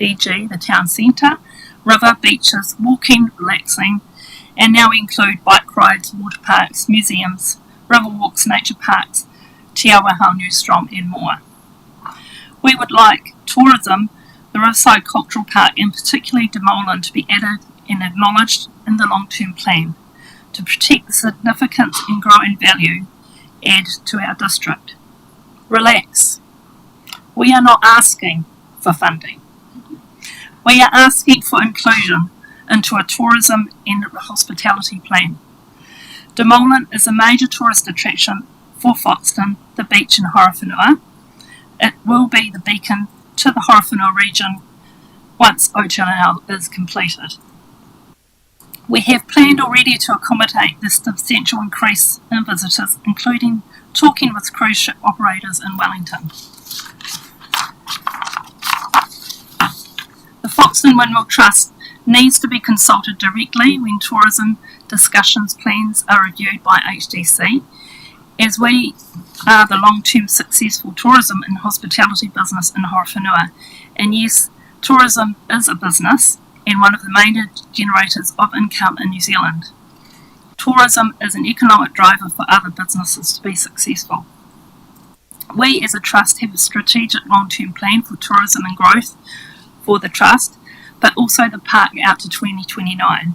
e.g. the town centre, river, beaches, walking, relaxing, and now we include bike rides, water parks, museums, river walks, nature parks, Te Awa Horowhenua Strong and more. We would like tourism, the Riverside Cultural Park and particularly Demolin to be added and acknowledged in the long-term plan to protect the significance and growing value add to our district. Relax. We are not asking for funding. We are asking for inclusion into a tourism and hospitality plan. Demolin is a major tourist attraction for Foxton, the beach in Horowhenua. It will be the beacon to the Horowhenua region once Otaranau is completed. We have planned already to accommodate this substantial increase in visitors, including talking with cruise ship operators in Wellington. The Foxton Windmill Trust needs to be consulted directly when tourism discussions plans are reviewed by HDC, as we are the long-term successful tourism and hospitality business in Horowhenua. And yes, tourism is a business and one of the main generators of income in New Zealand. Tourism is an economic driver for other businesses to be successful. We as a trust have a strategic long-term plan for tourism and growth for the trust, but also the park out to 2029.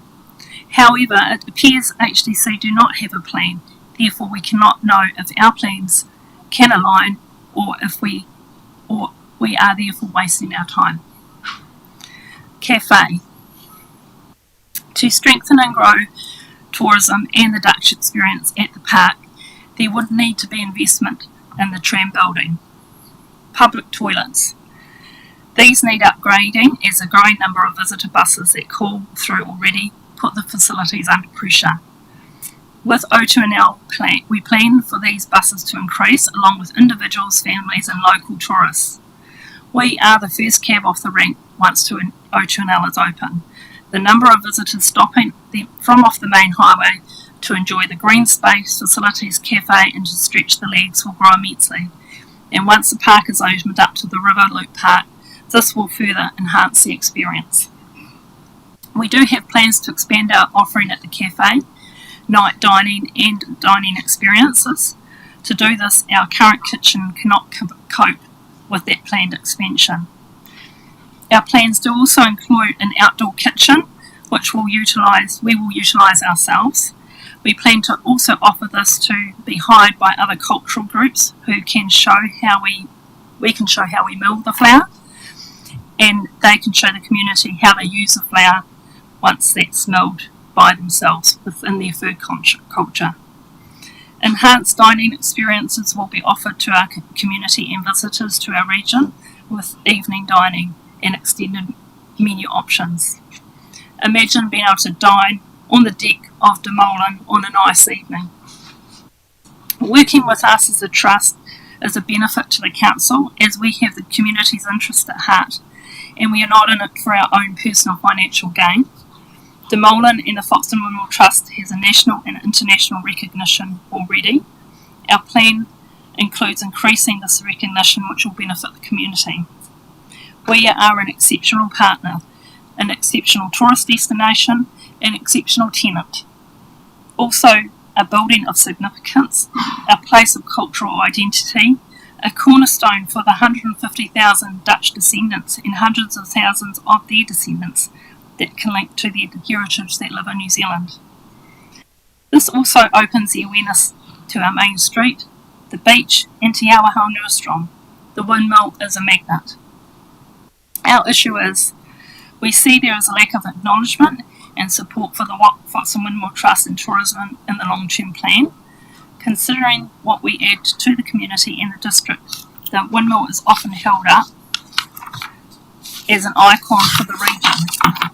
However, it appears HDC do not have a plan, therefore we cannot know if our plans can align or we are therefore wasting our time. Cafe. To strengthen and grow tourism and the Dutch experience at the park, there would need to be investment in the tram building. Public toilets. These need upgrading as a growing number of visitor buses that call through already put the facilities under pressure. With O2NL, we plan for these buses to increase along with individuals, families and local tourists. We are the first cab off the rank once O2NL is open. The number of visitors stopping from off the main highway to enjoy the green space, facilities, cafe and to stretch the legs will grow immensely. And once the park is opened up to the River Loop Park, this will further enhance the experience. We do have plans to expand our offering at the cafe, night dining and dining experiences. To do this, our current kitchen cannot cope with that planned expansion. Our plans do also include an outdoor kitchen, which we will utilise ourselves. We plan to also offer this to be hired by other cultural groups who can show how we can show how we mill the flour, and they can show the community how they use the flour once that's milled by themselves within their food culture. Enhanced dining experiences will be offered to our community and visitors to our region with evening dining and extended menu options. Imagine being able to dine on the deck of Demolin on a nice evening. Working with us as a trust is a benefit to the council as we have the community's interest at heart and we are not in it for our own personal financial gain. Demolin and the Foxton Windmill Trust has a national and international recognition already. Our plan includes increasing this recognition which will benefit the community. We are an exceptional partner, an exceptional tourist destination, an exceptional tenant. Also, a building of significance, a place of cultural identity, a cornerstone for the 150,000 Dutch descendants and hundreds of thousands of their descendants that can link to their heritage that live in New Zealand. This also opens the awareness to our main street, the beach, and Te Awa Horowhenua. The windmill is a magnet. Our issue is, we see there is a lack of acknowledgement and support for the Foxton Windmill Trust and tourism in the long-term plan. Considering what we add to the community and the district, the windmill is often held up as an icon for the region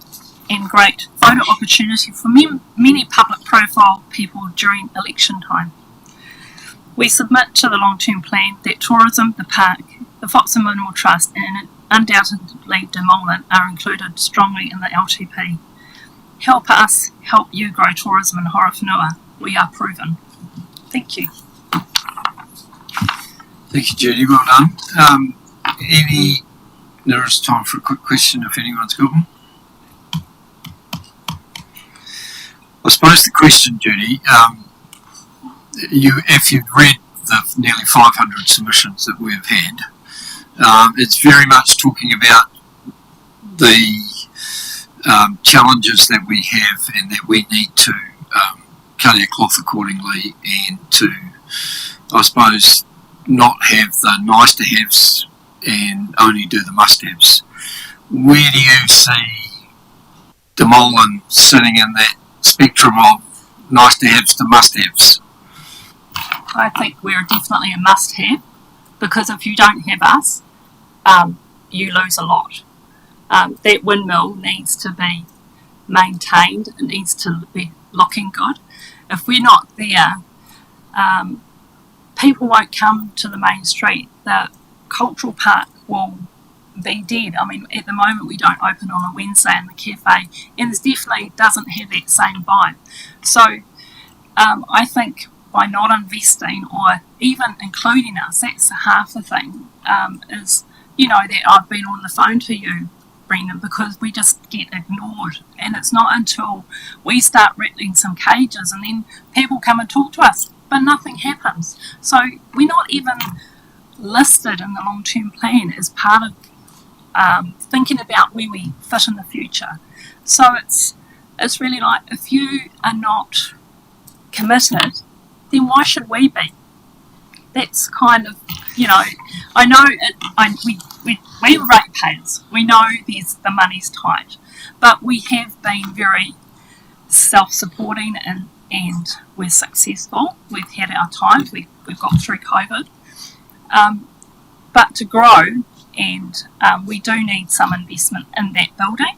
and great photo opportunity for many public profile people during election time. We submit to the long-term plan that tourism, the park, the Foxton Windmill Trust and undoubtedly Demolin are included strongly in the LTP. Help us help you grow tourism in Horowhenua. We are proven. Thank you. Thank you, Judy. Well done. There is time for a quick question if anyone's got one. I suppose the question, Judy, if you've read the nearly 500 submissions that we've had, it's very much talking about the challenges that we have and that we need to cut our cloth accordingly and to, I suppose, not have the nice to haves and only do the must-haves. Where do you see Demolin sitting in that spectrum of nice-to-haves to must-haves? I think we're definitely a must-have, because if you don't have us, you lose a lot. That windmill needs to be maintained, it needs to be looking good. If we're not there, people won't come to the main street. The cultural park will be dead. I mean, at the moment we don't open on a Wednesday in the cafe, and it definitely doesn't have that same vibe. So I think by not investing or even including us, that's half the thing, is, you know, that I've been on the phone to you, Brendan, because we just get ignored, and it's not until we start rattling some cages and then people come and talk to us, but nothing happens. So we're not even listed in the long-term plan as part of thinking about where we fit in the future. So it's really like, if you are not committed, then why should we be? That's kind of, you know, I know we're ratepayers. We know the money's tight, but we have been very self-supporting and we're successful. We've had our time. We've got through COVID. But to grow, and we do need some investment in that building.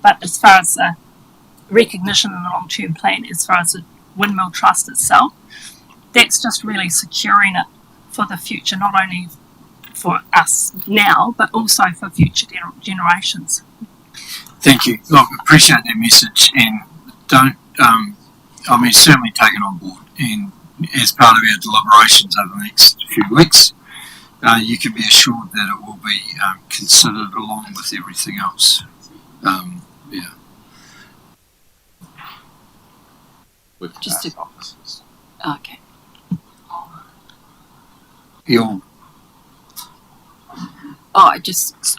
But as far as the recognition in the long-term plan, as far as the Windmill Trust itself, that's just really securing it for the future, not only for us now, but also for future generations. Thank you. Look, appreciate that message, and certainly take it on board. And as part of our deliberations over the next few weeks, you can be assured that it will be considered along with everything else. Yeah. Just to, okay.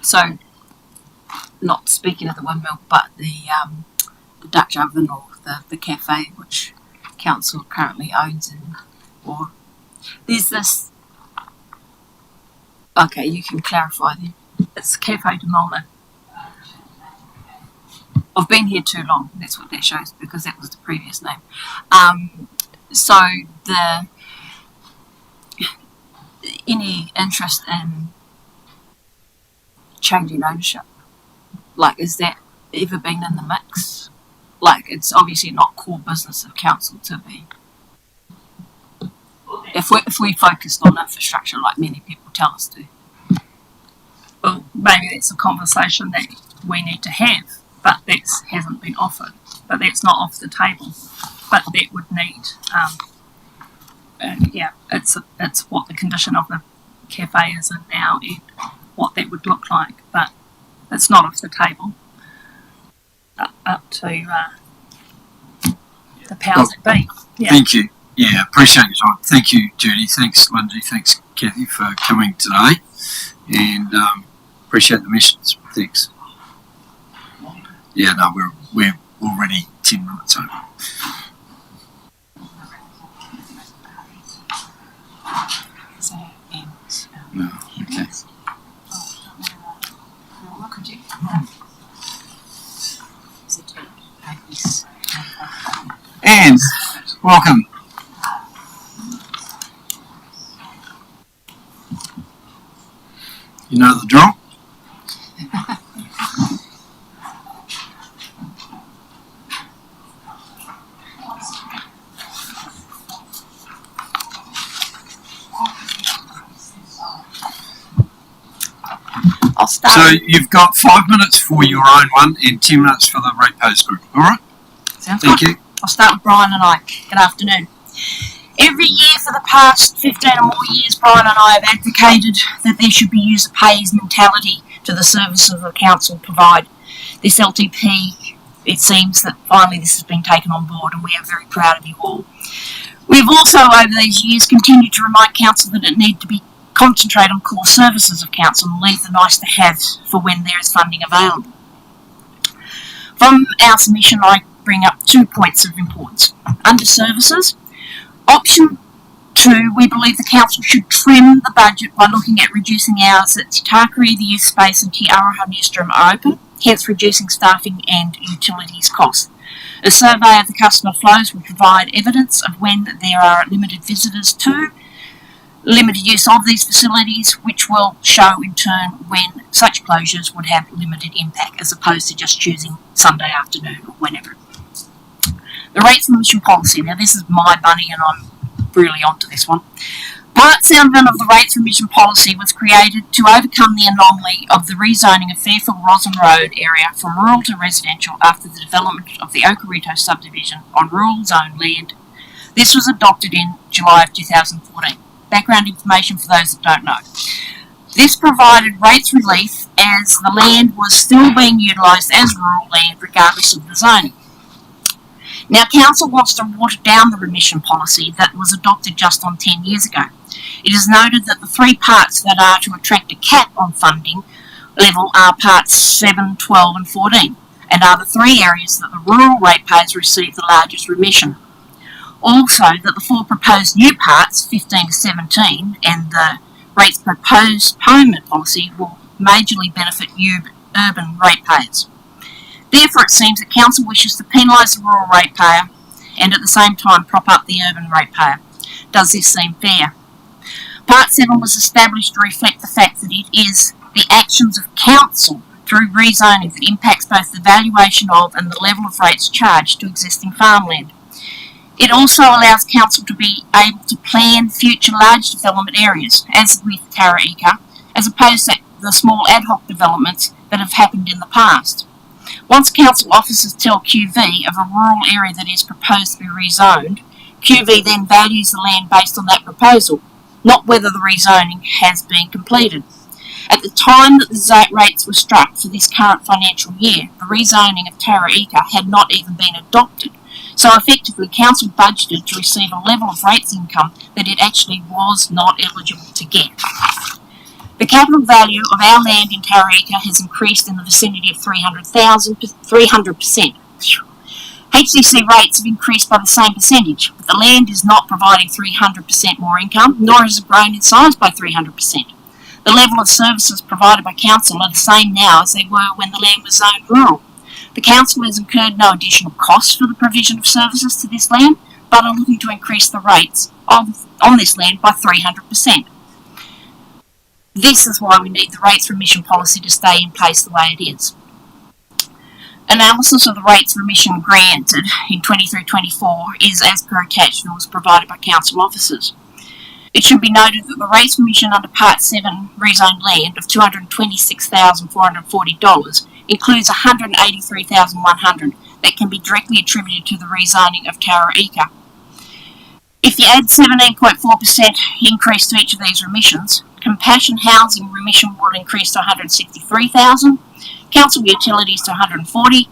So not speaking of the windmill, but the Dutch oven, or the cafe which council currently owns, or there's this. Okay, you can clarify then. It's Cafe de Molin. I've been here too long. That's what that shows, because that was the previous name. So any interest in changing ownership? Like, is that ever been in the mix? Like, it's obviously not core business of council to be. If we focused on infrastructure, like many people tell us to. Well, maybe that's a conversation that we need to have, but that hasn't been offered. But that's not off the table. But that would need, it's what the condition of the cafe is in now and what that would look like. But it's not off the table. Up to the powers that be. Yeah. Thank you. Yeah, appreciate your time. Thank you, Judy. Thanks, Lindsay. Thanks, Kathy, for coming today. And appreciate the message. Thanks. Yeah, no, we're already 10 minutes over. No, okay. And welcome. You know the drill? I'll start. So you've got 5 minutes for your own one and 10 minutes for the ratepayers group. All right? Sounds Thank good. you. I'll start with Brian and I. Good afternoon. Every year for the past 15 or more years, Brian and I have advocated that there should be user pays mentality to the services the council provide. This LTP, it seems that finally this has been taken on board, and we are very proud of you all. We've also, over these years, continued to remind council that it needs to be concentrate on core services of council and leave the nice to have for when there is funding available. From our submission, I bring up 2 points of importance. Under services, option Two, we believe the council should trim the budget by looking at reducing hours that Te Tākere, the youth space, and Te Araha newsroom are open, hence reducing staffing and utilities costs. A survey of the customer flows will provide evidence of when there are limited visitors to, limited use of these facilities, which will show in turn when such closures would have limited impact, as opposed to just choosing Sunday afternoon or whenever. The rates and admission policy. Now this is my bunny and I'm really onto this one. Part 7 of the rates and admission policy was created to overcome the anomaly of the rezoning of Fairfield-Roslyn Road area from rural to residential after the development of the Okarito subdivision on rural zone land. This was adopted in July of 2014. Background information for those that don't know. This provided rates relief as the land was still being utilised as rural land regardless of the zoning. Now, Council wants to water down the remission policy that was adopted just on 10 years ago. It is noted that the 3 parts that are to attract a cap on funding level are parts 7, 12 and 14, and are the 3 areas that the rural ratepayers receive the largest remission. Also, that the 4 proposed new parts, 15 to 17, and the rates per postponement policy will majorly benefit urban ratepayers. Therefore, it seems that Council wishes to penalise the rural ratepayer and at the same time prop up the urban ratepayer. Does this seem fair? Part 7 was established to reflect the fact that it is the actions of Council through rezoning that impacts both the valuation of and the level of rates charged to existing farmland. It also allows Council to be able to plan future large development areas, as with Tara Ika, as opposed to the small ad hoc developments that have happened in the past. Once Council officers tell QV of a rural area that is proposed to be rezoned, QV then values the land based on that proposal, not whether the rezoning has been completed. At the time that the rates were struck for this current financial year, the rezoning of Tara Ika had not even been adopted, so effectively Council budgeted to receive a level of rates income that it actually was not eligible to get. The capital value of our land in Tara Ika has increased in the vicinity of 300%. HDC rates have increased by the same percentage, but the land is not providing 300% more income, nor has it grown in size by 300%. The level of services provided by Council are the same now as they were when the land was zoned rural. The Council has incurred no additional costs for the provision of services to this land, but are looking to increase the rates on this land by 300%. This is why we need the rates remission policy to stay in place the way it is. Analysis of the rates remission granted in 23-24 is as per attached and was provided by Council officers. It should be noted that the rates remission under Part 7 rezoned land of $226,440 includes $183,100 that can be directly attributed to the rezoning of Tara Ika. If you add 17.4% increase to each of these remissions, Compassion Housing remission will increase to $163,000, Council utilities to $140,000,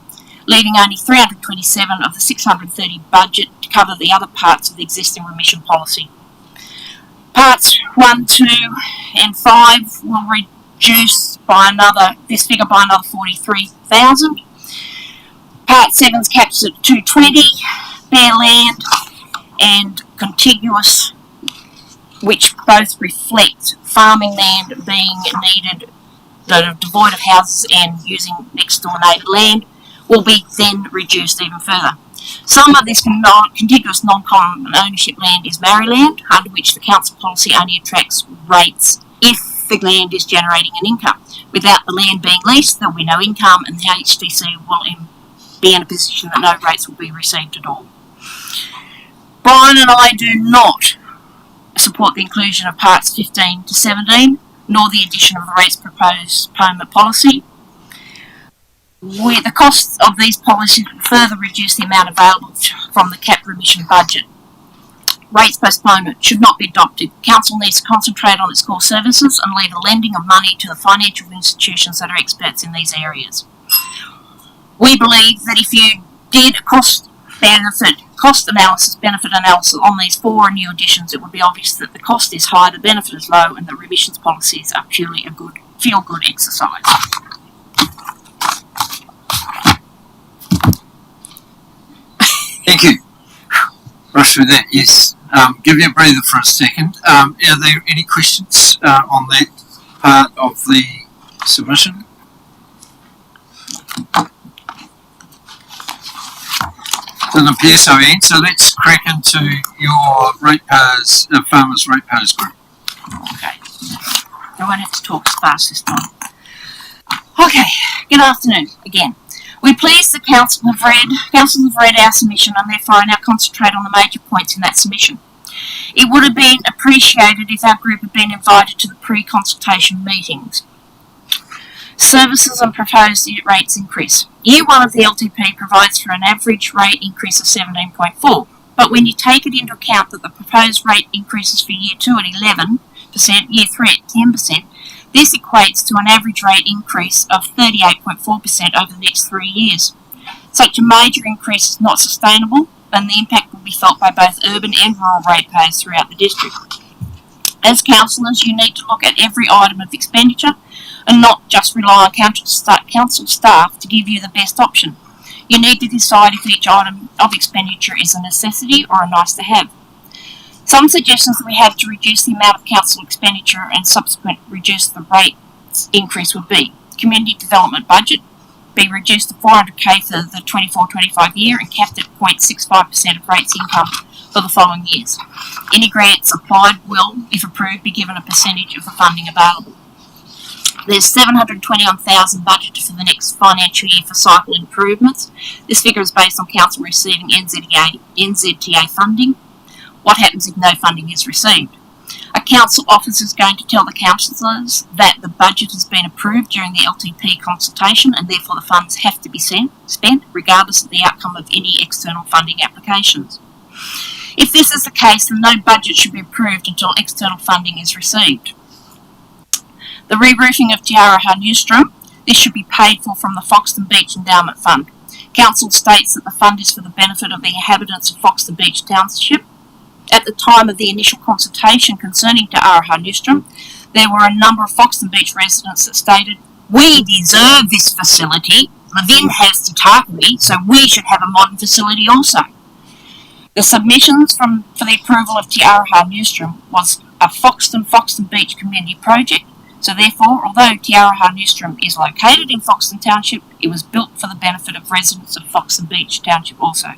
leaving only $327,000 of the $630,000 budget to cover the other parts of the existing remission policy. Parts 1, 2 and 5 will reduce by this figure by another $43,000. Part 7's caps at $220,000, bare land and contiguous, which both reflect farming land being needed that are devoid of houses and using next door neighbour land, will be then reduced even further. Some of this contiguous non-common ownership land is marry land, under which the Council policy only attracts rates if the land is generating an income. Without the land being leased, there will be no income, and the HDC will be in a position that no rates will be received at all. Brian and I do not support the inclusion of parts 15 to 17, nor the addition of the rates proposed postponement policy. The costs of these policies will further reduce the amount available from the capped remission budget. Rates postponement should not be adopted. Council needs to concentrate on its core services and leave the lending of money to the financial institutions that are experts in these areas. We believe that if you did a cost analysis, benefit analysis on these 4 new additions, it would be obvious that the cost is high, the benefit is low, and the remissions policies are purely a good feel-good exercise. Thank you. Rush through that, yes. give you a breather for a second. Are there any questions on that part of the submission? Doesn't appear so, Ian. So let's crack into your ratepayers, farmers ratepayers group. Okay. I won't have to talk as fast this time. Okay. Good afternoon again. We're pleased the councils have read our submission and therefore I now concentrate on the major points in that submission. It would have been appreciated if our group had been invited to the pre-consultation meetings. Services and proposed rates increase. Year 1 of the LTP provides for an average rate increase of 17.4, but when you take it into account that the proposed rate increases for Year 2 at 11%, Year 3 at 10%, this equates to an average rate increase of 38.4% over the next 3 years. Such a major increase is not sustainable, and the impact will be felt by both urban and rural ratepayers throughout the district. As councillors, you need to look at every item of expenditure and not just rely on council staff to give you the best option. You need to decide if each item of expenditure is a necessity or a nice to have. Some suggestions that we have to reduce the amount of council expenditure and subsequent reduce the rate increase would be community development budget be reduced to $400,000 for the 24-25 year and capped at 0.65% of rates income for the following years. Any grants applied will, if approved, be given a percentage of the funding available. There's $721,000 budgeted for the next financial year for cycle improvements. This figure is based on council receiving NZTA funding. What happens if no funding is received? A council officer is going to tell the councillors that the budget has been approved during the LTP consultation and therefore the funds have to be spent regardless of the outcome of any external funding applications. If this is the case, then no budget should be approved until external funding is received. The re-roofing of Te Araha Newstrom, this should be paid for from the Foxton Beach Endowment Fund. Council states that the fund is for the benefit of the inhabitants of Foxton Beach Township. At the time of the initial consultation concerning Te Araha Newstrom, there were a number of Foxton Beach residents that stated, "We deserve this facility. Levin has Te Takui, so we should have a modern facility also." The submissions for the approval of Te Araha Newstrom was a Foxton Beach community project. So therefore, although Te Araha Newstrom is located in Foxton Township, it was built for the benefit of residents of Foxton Beach Township also.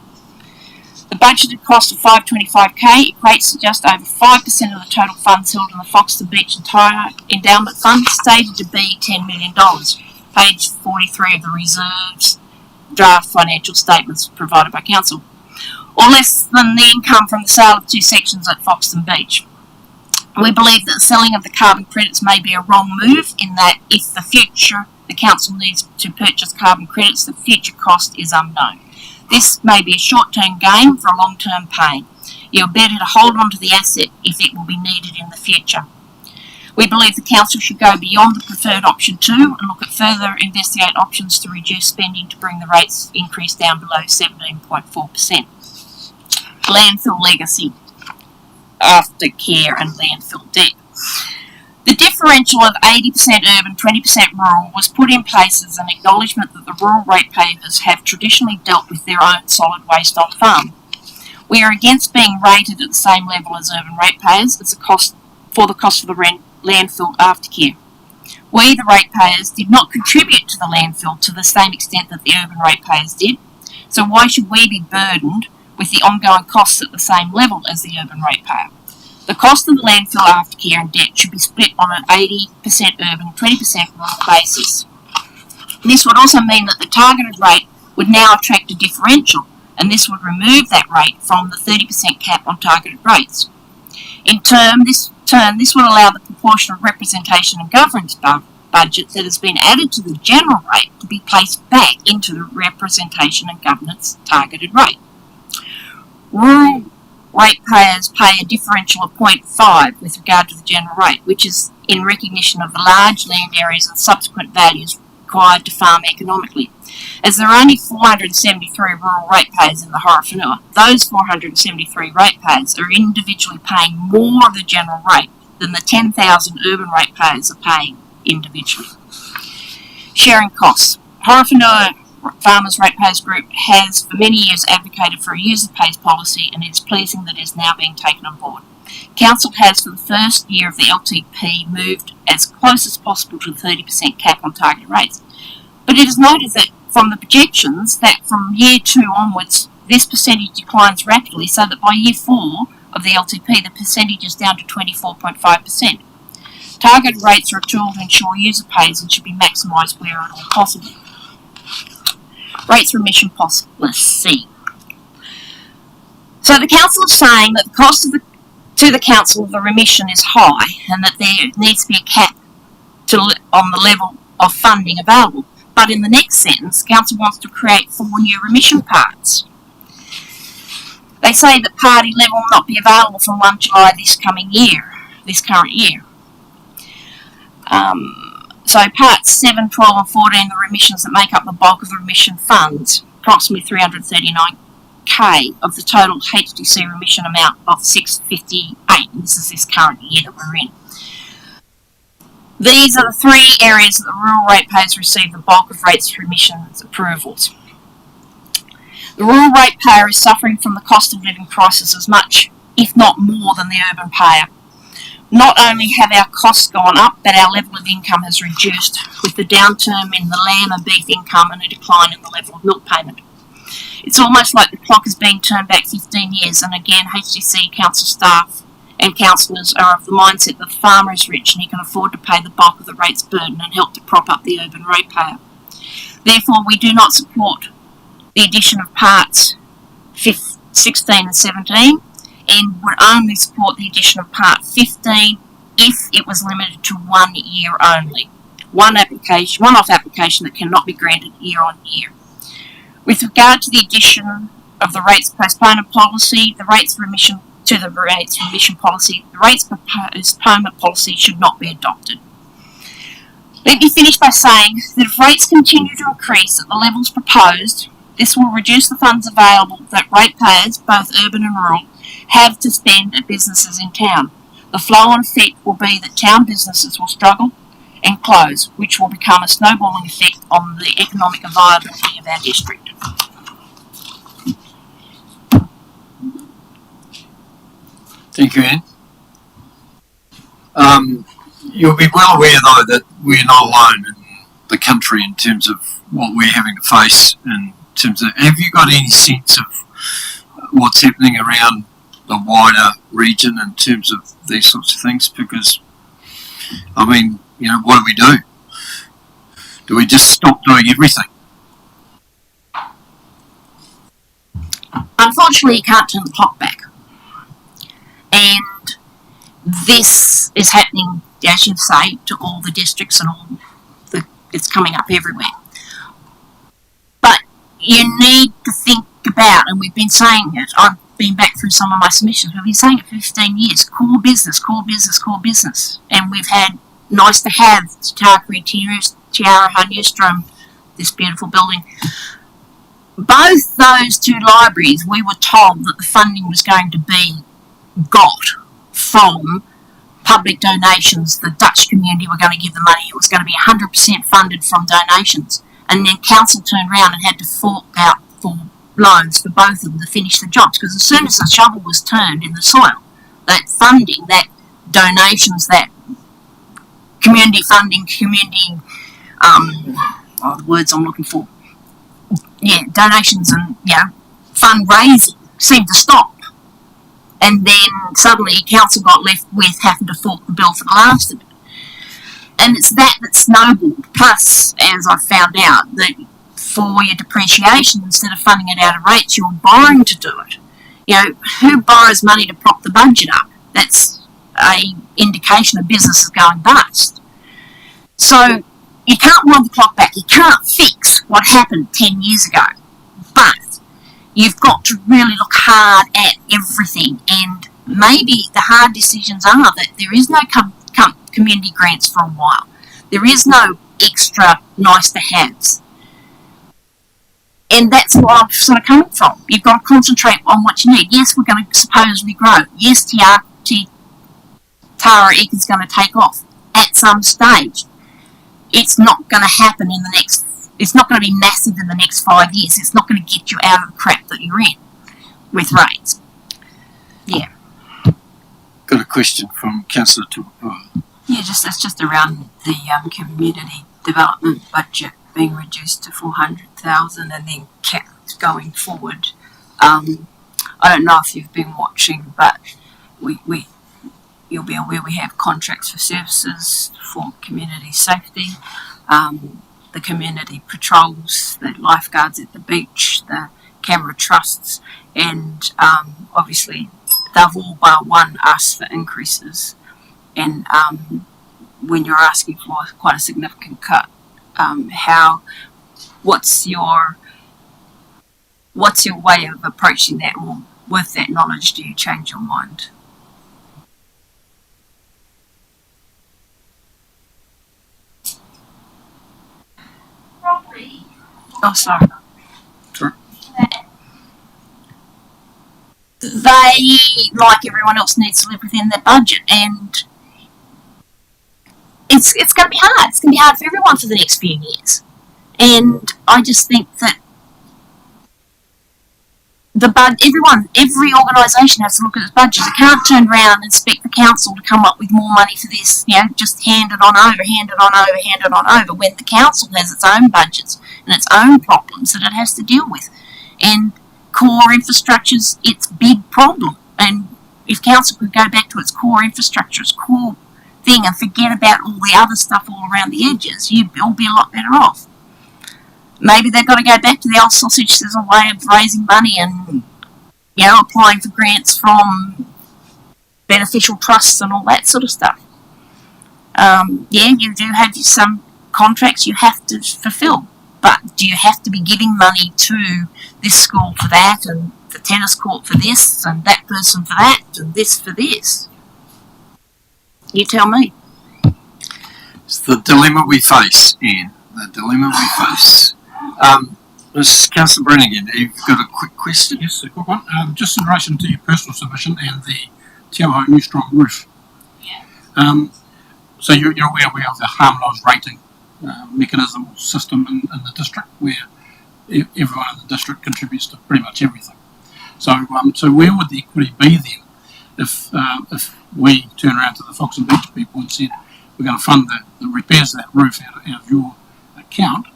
The budgeted cost of $525,000 equates to just over 5% of the total funds held in the Foxton Beach Endowment Fund, stated to be $10 million. Page 43 of the reserves draft financial statements provided by Council. Or less than the income from the sale of 2 sections at Foxton Beach. We believe that the selling of the carbon credits may be a wrong move in that if the future the council needs to purchase carbon credits, the future cost is unknown. This may be a short-term gain for a long-term pain. You're better to hold on to the asset if it will be needed in the future. We believe the council should go beyond the preferred option 2 and look at further investigate options to reduce spending to bring the rates increase down below 17.4%. Landfill legacy, aftercare and landfill debt. The differential of 80% urban, 20% rural was put in place as an acknowledgement that the rural ratepayers have traditionally dealt with their own solid waste on farm. We are against being rated at the same level as urban ratepayers as the cost of the landfill aftercare. We, the ratepayers, did not contribute to the landfill to the same extent that the urban ratepayers did, so why should we be burdened with the ongoing costs at the same level as the urban ratepayer? The cost of the landfill aftercare and debt should be split on an 80% urban, 20% rural basis. This would also mean that the targeted rate would now attract a differential, and this would remove that rate from the 30% cap on targeted rates. In turn, this would allow the proportion of representation and governance budget that has been added to the general rate to be placed back into the representation and governance targeted rate. Rural ratepayers pay a differential of 0.5 with regard to the general rate, which is in recognition of the large land areas and subsequent values required to farm economically. As there are only 473 rural ratepayers in the Horowhenua, those 473 ratepayers are individually paying more of the general rate than the 10,000 urban ratepayers are paying individually. Sharing costs. Horowhenua Farmers Ratepayers Group has for many years advocated for a user pays policy, and it is pleasing that it is now being taken on board. Council has, for the first year of the LTP, moved as close as possible to the 30% cap on target rates. But it is noted that from the projections that from year 2 onwards, this percentage declines rapidly, so that by year 4 of the LTP, the percentage is down to 24.5%. Targeted rates are a tool to ensure user pays and should be maximised where at all possible. Rates remission policy. So the council is saying that the cost of to the council of the remission is high, and that there needs to be a cap on the level of funding available. But in the next sentence, council wants to create 4 new remission parts. They say that Part 11 will not be available from 1 July this current year. So Parts 7, 12 and 14, the remissions that make up the bulk of the remission funds, approximately 339k of the total HDC remission amount of 658, and this is this current year that we're in. These are the 3 areas that the rural ratepayers receive the bulk of rates remissions approvals. The rural ratepayer is suffering from the cost of living crisis as much, if not more, than the urban payer. Not only have our costs gone up, but our level of income has reduced, with the downturn in the lamb and beef income and a decline in the level of milk payment. It's almost like the clock is being turned back 15 years, and again HDC council staff and councillors are of the mindset that the farmer is rich and he can afford to pay the bulk of the rates burden and help to prop up the urban ratepayer. Therefore, we do not support the addition of Parts 16 and 17, and would only support the addition of Part 15 if it was limited to 1 year only. One-off application that cannot be granted year on year. With regard to the addition of the rates postponement policy, the rates remission policy, the rates postponement policy should not be adopted. Let me finish by saying that if rates continue to increase at the levels proposed, this will reduce the funds available that ratepayers, both urban and rural, have to spend at businesses in town. The flow-on effect will be that town businesses will struggle and close, which will become a snowballing effect on the economic viability of our district. Thank you, Anne. You'll be well aware, though, that we're not alone in the country in terms of what we're having to face. In terms of, have you got any sense of what's happening around the wider region in terms of these sorts of things? Because, I mean, what do? Do we just stop doing everything? Unfortunately, you can't turn the clock back. And this is happening, as you say, to all the districts and it's coming up everywhere. But you need to think about, and we've been saying it, I've been back through some of my submissions, we've been saying it for 15 years, core business, core business, core business. And we've had nice to have Tarkiri, Tiara, Honeystrom, this beautiful building. Both those 2 libraries, we were told that the funding was going to be got from public donations. The Dutch community were going to give the money. It was going to be 100% funded from donations. And then council turned around and had to fork out for loans for both of them to finish the jobs, because as soon as the shovel was turned in the soil, that funding, that donations, that community funding, the words I'm looking for, donations and fundraising seemed to stop. And then suddenly council got left with having to fork the bill for the last of it. And it's that snowballed. Plus, as I found out, that for your depreciation, instead of funding it out of rates, you're borrowing to do it. Who borrows money to prop the budget up? That's an indication of businesses going bust. So you can't roll the clock back. You can't fix what happened 10 years ago. But you've got to really look hard at everything, and maybe the hard decisions are that there is no community grants for a while. There is no extra nice to haves. And that's what I'm sort of coming from. You've got to concentrate on what you need. Yes, we're going to supposedly grow. Yes, Tara is going to take off at some stage. It's not going to happen in the next it's not going to be massive in the next 5 years. It's not going to get you out of the crap that you're in with rates. Yeah. Got a question from Councillor Tuapua. Yeah, it's just around the community development budget being reduced to 400,000 and then kept going forward. I don't know if you've been watching, but you'll be aware we have contracts for services for community safety, the community patrols, the lifeguards at the beach, the camera trusts, and obviously they've all bar one asked for increases. And when you're asking for quite a significant cut, what's your way of approaching that, or with that knowledge do you change your mind? Oh, sorry. Sure. They, like everyone else, needs to live within their budget, and it's going to be hard. It's going to be hard for everyone for the next few years. And I just think that every organisation has to look at its budget. It can't turn around and expect the council to come up with more money for this, just hand it on over, when the council has its own budgets and its own problems that it has to deal with. And core infrastructure's its big problem. And if council could go back to its core infrastructure, its core thing, and forget about all the other stuff all around the edges, you'd all be a lot better off. Maybe they've got to go back to the old sausage as a way of raising money and, applying for grants from beneficial trusts and all that sort of stuff. You do have some contracts you have to fulfill, but do you have to be giving money to this school for that, and the tennis court for this, and that person for that, and this for this? You tell me. It's the dilemma we face, Ian. The dilemma we face. Councillor Brannigan, you've got a quick question? Yes, a quick one. Just in relation to your personal submission and the Te Horowhenua Strong roof. So you're aware of the harmonised rating mechanism or system in the district, where everyone in the district contributes to pretty much everything. So where would the equity be then if we turn around to the Fox and Beach people and said we're going to fund the repairs of that roof out of your account,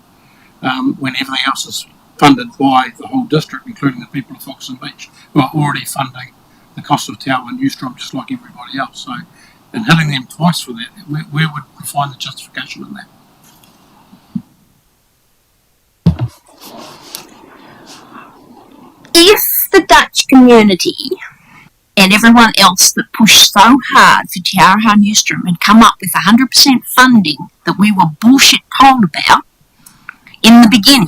when everything else is funded by the whole district, including the people of Fox and Beach, who are already funding the cost of Te Horowhenua District just like everybody else. So, and hitting them twice for that, where would we find the justification in that? If the Dutch community and everyone else that pushed so hard for Te Horowhenua District had come up with 100% funding that we were bullshit told about in the beginning,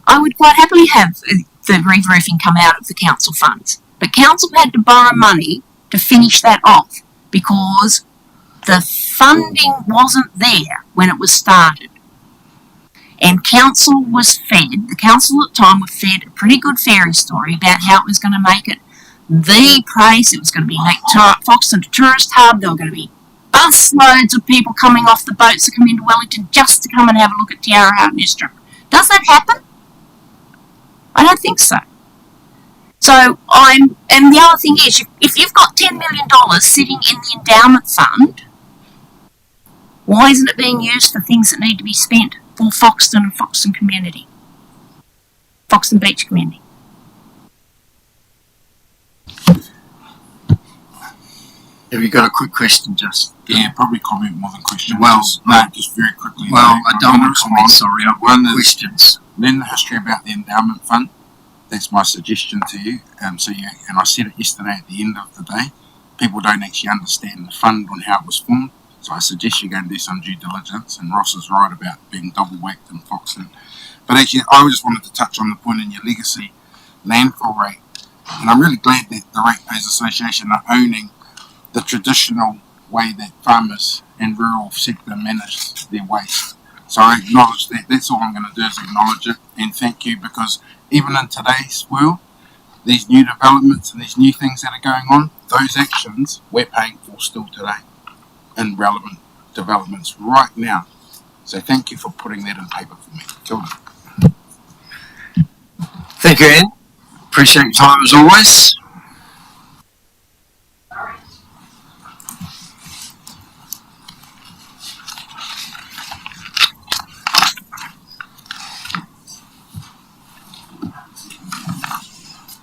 I would quite happily have the re-roofing come out of the council funds. But council had to borrow money to finish that off because the funding wasn't there when it was started. And council was fed, the council at the time was fed a pretty good fairy story about how it was going to make it the place. It was going to be like Foxton Tourist Hub. There were going to be bus loads of people coming off the boats that come into Wellington just to come and have a look at Te Horowhenua District. Does that happen? I don't think so. So and the other thing is, if you've got $10 million sitting in the endowment fund, why isn't it being used for things that need to be spent for Foxton and Foxton community? Foxton Beach community. Have you got a quick question, Just? Yeah, probably comment more than question. Well, just very quickly. Well, I don't want to comment, sorry, I've got questions. Learn the history about the endowment fund. That's my suggestion to you. And I said it yesterday at the end of the day. People don't actually understand the fund and how it was formed. So I suggest you go and do some due diligence. And Ross is right about being double whacked in Foxton. But actually, I just wanted to touch on the point in your legacy landfill rate. And I'm really glad that the Ratepayers Association are owning the traditional way that farmers and rural sector manage their waste. So I acknowledge that. That's all I'm going to do is acknowledge it and thank you, because even in today's world, these new developments and these new things that are going on, those actions we're paying for still today in relevant developments right now. So thank you for putting that in paper for me. Kia ora. Thank you, Anne. Appreciate your time as always.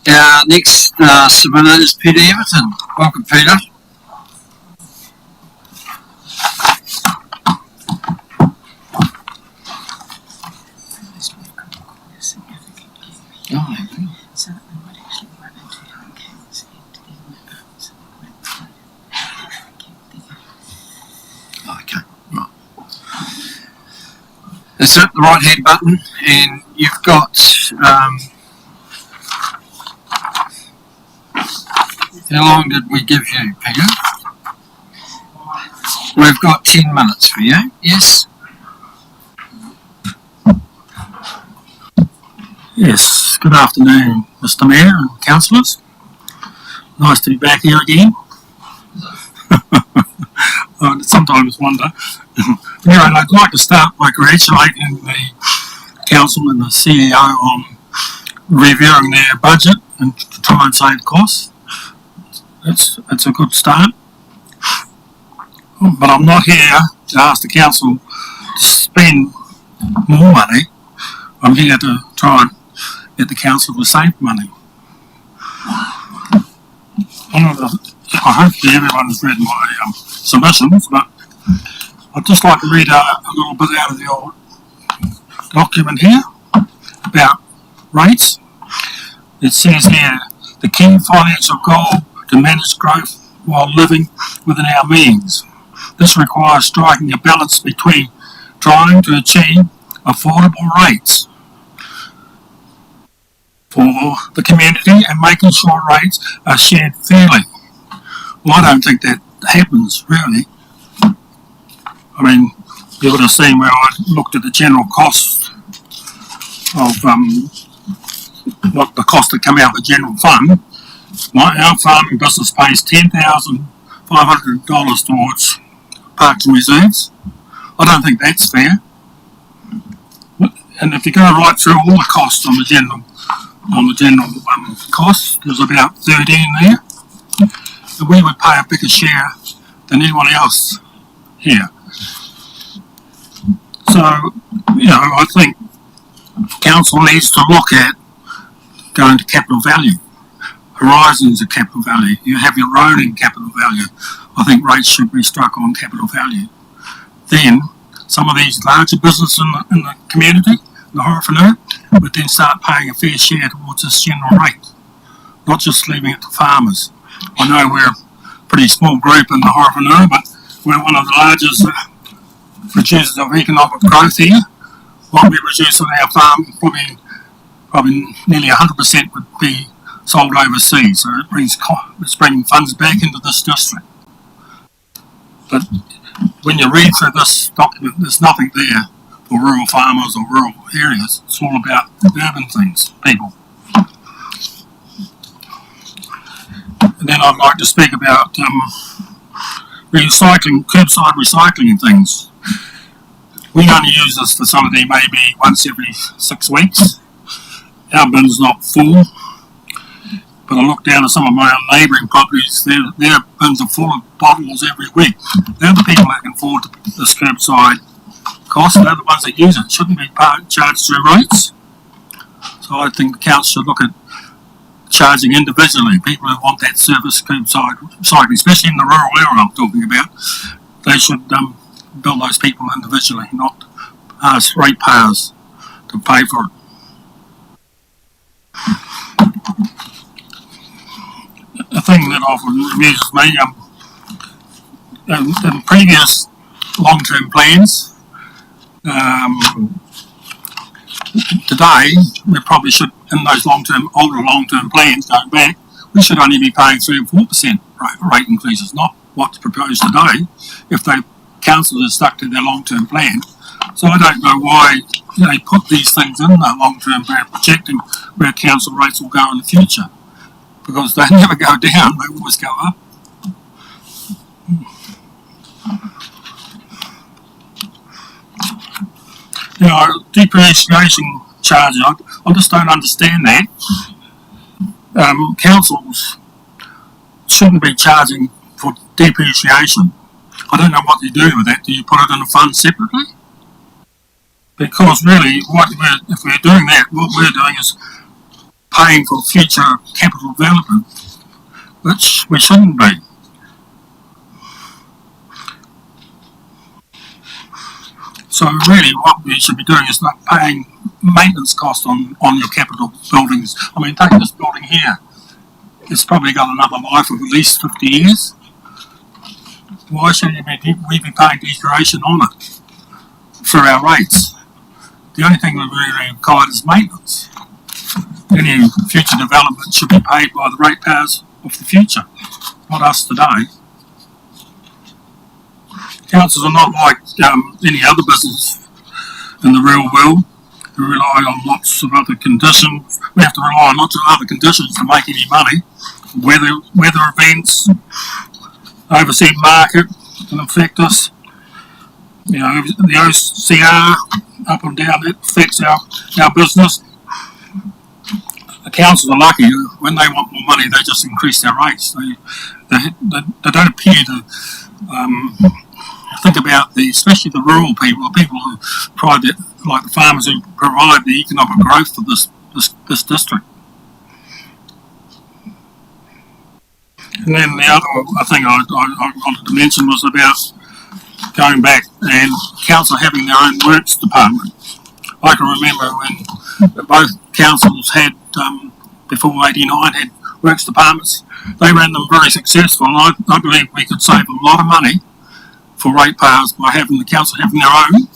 Our next submitter is Peter Everton. Welcome, Peter. Insert the right hand button, and you've got how long did we give you, Peter? We've got 10 minutes for you, yes? Yes, good afternoon, Mr. Mayor and councillors. Nice to be back here again. I sometimes wonder. Anyway, I'd like to start by congratulating the council and the CEO on reviewing their budget and to try and save costs. It's a good start. But I'm not here to ask the council to spend more money. I'm here to try and get the council to save money. I hope everyone's read my submissions, but I'd just like to read a little bit out of the old document here about rates. It says here, the key financial goal to manage growth while living within our means. This requires striking a balance between trying to achieve affordable rates for the community and making sure rates are shared fairly. Well, I don't think that happens, really. I mean, you would have seen where I looked at the general cost of what the cost that come out of the general fund. Our farming business pays $10,500 towards parks and reserves. I don't think that's fair. And if you go right through all the costs on the general costs, there's about 13 there. And we would pay a bigger share than anyone else here. So, I think council needs to look at going to capital value. Horizons of capital value. You have your own in capital value. I think rates should be struck on capital value. Then, some of these larger businesses in the community, the Horowhenua, would then start paying a fair share towards this general rate, not just leaving it to farmers. I know we're a pretty small group in the Horowhenua, but we're one of the largest producers of economic growth here. What we produce on our farm, probably nearly 100% would be sold overseas, so it's bringing funds back into this district. But when you read through this document, there's nothing there for rural farmers or rural areas. It's all about urban things, people. And then I'd like to speak about recycling, curbside recycling and things. We only use this facility maybe once every 6 weeks. Our bin's not full, but I look down at some of my neighbouring properties, their bins are full of bottles every week. They're the people that can afford this curbside cost. They're the ones that use it. It shouldn't be charged through rates. So I think the council should look at charging individually. People who want that service, curbside recycling, especially in the rural area I'm talking about, they should bill those people individually, not ask ratepayers to pay for it. The thing that often amuses me, in previous long-term plans, today we probably should, in those older long-term plans going back, we should only be paying 3 or 4% rate increases, not what's proposed today, if the council is stuck to their long-term plan. So I don't know why they put these things in the long-term plan, projecting where council rates will go in the future, because they never go down, they always go up. You know, depreciation charges, I just don't understand that. Councils shouldn't be charging for depreciation. I don't know what you do with that. Do you put it in a fund separately? Because really, if we're doing that, what we're doing is paying for future capital development, which we shouldn't be. So really what we should be doing is not paying maintenance costs on your capital buildings. I mean, take this building here. It's probably got another life of at least 50 years. Why should we be paying depreciation on it for our rates? The only thing we really require is maintenance. Any future development should be paid by the ratepayers of the future, not us today. Councils are not like any other business in the real world who rely on lots of other conditions. We have to rely on lots of other conditions to make any money. Weather events, overseas market can affect us. You know, the OCR up and down, it affects our business. The councils are lucky. When they want more money, they just increase their rates. They don't appear to think about especially the rural people, the people who like the farmers who provide the economic growth for this district. And then the other thing I wanted to mention was about going back and council having their own works department. I can remember when both councils had, before 89, had works departments. They ran them very successful, and I believe we could save a lot of money for ratepayers by having the council having their own.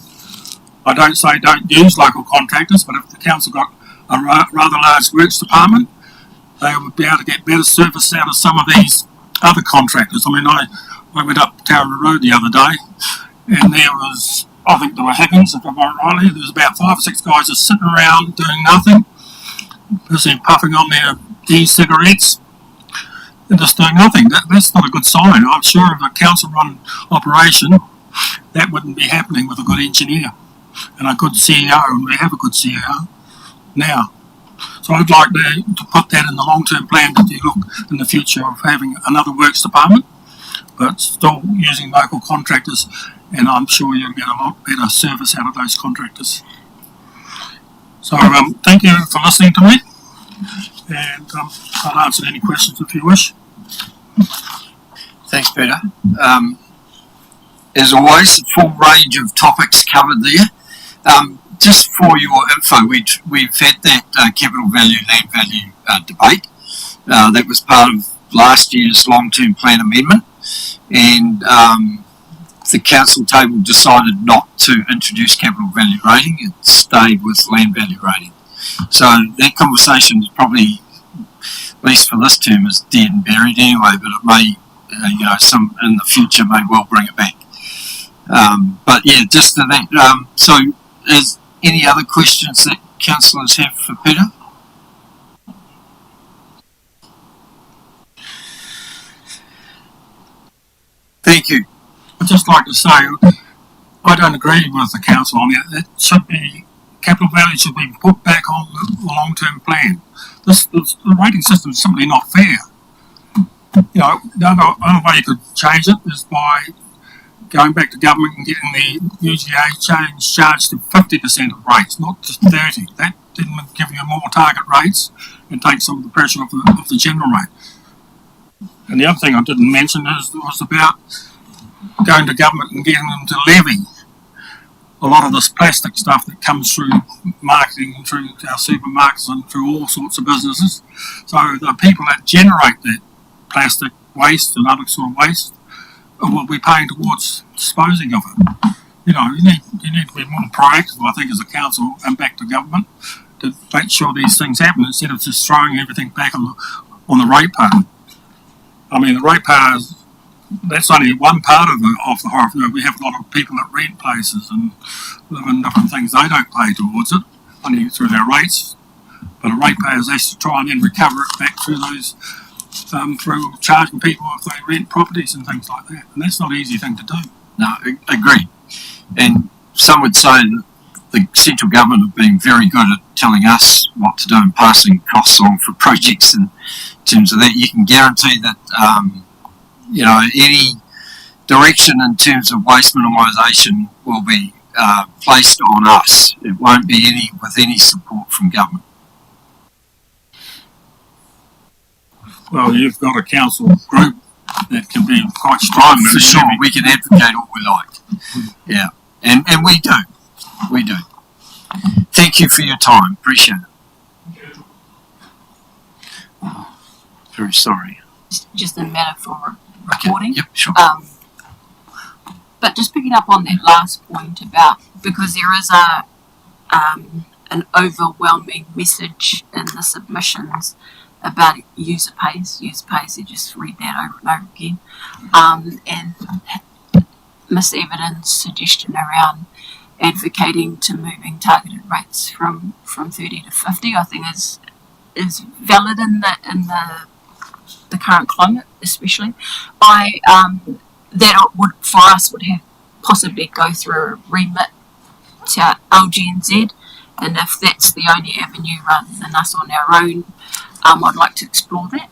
I don't say don't use local contractors, but if the council got a rather large works department, they would be able to get better service out of some of these other contractors. I mean, I went up Tara Road the other day, and there was, I think there were Higgins, if I'm rightly, there was about 5 or 6 guys just sitting around doing nothing, busy puffing on their e-cigarettes, and just doing nothing. That's not a good sign. I'm sure if a council-run operation, that wouldn't be happening with a good engineer and a good CEO, and we have a good CEO now. So I'd like to put that in the long-term plan that you look in the future of having another works department, but still using local contractors, and I'm sure you'll get a lot better service out of those contractors. So thank you for listening to me, and I'll answer any questions if you wish. Thanks, Peter. As always, a full range of topics covered there. Just for your info, we've had that capital value, land value debate. That was part of last year's long-term plan amendment, and the council table decided not to introduce capital value rating. It stayed with land value rating. So that conversation is probably, at least for this term, is dead and buried anyway, but it may, some in the future may well bring it back. But yeah, just to that. So is any other questions that councillors have for Peter? Thank you. I'd just like to say, I don't agree with the council on that. It should be, capital value should be put back on the long-term plan. The rating system is simply not fair. You know, the other way you could change it is by going back to government and getting the UGA charged to 50% of rates, not just 30. That didn't give you more target rates and take some of the pressure off the general rate. And the other thing I didn't mention was about going to government and getting them to levy a lot of this plastic stuff that comes through marketing and through our supermarkets and through all sorts of businesses. So the people that generate that plastic waste and other sort of waste will be paying towards disposing of it. You know, you need to be more proactive, I think, as a council and back to government to make sure these things happen instead of just throwing everything back on the ratepayer. I mean, the ratepayers, that's only one part of the Horowhenua. We have a lot of people that rent places and live in different things. They don't pay towards it, only through their rates. But the ratepayers actually try and then recover it back through those, through charging people if they rent properties and things like that. And that's not an easy thing to do. No, I agree. And some would say that the central government have been very good at telling us what to do and passing costs on for projects. In terms of that, you can guarantee that any direction in terms of waste minimisation will be placed on us. It won't be with any support from government. Well, you've got a council group that can be quite strong. For sure, we can advocate all we like. Yeah, and we do. We do. Thank you for your time. Appreciate it. Oh, very sorry. Just a matter for recording. Okay. Yep, sure. But just picking up on that last point about, because there is an overwhelming message in the submissions about user pays. You just read that over and over again. And Miss Evidence' suggestion around advocating to moving targeted rates from 30 to 50, I think is valid in the current climate, especially. That would for us would have possibly go through a remit to LGNZ, and if that's the only avenue rather than us on our own, I'd like to explore that.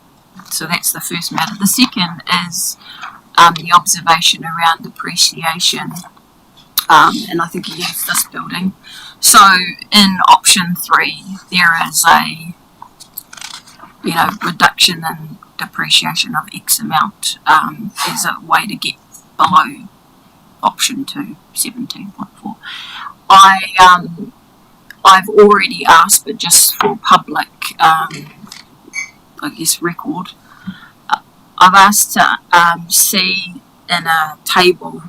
So that's the first matter. The second is the observation around depreciation, and I think he used this building. So in option 3, there is a reduction in depreciation of X amount as a way to get below option 2, 17.4. I've already asked, but just for public, record, I've asked to see in a table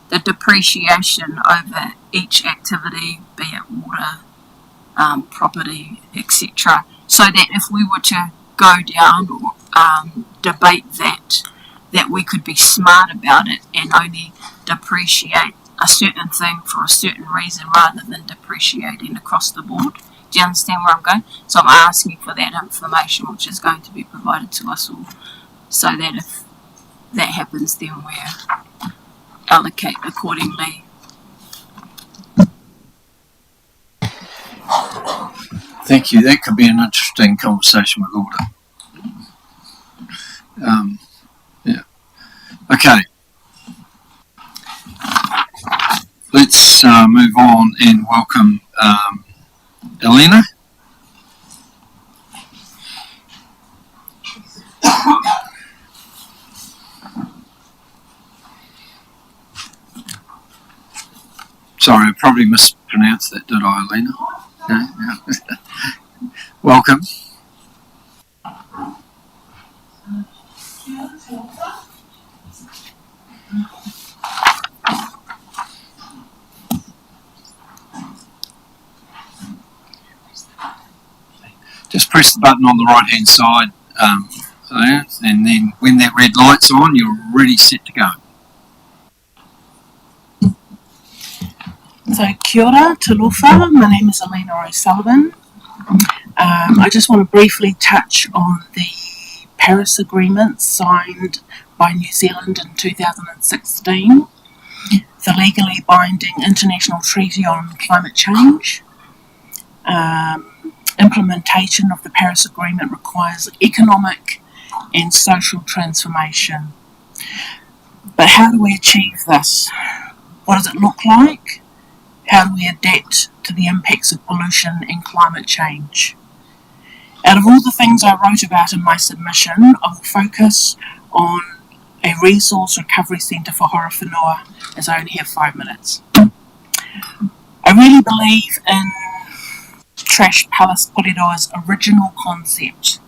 the depreciation over each activity, be it water, property, etc., so that if we were to go down or debate that we could be smart about it and only depreciate a certain thing for a certain reason rather than depreciating across the board. Do you understand where I'm going? So I'm asking for that information, which is going to be provided to us all, so that if that happens, then we'll allocate accordingly. Thank you. That could be an interesting conversation with Order. Yeah. Okay. Let's move on and welcome Elena. Sorry, I probably mispronounced that, did I, Elena? No. Welcome. Just press the button on the right hand side there, and then when that red light's on, you're already set to go. So kia ora, talofa, my name is Elena O'Sullivan. I just want to briefly touch on the Paris Agreement signed by New Zealand in 2016, the legally binding international treaty on climate change. Implementation of the Paris Agreement requires economic and social transformation. But how do we achieve this? What does it look like? How do we adapt to the impacts of pollution and climate change? Out of all the things I wrote about in my submission, I will focus on a resource recovery centre for Horowhenua, as I only have 5 minutes. I really believe in Trash Palace Poriraua's original concept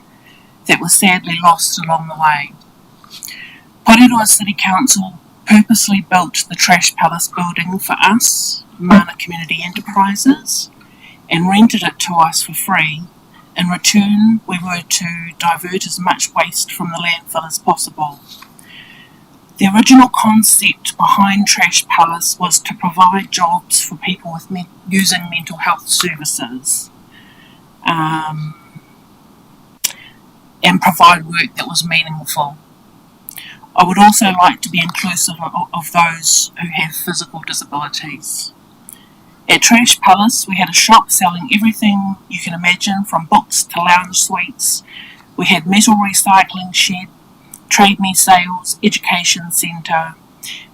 that was sadly lost along the way. Porirua City Council purposely built the Trash Palace building for us, Mana Community Enterprises, and rented it to us for free. In return, we were to divert as much waste from the landfill as possible. The original concept behind Trash Palace was to provide jobs for people with using mental health services, and provide work that was meaningful. I would also like to be inclusive of those who have physical disabilities. At Trash Palace, we had a shop selling everything you can imagine, from books to lounge suites. We had metal recycling shed, trade me sales, education centre.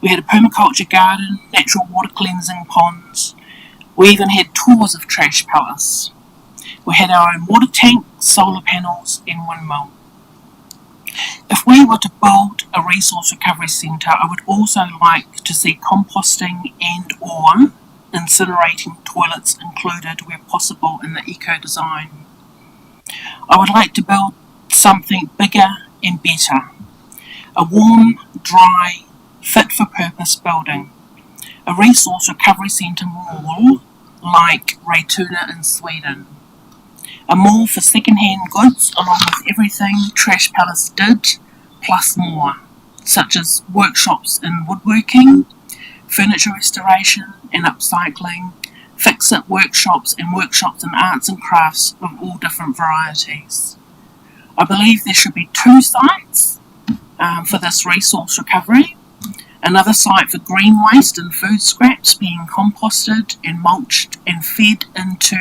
We had a permaculture garden, natural water cleansing ponds. We even had tours of Trash Palace. We had our own water tank, solar panels and windmill. If we were to build a resource recovery centre, I would also like to see composting and or incinerating toilets included where possible in the eco-design. I would like to build something bigger and better. A warm, dry, fit-for-purpose building. A resource recovery centre mall like Horowhenua in Sweden. A mall for second-hand goods along with everything Trash Palace did, plus more, such as workshops in woodworking, furniture restoration and upcycling, fix-it workshops and workshops in arts and crafts of all different varieties. I believe there should be 2 sites for this resource recovery. Another site for green waste and food scraps being composted and mulched and fed into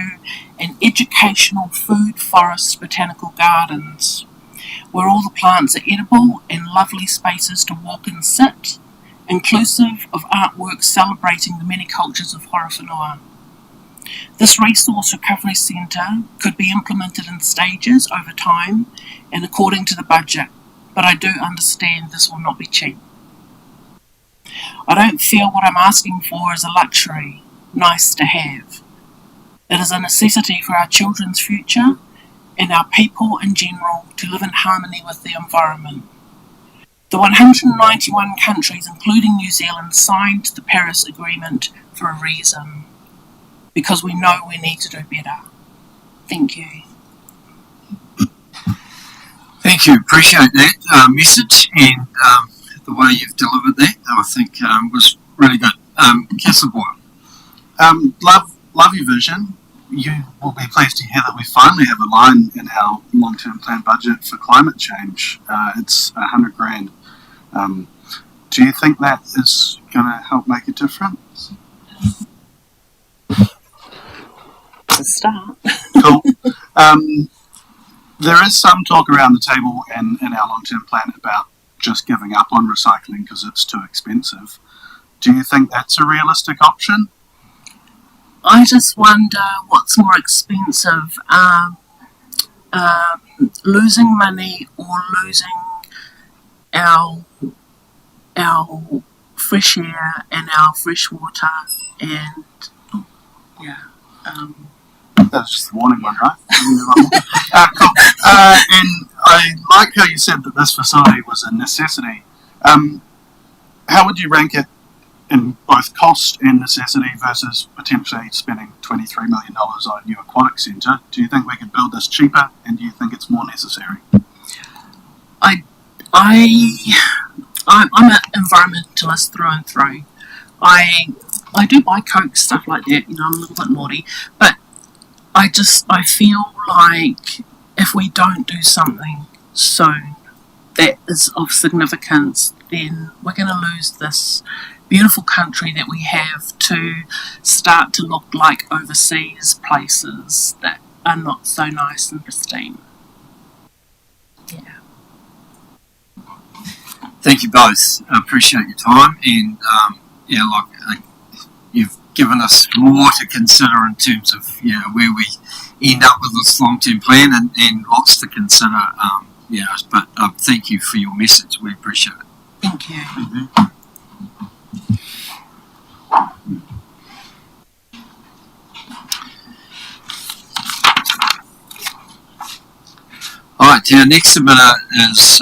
an educational food forest botanical gardens, where all the plants are edible and lovely spaces to walk and sit, inclusive of artwork celebrating the many cultures of Horowhenua. This resource recovery centre could be implemented in stages over time and according to the budget, but I do understand this will not be cheap. I don't feel what I'm asking for is a luxury, nice to have. It is a necessity for our children's future and our people in general to live in harmony with the environment. The 191 countries, including New Zealand, signed the Paris Agreement for a reason, because we know we need to do better. Thank you. Thank you. Appreciate that message and the way you've delivered that. I think was really good. Councillor Boyle. Love your vision. You will be pleased to hear that we finally have a line in our long-term plan budget for climate change. It's $100,000. Do you think that is going to help make a difference? To start. Cool. There is some talk around the table in our long-term plan about just giving up on recycling because it's too expensive. Do you think that's a realistic option? I just wonder what's more expensive, losing money or losing our fresh air and our fresh water and That's just the warning one, right? Cool. And I like how you said that this facility was a necessity. How would you rank it in both cost and necessity versus potentially spending $23 million on a new aquatic centre? Do you think we could build this cheaper, and do you think it's more necessary? I'm an environmentalist through and through. I do buy Coke, stuff like that, you know, I'm a little bit naughty, but I feel like if we don't do something soon that is of significance, then we're going to lose this beautiful country that we have to start to look like overseas places that are not so nice and pristine. Yeah. Thank you both. I appreciate your time and you've given us more to consider in terms of where we end up with this long-term plan and lots to consider. But thank you for your message. We appreciate it. Thank you. Mm-hmm. All right, our next submitter is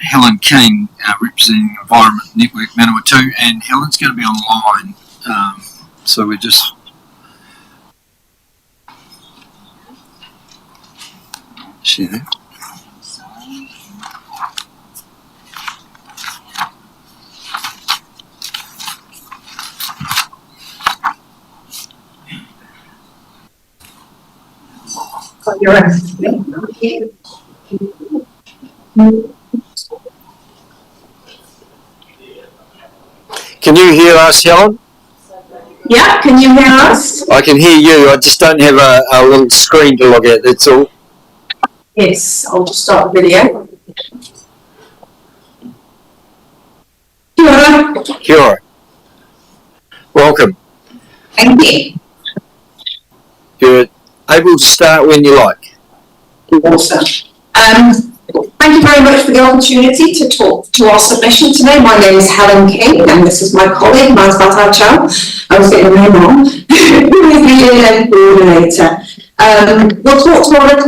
Helen King, representing Environment Network Manawatu, and Helen's going to be online. So we're just... Share that. Can you hear us, Helen? Yeah, can you hear us? I can hear you. I just don't have a little screen to look at. That's all. Yes, I'll just start the video. Kia ora. Kia ora. Welcome. Thank you. You're able to start when you like. Awesome. Thank you very much for the opportunity to talk to our submission today. My name is Helen King, and this is my colleague, Mazbat Chow. I was getting her name wrong. Who is the ELM coordinator. We'll talk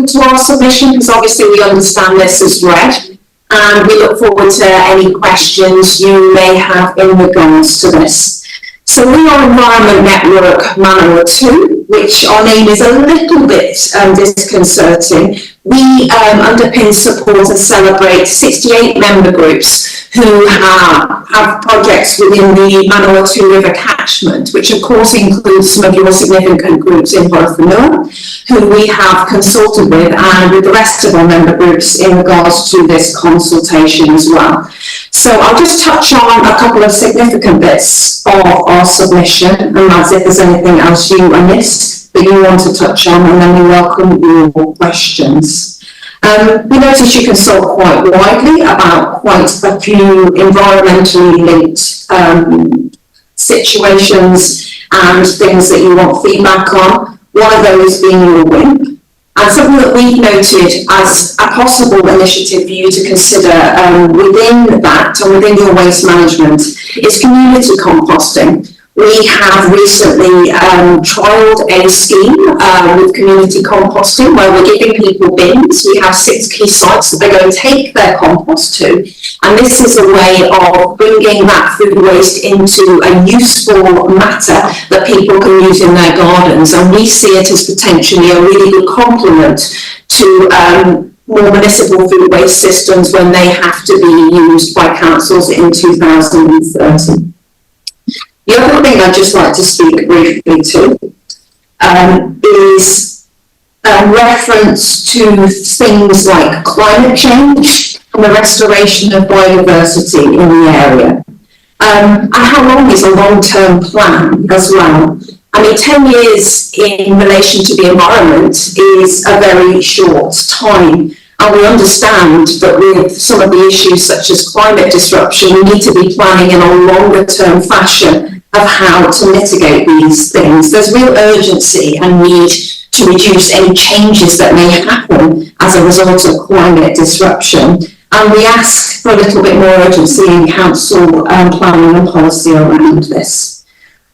to our submission because obviously we understand this as read, and we look forward to any questions you may have in regards to this. So we are Environment Network Manawa 2, which our name is a little bit disconcerting. We underpin, support and celebrate 68 member groups who have projects within the Manawa 2 River catchment, which of course includes some of your significant groups in Horowhenua, who we have consulted with, and with the rest of our member groups in regards to this consultation as well. So I'll just touch on a couple of significant bits of our submission, and that's if there's anything else you missed that you want to touch on, and then we welcome your questions. We notice you consult quite widely about quite a few environmentally linked situations and things that you want feedback on, one of those being your WIMP. And something that we've noted as a possible initiative for you to consider within that and within your waste management is community composting. We have recently trialled a scheme with community composting where we're giving people bins. We have 6 key sites that they're going to take their compost to. And this is a way of bringing that food waste into a useful matter that people can use in their gardens. And we see it as potentially a really good complement to more municipal food waste systems when they have to be used by councils in 2030. The other thing I'd just like to speak briefly to is reference to things like climate change and the restoration of biodiversity in the area. And how long is a long-term plan as well? I mean, 10 years in relation to the environment is a very short time. And we understand that with some of the issues such as climate disruption, we need to be planning in a longer term fashion of how to mitigate these things. There's real urgency and need to reduce any changes that may happen as a result of climate disruption. And we ask for a little bit more urgency in council planning and policy around this.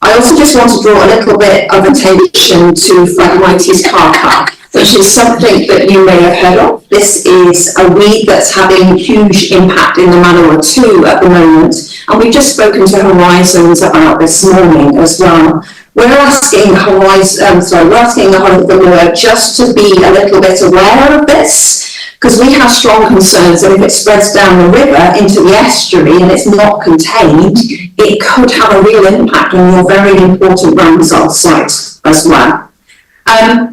I also just want to draw a little bit of attention to Phragmites carca, which is something that you may have heard of. This is a weed that's having huge impact in the Manawa 2 at the moment, and we've just spoken to Horizons about this morning as well. We're asking Horowhenua just to be a little bit aware of this, because we have strong concerns that if it spreads down the river into the estuary and it's not contained, it could have a real impact on your very important Ramsar site as well.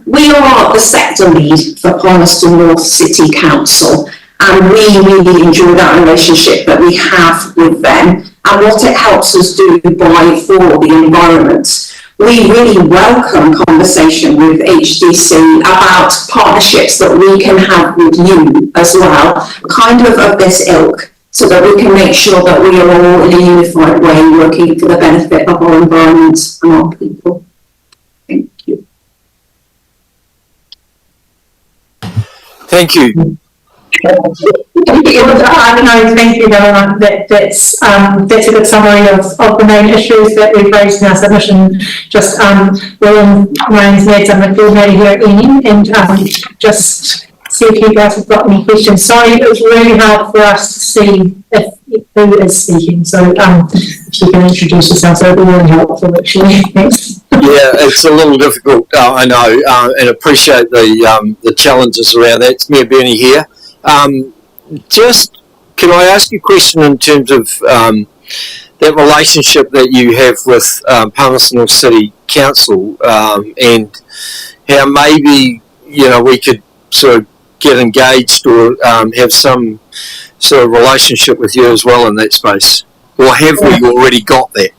We are the sector lead for Palmerston North City Council, and we really enjoy that relationship that we have with them and what it helps us do for the environment. We really welcome conversation with HDC about partnerships that we can have with you as well, kind of this ilk, so that we can make sure that we are all in a unified way working for the benefit of our environment and our people. Thank you. Thank you. Thank you very much. That's a good summary of the main issues that we've raised in our submission. Just William Ryan's needs and the coordinator here at Union, and just see if you guys have got any questions. Sorry, it was really hard for us to see who is speaking. So if you can introduce yourself, that would be really helpful actually. Thanks. Yeah, it's a little difficult, I know, and appreciate the challenges around that. It's Mayor Bernie here. Just, can I ask you a question in terms of that relationship that you have with Palmerston North City Council and how maybe, we could sort of get engaged or have some sort of relationship with you as well in that space? Or have we already got that?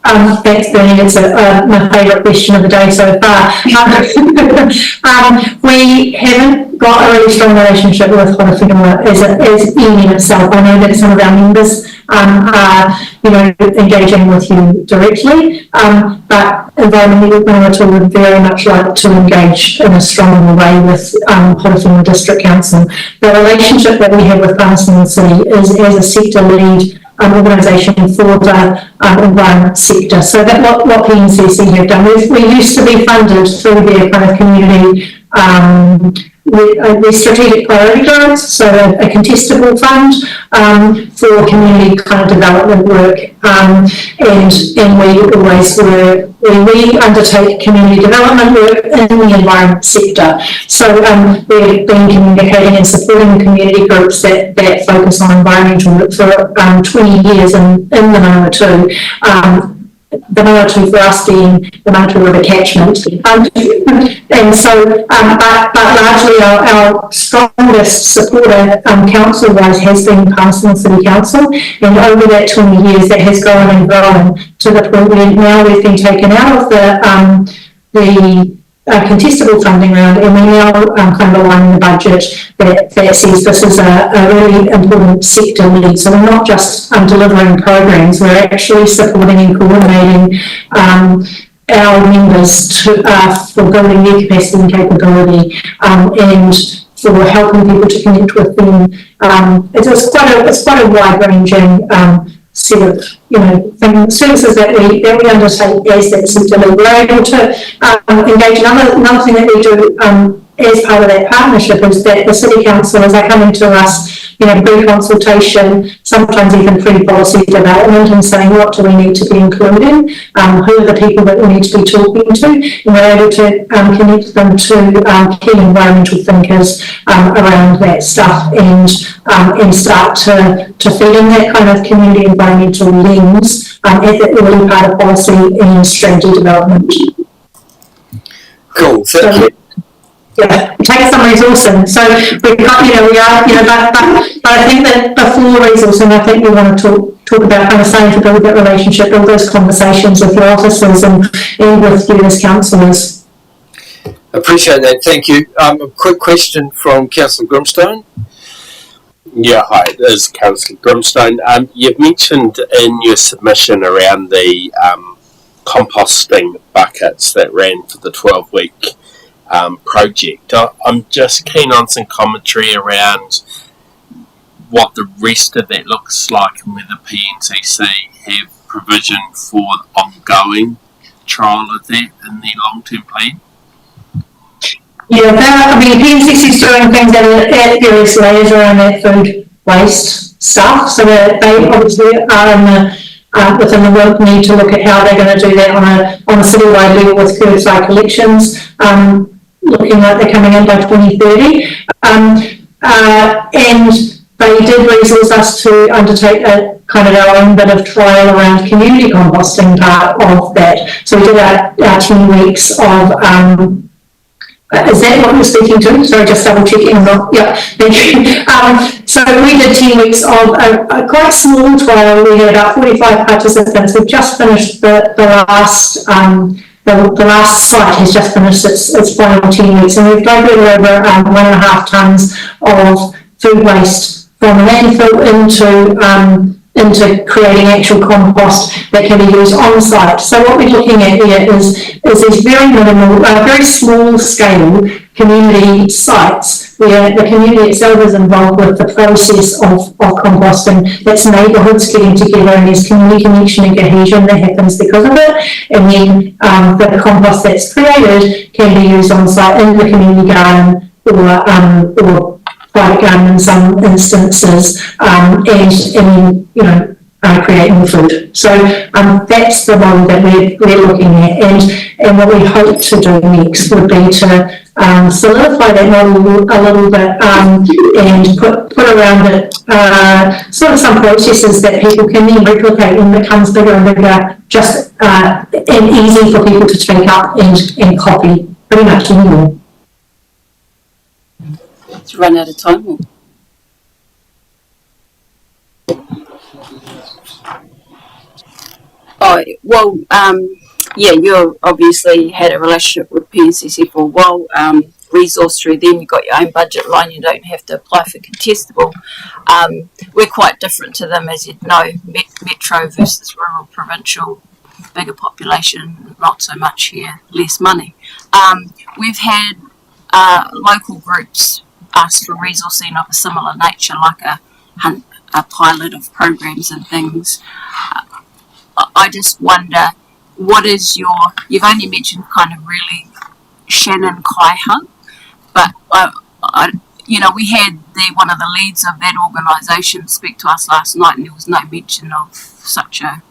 Thanks, Bernie. It's my favourite question of the day so far. We haven't got a really strong relationship with Horowhenua as union itself. I know that some of our members are, engaging with you directly, but Environmental Manawatu would very much like to engage in a stronger way with Horowhenua District Council. The relationship that we have with Palmerston City is as a sector lead organisation for the environment sector. So that what PNCC have done, we used to be funded through their kind of community their strategic priority grants, so a contestable fund for community kind of development work, and we always were, we undertake community development work in the environment sector. So we've been communicating and supporting the community groups that focus on environmental work for 20 years in the Manawatu. The Manawatu for us being the Manawatu River catchment. And so, but largely our strongest supporter council-wise has been Palmerston City Council, and over that 20 years that has grown and grown to the point where now we've been taken out of the contestable funding round, and we're now kind of aligning the budget that says this is a really important sector lead. So we're not just delivering programs, we're actually supporting and coordinating our members for building their capacity and capability, and for helping people to connect with them. It's quite a wide-ranging set of services that we undertake as that sector lead. We're able to engage. Another thing that we do as part of that partnership is that the city councillors are coming to us, pre-consultation, sometimes even pre-policy development, and saying what do we need to be including, who are the people that we need to be talking to, and we're able to connect them to key environmental thinkers around that stuff, and start to feed in that kind of community environmental lens at the early part of policy and strategy development. Cool, thank you. Yeah, it takes some resourcing. So we've got, but I think that before resourcing, I think we want to talk about kind of saying to build that relationship, build those conversations with your officers and with you as councillors. Appreciate that, thank you. A quick question from Councillor Grimstone. Yeah, hi, this is Councillor Grimstone. You've mentioned in your submission around the composting buckets that ran for the 12-week project. I'm just keen on some commentary around what the rest of that looks like and whether PNCC have provision for ongoing trial of that in the long-term plan. Yeah, PNCC is doing things at various layers around that food waste stuff, so that they obviously are within the work need to look at how they're going to do that on a citywide level with curbside collections, looking like they're coming in by 2030. And they did resource us to undertake a kind of our own bit of trial around community composting part of that. So we did our 10 weeks of is that what you're speaking to? Sorry, just double checking. Yeah, thank you. So we did 10 weeks of a quite small trial. We had about 45 participants. We've just finished the last. The last site has just finished its final 10 weeks, and we've diverted over 1.5 tonnes of food waste from the landfill into creating actual compost that can be used on site. So what we're looking at here is these very minimal, very small scale community sites where the community itself is involved with the process of composting. That's neighbourhoods getting together, and there's community connection and cohesion that happens because of it. And then the compost that's created can be used on site in the community garden or private garden in some instances, and creating the food. So that's the model that we're looking at, and what we hope to do next would be to solidify that model a little bit, and put around it sort of some processes that people can then replicate and becomes bigger and bigger, just and easy for people to take up and copy pretty much anymore. It's run out of time. Oh, well, yeah, you obviously had a relationship with PNCC for a while. Resource through them, you've got your own budget line, you don't have to apply for contestable. We're quite different to them, as you know, metro versus rural, provincial, bigger population, not so much here, less money. We've had local groups ask for resourcing of a similar nature, like a pilot of programs and things. I just wonder, what is you've only mentioned kind of really Shannon Kaihan, but we had one of the leads of that organisation speak to us last night, and there was no mention of such a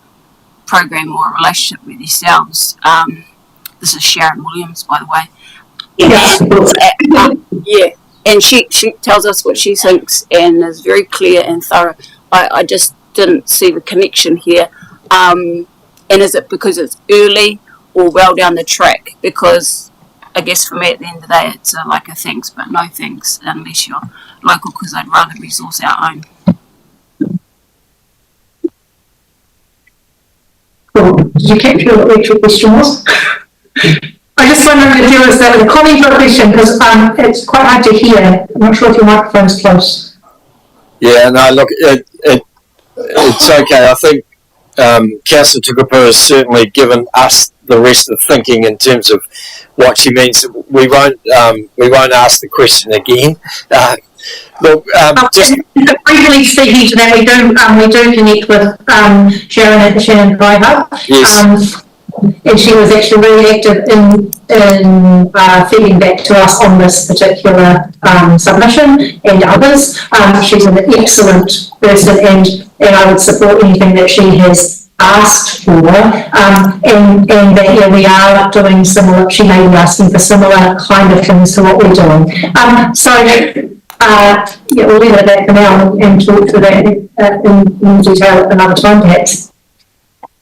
program or a relationship with yourselves. This is Sharon Williams, by the way. Yeah, and she tells us what she thinks and is very clear and thorough. I just didn't see the connection here. And is it because it's early or well down the track? Because I guess for me at the end of the day, it's like a thanks but no thanks unless you're local, because I'd rather resource our own. Cool. Did you capture what the question was? I just wondered if there was a comment or a question, because it's quite hard to hear. I'm not sure if your microphone's close. Yeah, no, look, it's okay. I think Councillor Tukupa has certainly given us the rest of the thinking in terms of what she means. We won't ask the question again. Look, just briefly speaking to that, we do connect with Shannon Kaiha. Yes. And she was actually really active in feeding back to us on this particular submission and others. She's an excellent person, and I would support anything that she has asked for. And that we are doing similar. She may be asking for similar kind of things to what we're doing. We'll leave it at that for now and talk to that in detail at another time, perhaps.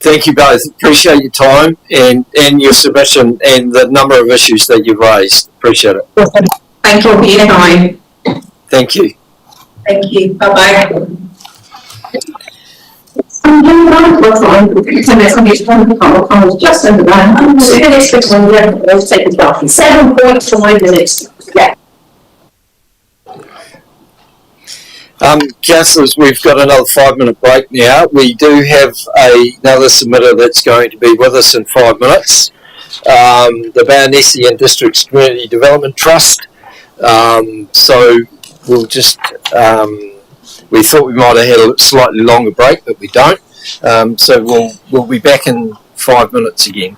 thank you both. Appreciate your time and your submission and the number of issues that you've raised. Appreciate it. Awesome. Thank you for your time. Thank you. Thank you. Bye-bye. Just under that. 7.5 minutes. Yeah. Councillors, we've got another 5-minute break now. We do have another submitter that's going to be with us in 5 minutes. The Baronessian District's Community Development Trust. So we'll just, we thought we might have had a slightly longer break, but we don't. So we'll be back in 5 minutes again.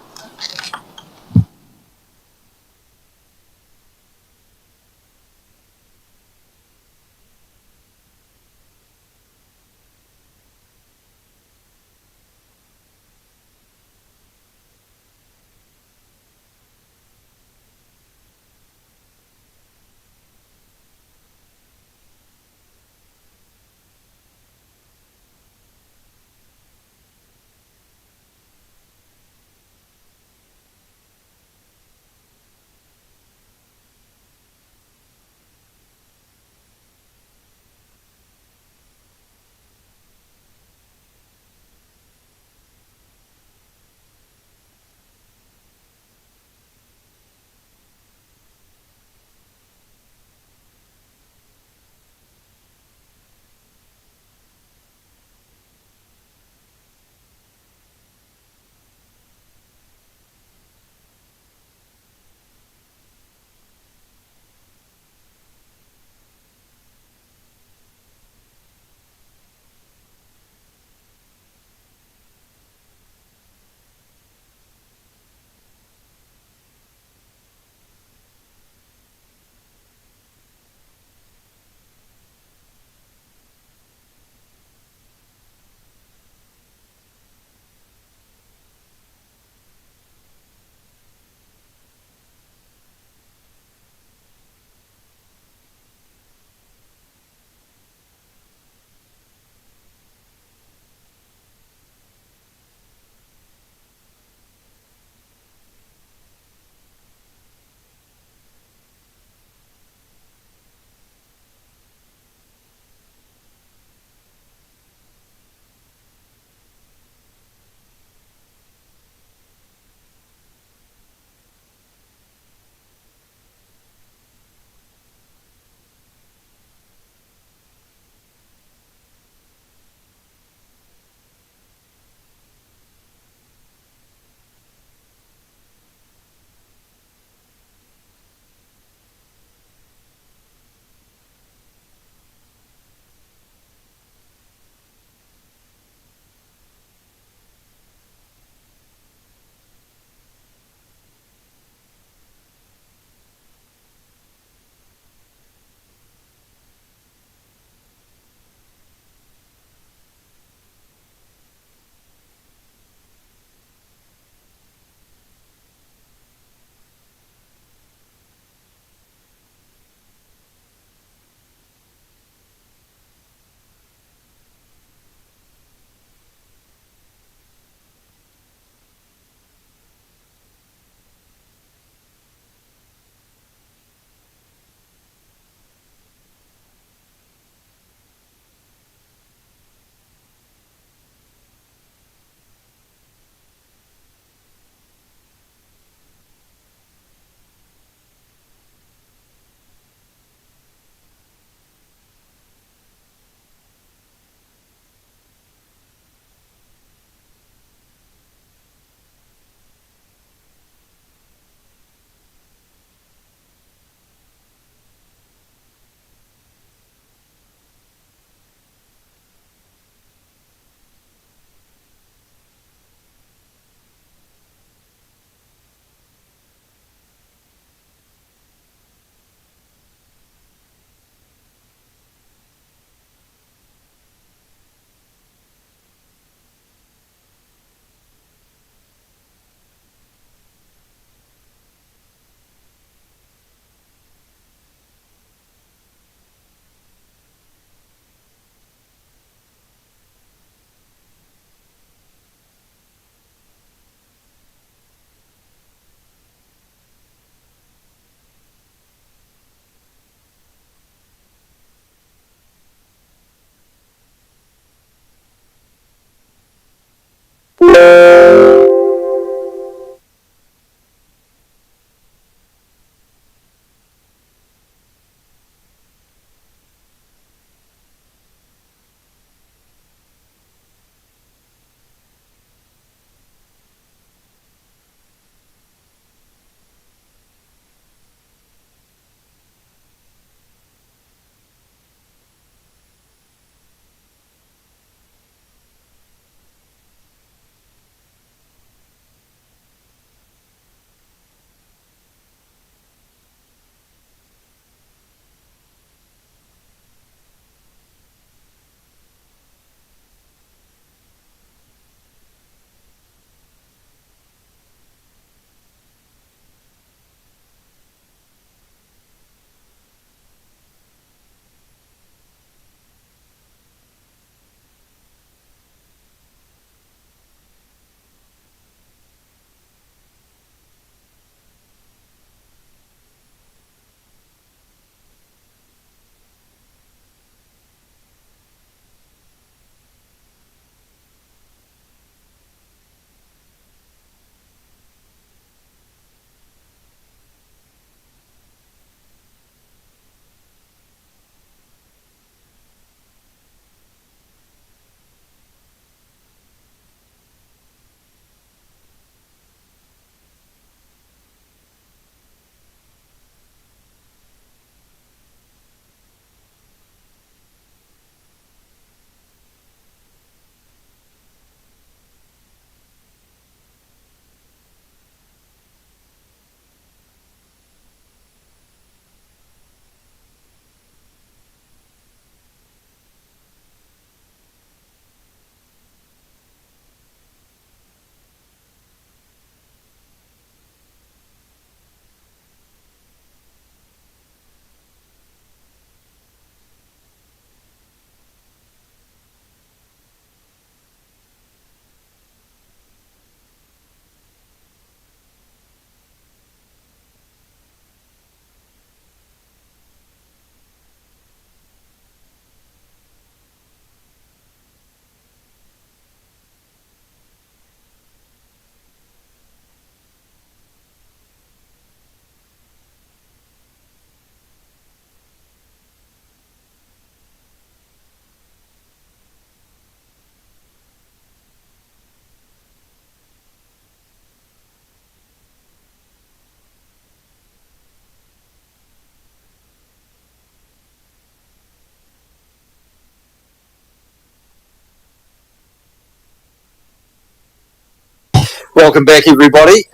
Welcome back, everybody.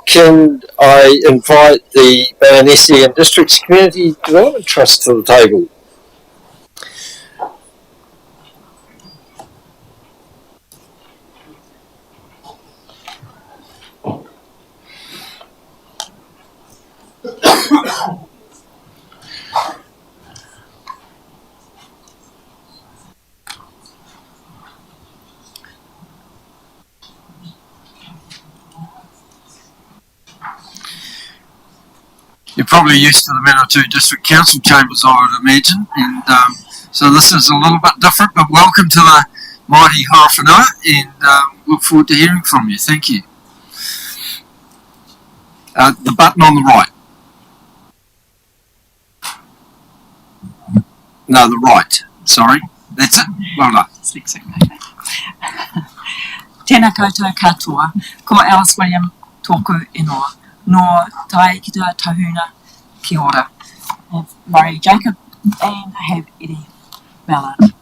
Can I invite the Baronesi and Districts Community Development Trust to the table? You're probably used to the Manawatu District Council chambers, I would imagine, and so this is a little bit different, but welcome to the mighty Horowhenua, and look forward to hearing from you. Thank you. The button on the right. No, the right. Sorry. That's it. Well done. Tēnā koutou katoa, ko Alice William tōku ingoa. No tai ki tā tahuna, kia ora. I have Murray Jacob and I have Eddie Ballard.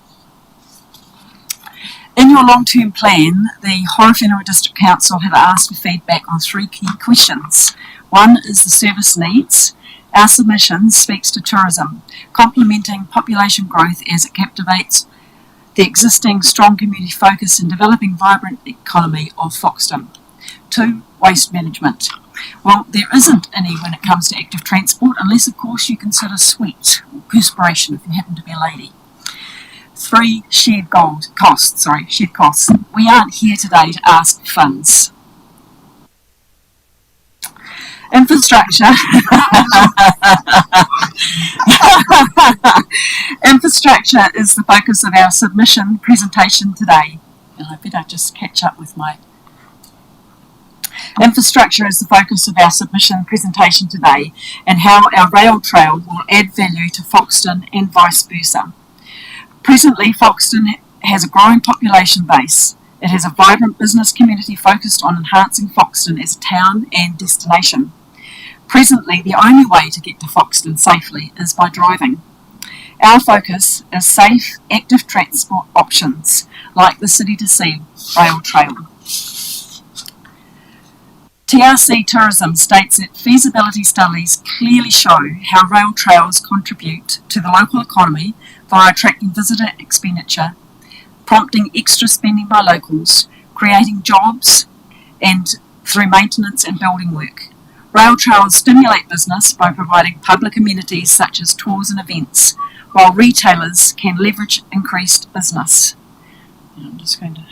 In your long-term plan, the Horowhenua District Council have asked for feedback on 3 key questions. One is the service needs. Our submission speaks to tourism, complementing population growth as it captivates the existing strong community focus and developing vibrant economy of Foxton. 2, waste management. Well, there isn't any when it comes to active transport, unless of course you consider sweat or perspiration if you happen to be a lady. 3, shared costs. We aren't here today to ask for funds. Infrastructure. Infrastructure is the focus of our submission presentation today. And I better just catch up with my... Infrastructure is the focus of our submission presentation today, and how our rail trail will add value to Foxton and vice versa. Presently, Foxton has a growing population base. It has a vibrant business community focused on enhancing Foxton as a town and destination. Presently, the only way to get to Foxton safely is by driving. Our focus is safe, active transport options, like the City to Sea rail trail. TRC Tourism states that feasibility studies clearly show how rail trails contribute to the local economy via attracting visitor expenditure, prompting extra spending by locals, creating jobs, and through maintenance and building work. Rail trails stimulate business by providing public amenities such as tours and events, while retailers can leverage increased business. I'm just going to...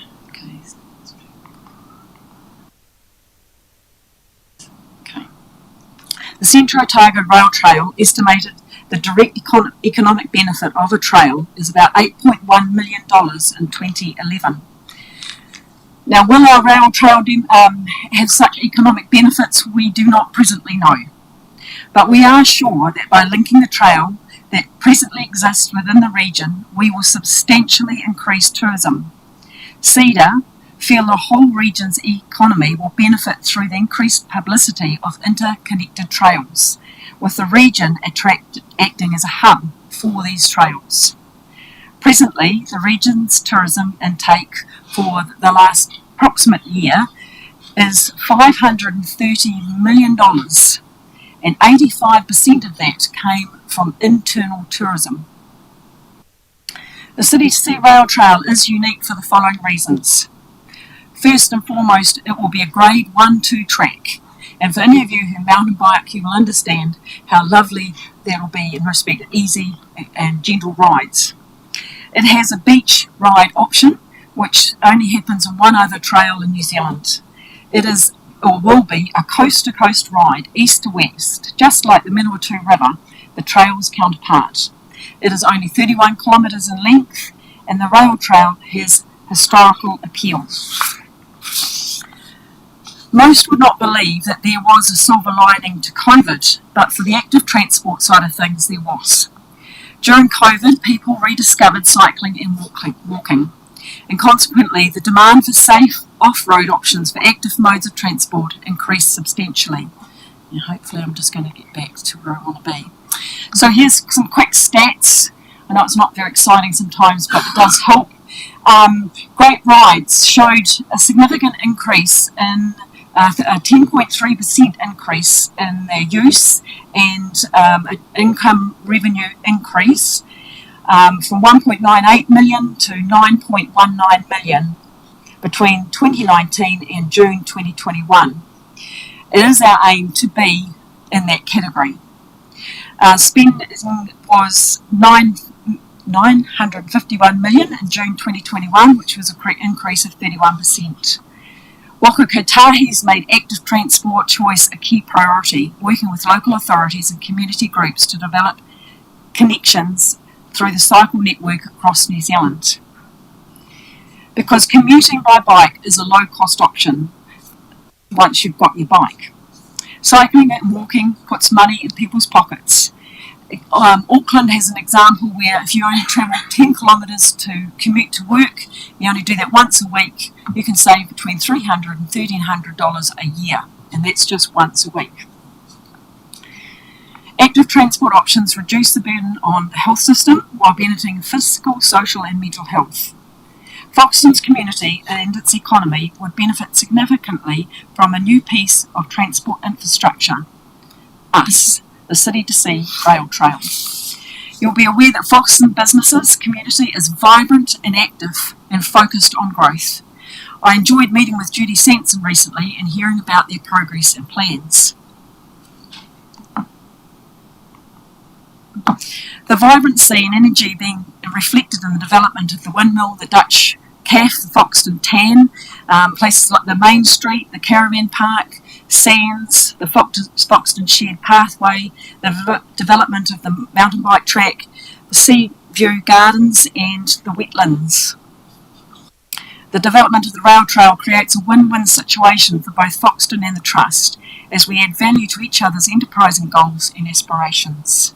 The Centro Otago Rail Trail estimated the direct economic benefit of a trail is about $8.1 million in 2011. Now, will our rail trail have such economic benefits? We do not presently know. But we are sure that by linking the trail that presently exists within the region, we will substantially increase tourism. CEDA feel the whole region's economy will benefit through the increased publicity of interconnected trails, with the region acting as a hub for these trails. Presently, the region's tourism intake for the last approximate year is $530 million, and 85% of that came from internal tourism. The City to Sea Rail Trail is unique for the following reasons. First and foremost, it will be a grade 1-2 track, and for any of you who mountain bike, you will understand how lovely that will be in respect of easy and gentle rides. It has a beach ride option, which only happens on one other trail in New Zealand. It is, or will be, a coast-to-coast ride, east to west, just like the Manawatu River, the trail's counterpart. It is only 31 kilometres in length, and the rail trail has historical appeal. Most would not believe that there was a silver lining to COVID, but for the active transport side of things, there was. During COVID, people rediscovered cycling and walking, and consequently, the demand for safe off-road options for active modes of transport increased substantially. And hopefully, I'm just going to get back to where I want to be. So here's some quick stats. I know it's not very exciting sometimes, but it does help. Great Rides showed a significant increase in a 10.3% increase in their use and an income revenue increase from 1.98 million to 9.19 million between 2019 and June 2021. It is our aim to be in that category. Spending was 951 million in June 2021, which was an increase of 31%. Waka Kotahi's made active transport choice a key priority, working with local authorities and community groups to develop connections through the cycle network across New Zealand. Because commuting by bike is a low-cost option once you've got your bike. Cycling and walking puts money in people's pockets. Auckland has an example where if you only travel 10 kilometres to commute to work, you only do that once a week, you can save between $300 and $1,300 a year, and that's just once a week. Active transport options reduce the burden on the health system while benefiting physical, social and mental health. Foxton's community and its economy would benefit significantly from a new piece of transport infrastructure, us, the City to Sea Rail Trail. You'll be aware that Foxton businesses community is vibrant and active and focused on growth. I enjoyed meeting with Judy Sanson recently and hearing about their progress and plans. The vibrancy and energy being reflected in the development of the windmill, the Dutch Cafe, the Foxton Tan, places like the Main Street, the Caravan Park, Sands, the Foxton Shared Pathway, the development of the mountain bike track, the Sea View Gardens and the wetlands. The development of the rail trail creates a win-win situation for both Foxton and the Trust as we add value to each other's enterprising goals and aspirations.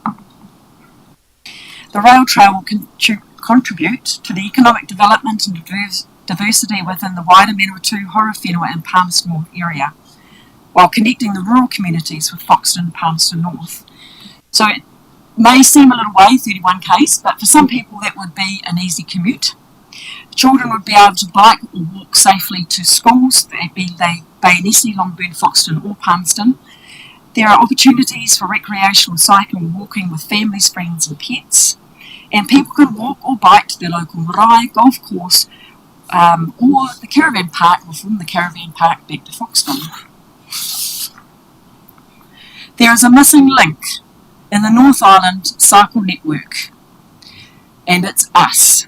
The rail trail will contribute to the economic development and diversity within the wider Manawatu, Horowhenua and Palmerston North area, while connecting the rural communities with Foxton and Palmerston North. So it may seem a little way, 31 k's, but for some people that would be an easy commute. Children would be able to bike or walk safely to schools, be they Bayonesi, Longburn, Foxton or Palmerston. There are opportunities for recreational cycling and walking with families, friends and pets. And people can walk or bike to their local marae, golf course, or the caravan park, or from the caravan park back to Foxton. There is a missing link in the North Island cycle network, and it's us.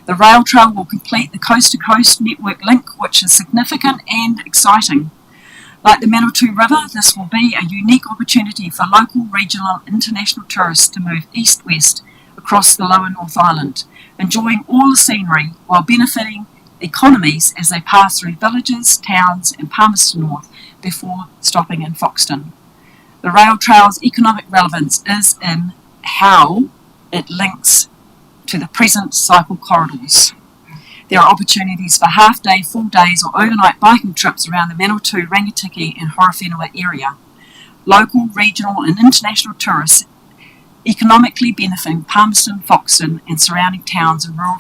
The rail trail will complete the coast-to-coast network link, which is significant and exciting. Like the Manawatu River, this will be a unique opportunity for local, regional and international tourists to move east-west across the lower North Island, enjoying all the scenery while benefiting economies as they pass through villages, towns and Palmerston North before stopping in Foxton. The rail trail's economic relevance is in how it links to the present cycle corridors. There are opportunities for half-day, full days or overnight biking trips around the Manawatu, Rangitikei and Horowhenua area. Local, regional and international tourists economically benefiting Palmerston, Foxton and surrounding towns and rural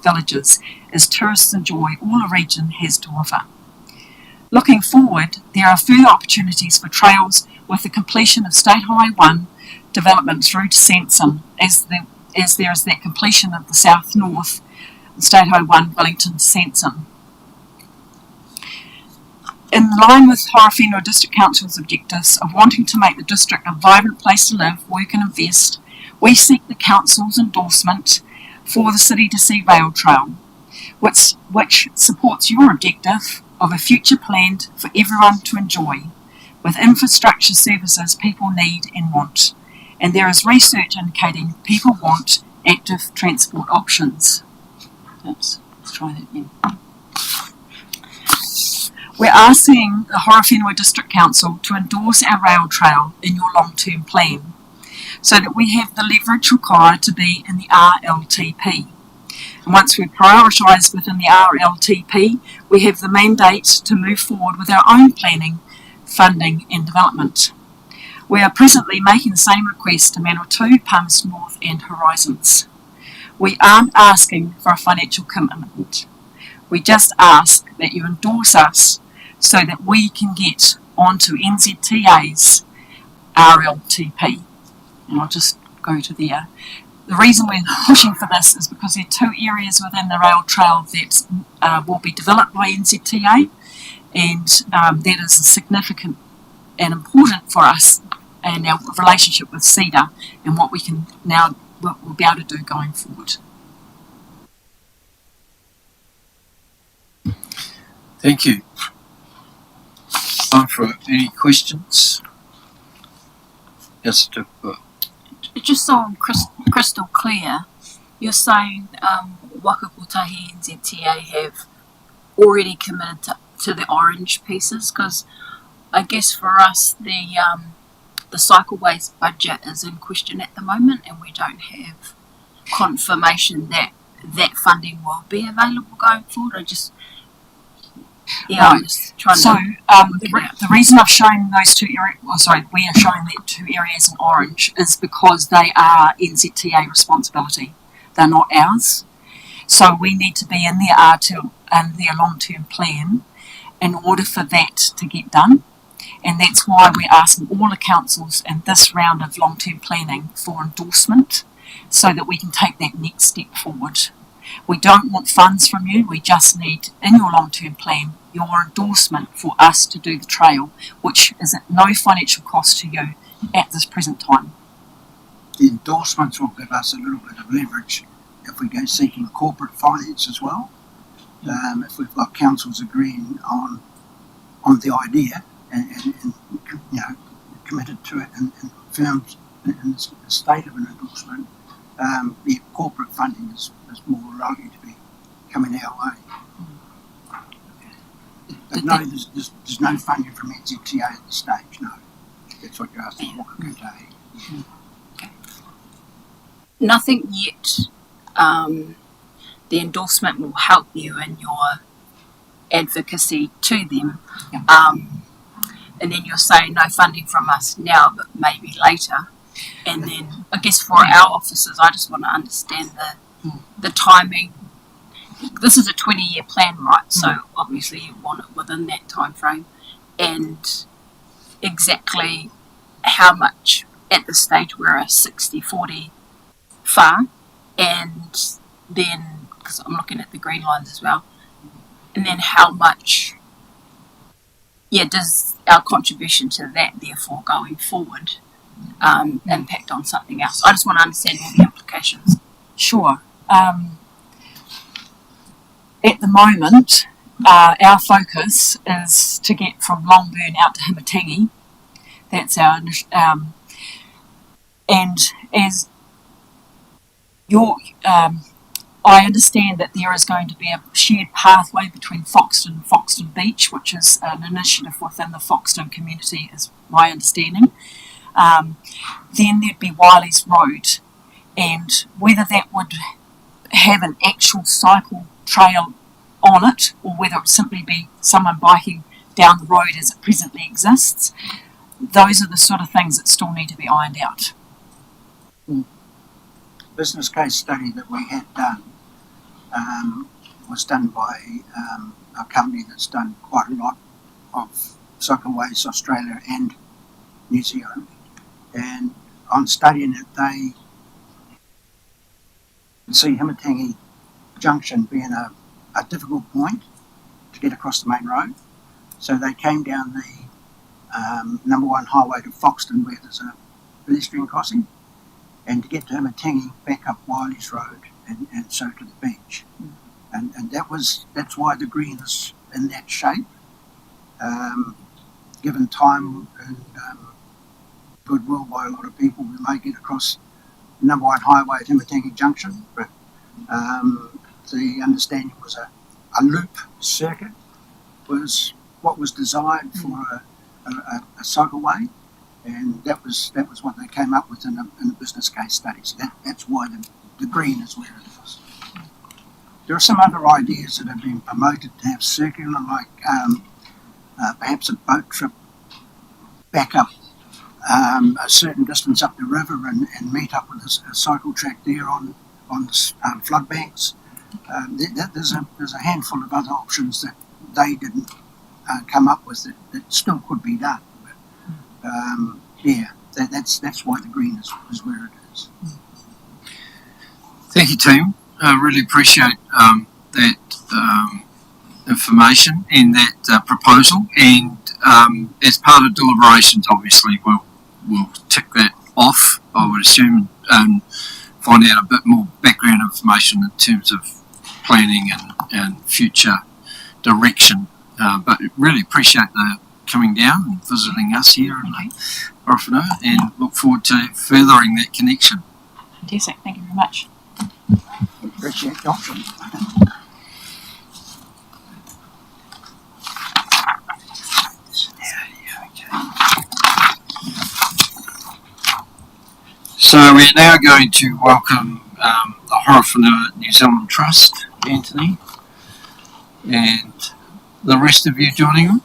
villages as tourists enjoy all the region has to offer. Looking forward, there are further opportunities for trails with the completion of State Highway 1 development through to Sanson as there is that completion of the south-north State Highway 1 Wellington to Sanson. In line with Horowhenua District Council's objectives of wanting to make the district a vibrant place to live, work and invest, we seek the Council's endorsement for the City to Sea Rail Trail, which supports your objective of a future planned for everyone to enjoy, with infrastructure services people need and want. And there is research indicating people want active transport options. Oops, let's try that again. We're asking the Horowhenua District Council to endorse our rail trail in your long-term plan so that we have the leverage required to be in the RLTP. And once we're prioritised within the RLTP, we have the mandate to move forward with our own planning, funding and development. We are presently making the same request to Manawatu, Palmerston North and Horizons. We aren't asking for a financial commitment. We just ask that you endorse us so that we can get onto NZTA's RLTP. And I'll just go to there. The reason we're pushing for this is because there are 2 areas within the rail trail that will be developed by NZTA, and that is significant and important for us and our relationship with CEDA and what we can now we'll be able to do going forward. Thank you. Time for any questions? Yes, Just so I'm crystal clear, you're saying Waka Kotahi and ZTA have already committed to the orange pieces? Because I guess for us the cycleways budget is in question at the moment, and we don't have confirmation that that funding will be available going forward. I'm just trying the reason I've shown those 2 areas, we are showing the 2 areas in orange is because they are NZTA responsibility. They're not ours. So we need to be in their R2 and their long-term plan in order for that to get done. And that's why we're asking all the councils in this round of long-term planning for endorsement so that we can take that next step forward. We don't want funds from you, we just need, in your long-term plan, your endorsement for us to do the trail, which is at no financial cost to you at this present time. The endorsements will give us a little bit of leverage if we go seeking corporate finance as well. If we've got councils agreeing on the idea and committed to it and firms in the state of an endorsement, the corporate funding is more likely to be coming our way. But no, there's no funding from NZTA at this stage, no. That's what you're asking. Yeah. Okay. Nothing yet. The endorsement will help you in your advocacy to them. And then you're saying no funding from us now, but maybe later. And then I guess for our officers, I just want to understand the timing. This is a 20-year plan, right? So obviously you want it within that time frame, and exactly how much at this stage we're a 60-40 far, and then because I'm looking at the green lines as well, and then how much does our contribution to that therefore going forward impact on something else? I just want to understand all the implications. Sure. At the moment, our focus is to get from Longburn out to Himitangi. That's our and as your I understand that there is going to be a shared pathway between Foxton and Foxton Beach, which is an initiative within the Foxton community, is my understanding. Then there'd be Wiley's Road, and whether that would have an actual cycle trail on it, or whether it would simply be someone biking down the road as it presently exists, those are the sort of things that still need to be ironed out. Business case study that we had done was done by a company that's done quite a lot of Cycleways Australia and New Zealand, and on studying it they see Himitangi Junction being a difficult point to get across the main road, so they came down the number 1 highway to Foxton where there's a pedestrian crossing, and to get to Himitangi back up Wiley's Road and so to the beach. And that's why the green is in that shape. Given time and goodwill by a lot of people, we may get across the number 1 highway at Himitangi Junction, but the understanding was a loop circuit was what was designed for a cycleway, and that was what they came up with in a business case study. So that's why the green is where it is. There are some other ideas that have been promoted to have circular, like perhaps a boat trip back up a certain distance up the river and meet up with a cycle track there on the flood banks. There's a handful of other options that they didn't come up with that still could be done. But, that's why the green is where it is. Thank you, team. I really appreciate that information and that proposal. And as part of deliberations, obviously, we'll tick that off, I would assume, and find out a bit more background information in terms of planning and future direction. But really appreciate the coming down and visiting us here in Horowhenua, and look forward to furthering that connection. Fantastic, thank you very much. Appreciate the option. So we're now going to welcome the Horowhenua New Zealand Trust, Anthony, and the rest of you joining them.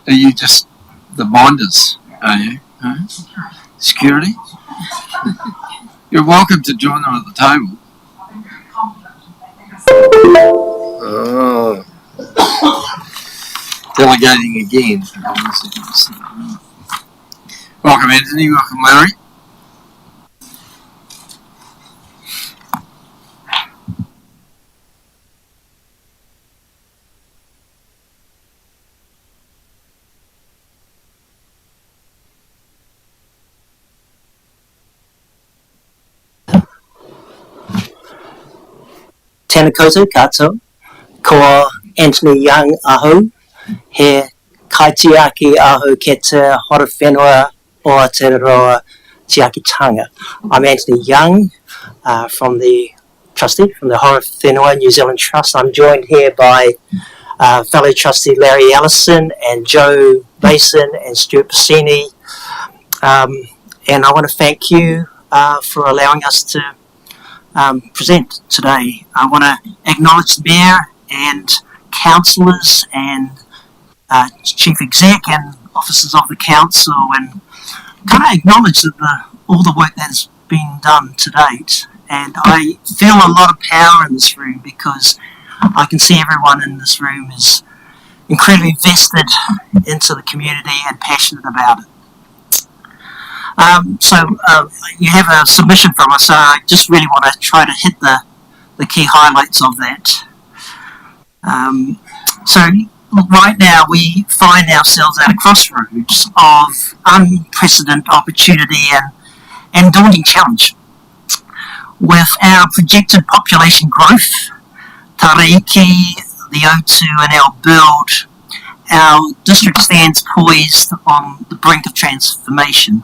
Are you just the minders, are you? Huh? Security? You're welcome to join them at the table. Oh. Delegating again. Welcome, Anthony. Welcome, Larry. Tēnā koutou katoa, ko Anthony Young ahu, he kaitiaki ahu ke te Horowhenua o Aotearoa Tiakitanga. I'm Anthony Young, from the trustee from the Horowhenua New Zealand Trust. I'm joined here by fellow trustee Larry Ellison and Joe Mason and Stuart Piscini. And I want to thank you for allowing us to present today. I want to acknowledge the Mayor and councillors and Chief Exec and officers of the Council, and kind of acknowledge that all the work that's been done to date. And I feel a lot of power in this room because I can see everyone in this room is incredibly invested into the community and passionate about it. You have a submission from us, so I just really want to try to hit the key highlights of that. Right now we find ourselves at a crossroads of unprecedented opportunity and daunting challenge. With our projected population growth, Tariki, the O2 and our build, our district stands poised on the brink of transformation.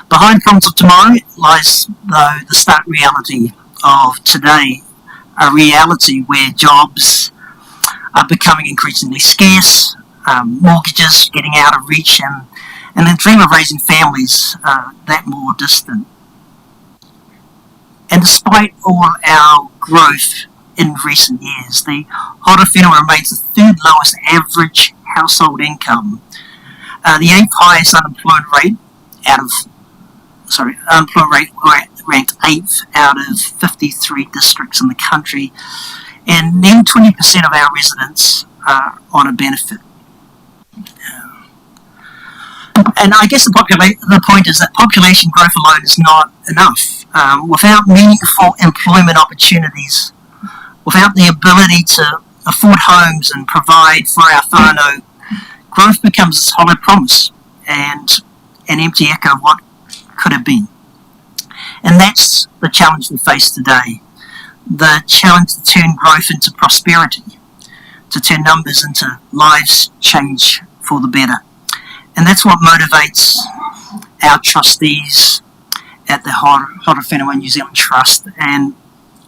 Behind problems of tomorrow lies, though, the stark reality of today, a reality where jobs are becoming increasingly scarce, mortgages getting out of reach, and the dream of raising families that more distant. And despite all our growth in recent years, the Horowhenua remains the third lowest average household income, the 8th highest unemployment rate ranked 8th out of 53 districts in the country, and nearly 20% of our residents are on a benefit. And I guess the point is that population growth alone is not enough. Without meaningful employment opportunities, without the ability to afford homes and provide for our whānau, growth becomes a hollow promise and an empty echo of what could have been. And that's the challenge we face today. The challenge to turn growth into prosperity, to turn numbers into lives change for the better. And that's what motivates our trustees at the Horowhenua New Zealand Trust, and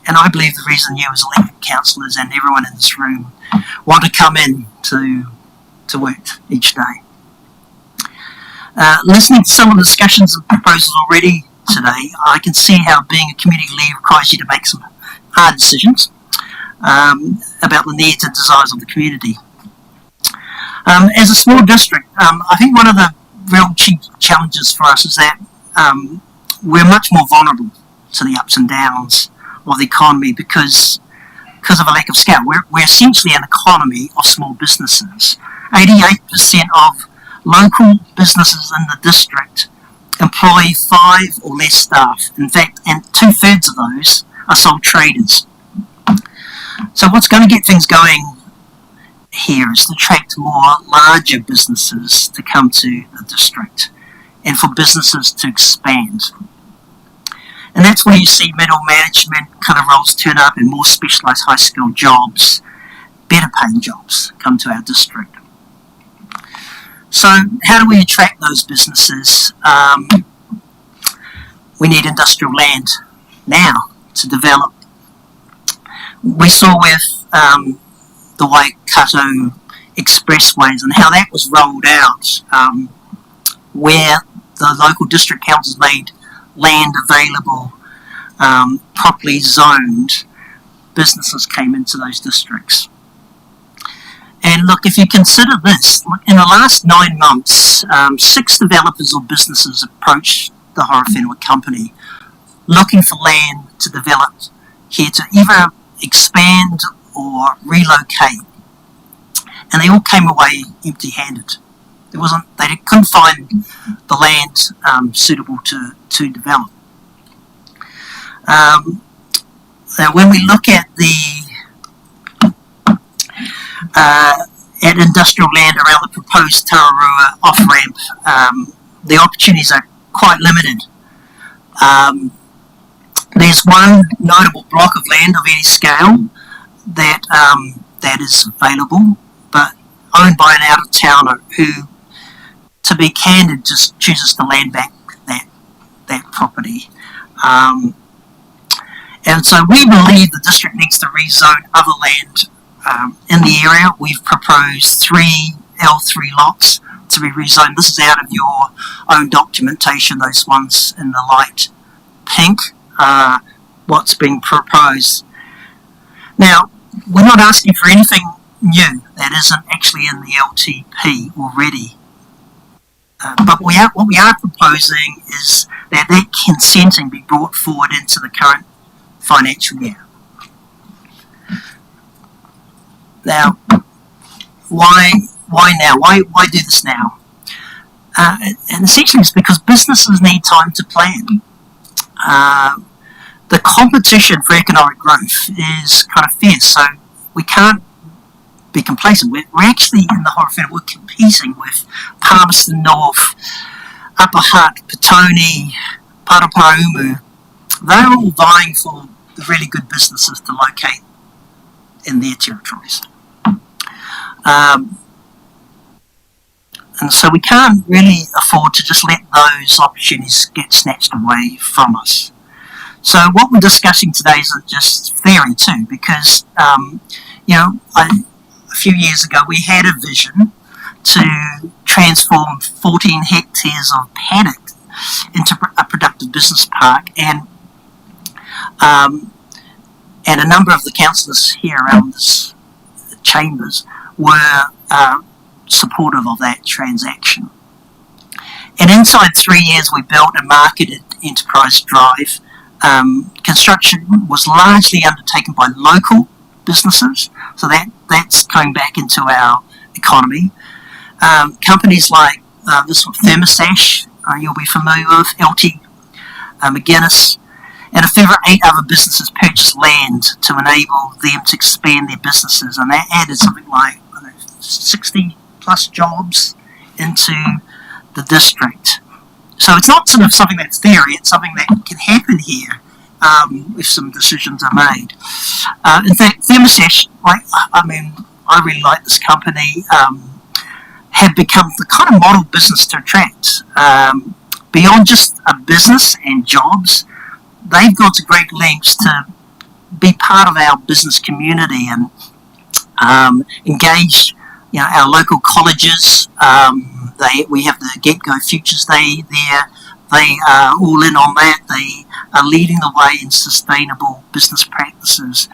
I believe the reason you as elected councillors and everyone in this room want to come in to work each day. Listening to some of the discussions and proposals already today, I can see how being a community leader requires you to make some hard decisions about the needs and desires of the community. As a small district, I think one of the real challenges for us is that we're much more vulnerable to the ups and downs of the economy because because of a lack of scale. We're essentially an economy of small businesses. 88% of local businesses in the district employ 5 or less staff. In fact, and 2/3 of those are sole traders. So what's going to get things going here is to attract more larger businesses to come to the district and for businesses to expand. And that's where you see middle management kind of roles turn up and more specialised high skilled jobs, better paying jobs come to our district. So how do we attract those businesses? We need industrial land now to develop. We saw with the Waikato expressways and how that was rolled out, where the local district councils made land available, properly zoned, businesses came into those districts. And look, if you consider this, in the last 9 months, 6 developers or businesses approached the Horowhenua company looking for land to develop here to either expand or relocate. And they all came away empty-handed. They couldn't find the land suitable to develop. Now when we look at at industrial land around the proposed Tararua off-ramp, the opportunities are quite limited. There's one notable block of land of any scale that is available, but owned by an out-of-towner who, to be candid, just chooses to land back that property. And so we believe the district needs to rezone other land in the area. We've proposed 3 L3 lots to be rezoned. This is out of your own documentation, those ones in the light pink, what's being proposed. Now, we're not asking for anything new that isn't actually in the LTP already. But what we are proposing is that consenting be brought forward into the current financial year. Now, why now? Why do this now? And essentially it's because businesses need time to plan. The competition for economic growth is kind of fierce, so we can't be complacent. We're actually in the Horowhenua, we're competing with Palmerston North, Upper Hutt, Petone, Paraparaumu. They're all vying for the really good businesses to locate in their territories. And so we can't really afford to just let those opportunities get snatched away from us. So what we're discussing today isn't just theory too, because a few years ago we had a vision to transform 14 hectares of paddock into a productive business park, and a number of the councillors here around this chambers were supportive of that transaction. And inside 3 years we built and marketed Enterprise Drive. Construction was largely undertaken by local businesses, so that's going back into our economy. Companies like this one, Thermosash, you'll be familiar with, LT McGuinness, and a further 8 other businesses purchased land to enable them to expand their businesses, and that added something like 60 plus jobs into the district. So it's not sort of something that's theory, it's something that can happen here if some decisions are made. In fact, Thermosash, I really like this company, have become the kind of model business to attract. Beyond just a business and jobs, they've gone to great lengths to be part of our business community and engage our local colleges. We have the Get-Go Futures Day there. They are all in on that. They are leading the way in sustainable business practices.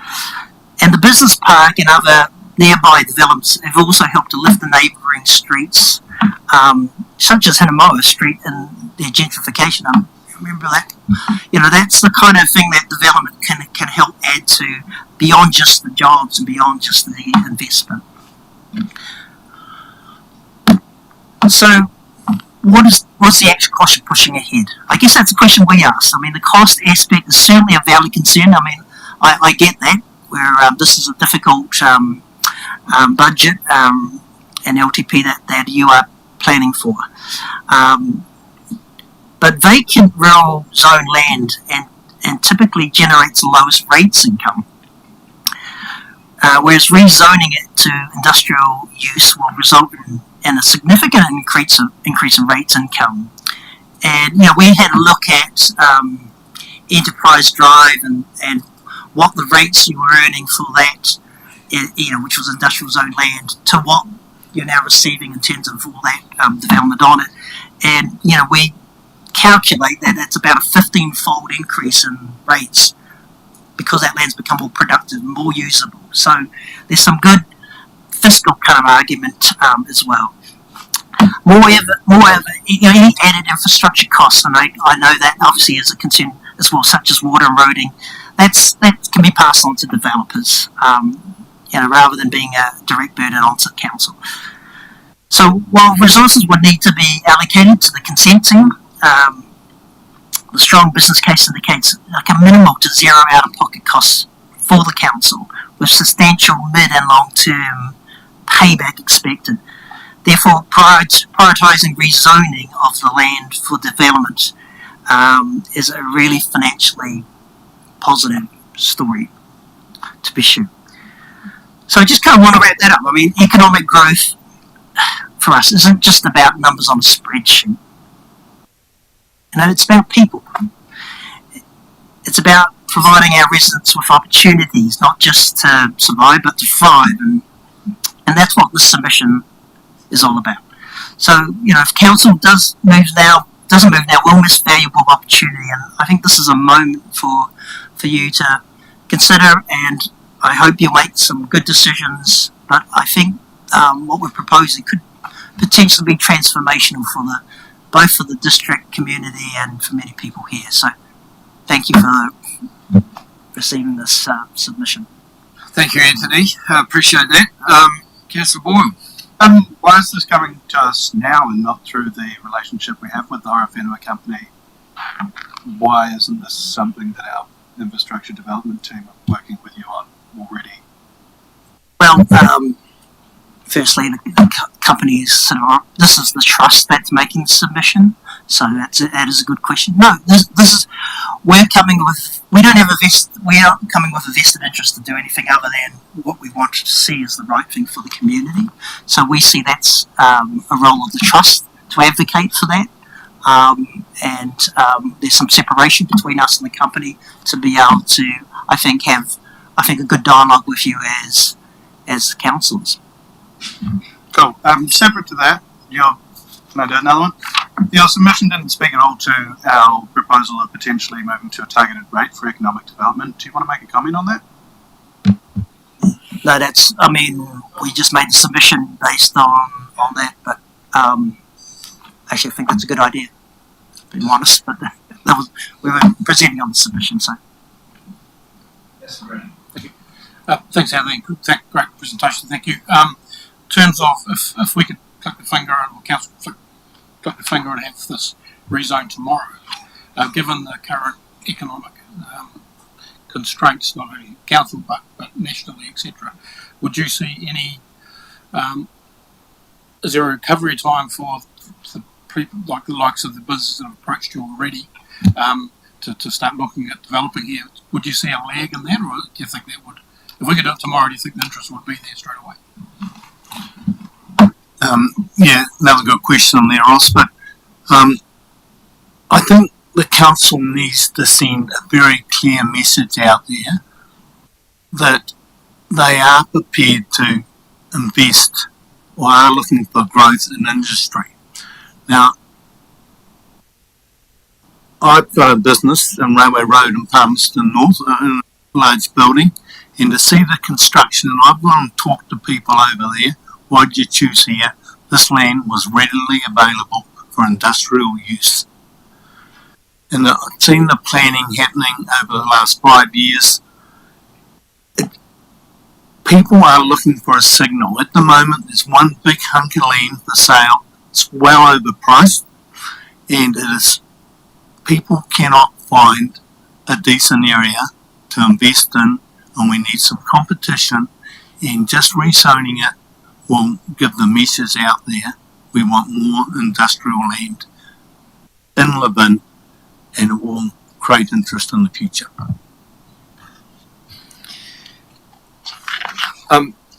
And the business park and other nearby developments have also helped to lift the neighbouring streets, such as Hinamoa Street and their gentrification. Remember that? That's the kind of thing that development can help add to beyond just the jobs and beyond just the investment. So, what's the actual cost of pushing ahead? I guess that's the question we asked. I mean, the cost aspect is certainly a valid concern. I mean, I get that, where this is a difficult budget and LTP that you are planning for. But vacant rural zone land and typically generates the lowest rates income, whereas rezoning it to industrial use will result in a significant increase in rates income. And we had a look at Enterprise Drive and what the rates you were earning for that, which was industrial zone land, to what you're now receiving in terms of all that development on it. And we calculate that it's about a 15-fold increase in rates because that land's become more productive and more usable. So there's some good fiscal kind of argument as well. Moreover, any added infrastructure costs, and I know that obviously is a concern as well, such as water and roading, that can be passed on to developers, rather than being a direct burden onto the council. So while resources would need to be allocated to the consenting, the strong business case indicates like a minimal to zero out-of-pocket costs for the council, with substantial mid and long-term payback expected. Therefore, prioritising rezoning of the land for development is a really financially positive story to pursue. So I just kind of want to wrap that up. I mean, economic growth for us isn't just about numbers on a spreadsheet. It's about people. It's about providing our residents with opportunities, not just to survive, but to thrive. And that's what this submission is all about. So, if council doesn't move now, we'll miss valuable opportunity. And I think this is a moment for you to consider, and I hope you'll make some good decisions. But I think what we're proposing could potentially be transformational both for the district community and for many people here. So thank you for receiving this submission. Thank you, Anthony. I appreciate that. Councillor Boyle. Why is this coming to us now and not through the relationship we have with the Horowhenua company? Why isn't this something that our infrastructure development team are working with you on already? Well, firstly, the company is this is the trust that's making the submission, so that is a good question. No, this is we are coming with a vested interest to do anything other than what we want to see as the right thing for the community. So we see that's a role of the trust to advocate for that, and there's some separation between us and the company to be able to, I think, have a good dialogue with you as councillors. Cool. Separate to that, can I do another one? Your submission didn't speak at all to our proposal of potentially moving to a targeted rate for economic development. Do you want to make a comment on that? No, we just made the submission based on that, but actually I think that's a good idea, to be honest, but we were presenting on the submission, so. Yes, great. Thank you. Thanks, Anthony. Great presentation, thank you. In terms of if we could click the finger, or council click the finger and have this rezone tomorrow, given the current economic constraints, not only council but nationally, etc., would you see any is there a recovery time for the people, like the likes of the businesses that have approached you already, to start looking at developing here? Would you see a lag in that, or do you think that would, if we could do it tomorrow, do you think the interest would be there straight away? Yeah, another good question there, Ross, but I think the council needs to send a very clear message out there that they are prepared to invest or are looking for growth in industry. Now, I've got a business in Railway Road in Palmerston North, in a large building, and to see the construction, and I've gone and talked to people over there, why did you choose here? This land was readily available for industrial use. And I've seen the planning happening over the last 5 years, people are looking for a signal. At the moment, there's one big hunk of land for sale. It's well overpriced, and it is, people cannot find a decent area to invest in, and we need some competition, and just rezoning it will give the message out there. We want more industrial land in Levin, and it will create interest in the future.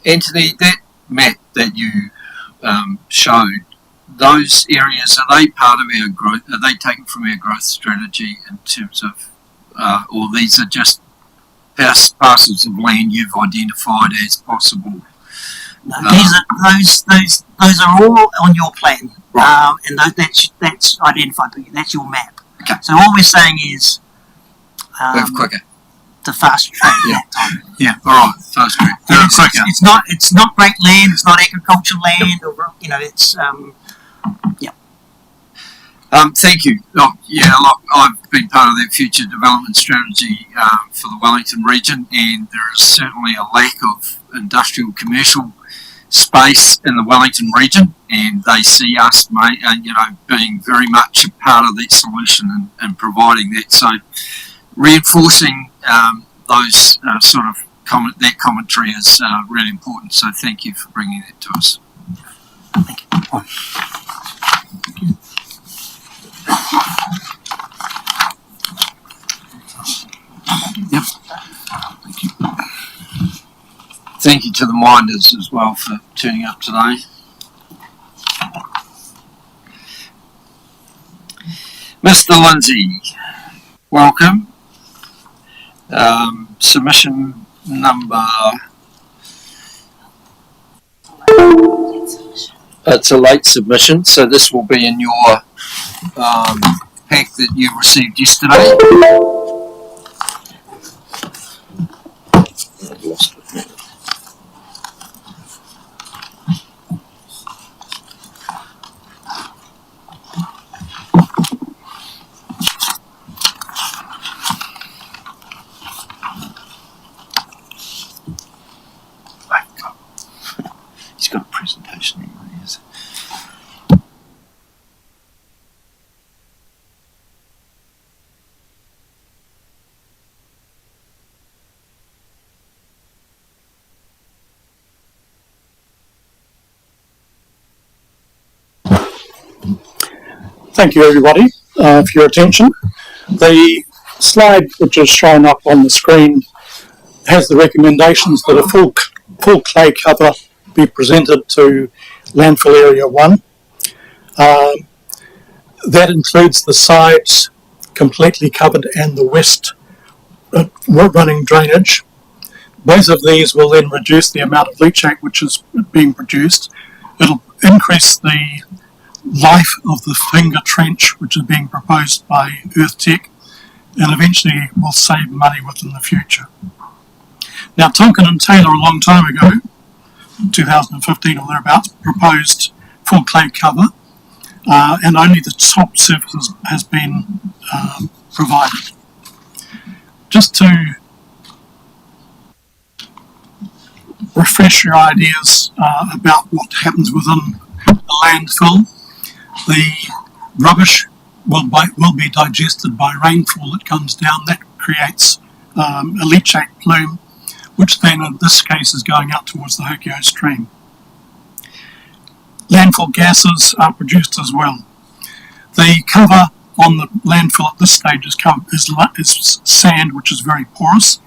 Anthony, that map that you showed, those areas, are they part of our growth? Are they taken from our growth strategy in terms of, or these are just parcels of land you've identified as possible? Those are all on your plan, right. And that's identified for you. That's your map. Okay. So all we're saying is move quicker. To fast track that time. Yeah. All right. Fast track. It's not great land. It's not agricultural land, or it's yeah. Thank you. Look, I've been part of that future development strategy for the Wellington region, and there is certainly a lack of industrial commercial space in the Wellington region, and they see us, being very much a part of that solution and providing that. So, reinforcing those sort of that commentary is really important. So, thank you for bringing that to us. Thank you. Yep. Thank you. Thank you to the Minders as well for turning up today. Mr. Lindsay, welcome. Submission number... It's a late submission, so this will be in your pack that you received yesterday. I've lost it. He's got a presentation anyway. Thank you, everybody, for your attention. The slide which is shown up on the screen has the recommendations that a full clay cover be presented to landfill area 1. That includes the sides completely covered and the west running drainage. Both of these will then reduce the amount of leachate which is being produced. It'll increase the life of the finger trench which is being proposed by EarthTech, and eventually will save money within the future. Now, Tonkin and Taylor a long time ago, 2015 or thereabouts, proposed full clay cover, and only the top surface has been provided. Just to refresh your ideas about what happens within the landfill, the rubbish will be digested by rainfall that comes down. That creates a leachate plume, which then in this case is going out towards the Hokio stream. Landfill gases are produced as well. The cover on the landfill at this stage is sand, which is very porous.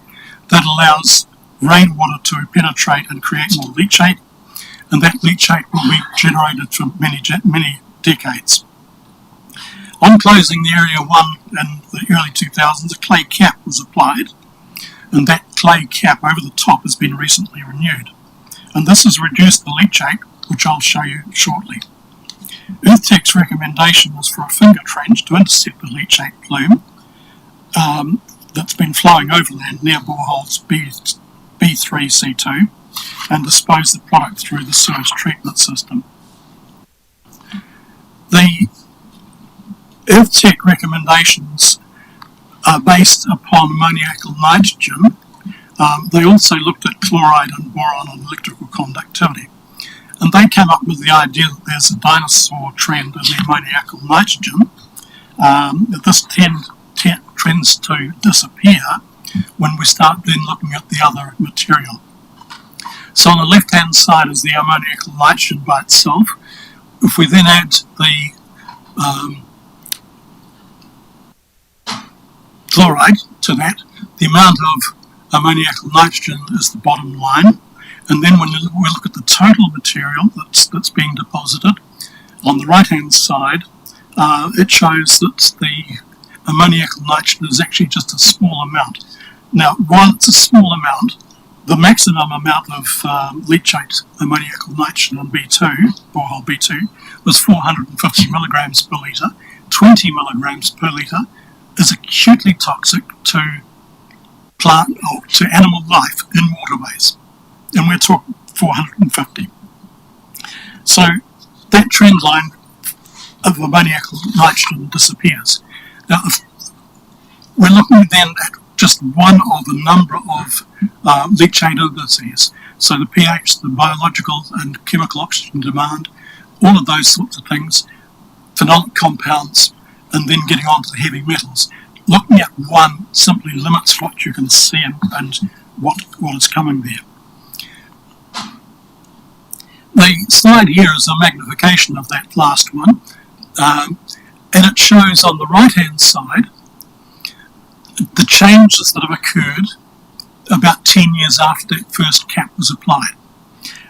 That allows rainwater to penetrate and create more leachate, and that leachate will be generated for many decades. On closing the Area 1 in the early 2000s, a clay cap was applied, and that clay cap over the top has been recently renewed. And this has reduced the leachate, which I'll show you shortly. EarthTech's recommendation was for a finger trench to intercept the leachate plume that's been flowing overland near boreholes B3C2 and dispose the product through the sewage treatment system. The EarthTech recommendations are based upon ammoniacal nitrogen They also looked at chloride and boron and electrical conductivity. And they came up with the idea that there's a dinosaur trend in the ammoniacal nitrogen. This tends to disappear when we start then looking at the other material. So on the left-hand side is the ammoniacal nitrogen by itself. If we then add the chloride to that, the amount of ammoniacal nitrogen is the bottom line. And then when we look at the total material that's being deposited, on the right-hand side, it shows that the ammoniacal nitrogen is actually just a small amount. Now, while it's a small amount, the maximum amount of leachate ammoniacal nitrogen in B2, borehole B2, was 450 milligrams per litre. 20 milligrams per litre is acutely toxic to plant or to animal life in waterways. And we're talking 450. So that trend line of ammoniacal nitrogen disappears. Now, if we're looking then at just one of a number of leachate indices. So the pH, the biological and chemical oxygen demand, all of those sorts of things, phenolic compounds, and then getting on to the heavy metals. Looking at one simply limits what you can see and what is coming there. The slide here is a magnification of that last one, and it shows on the right-hand side the changes that have occurred about 10 years after that first cap was applied.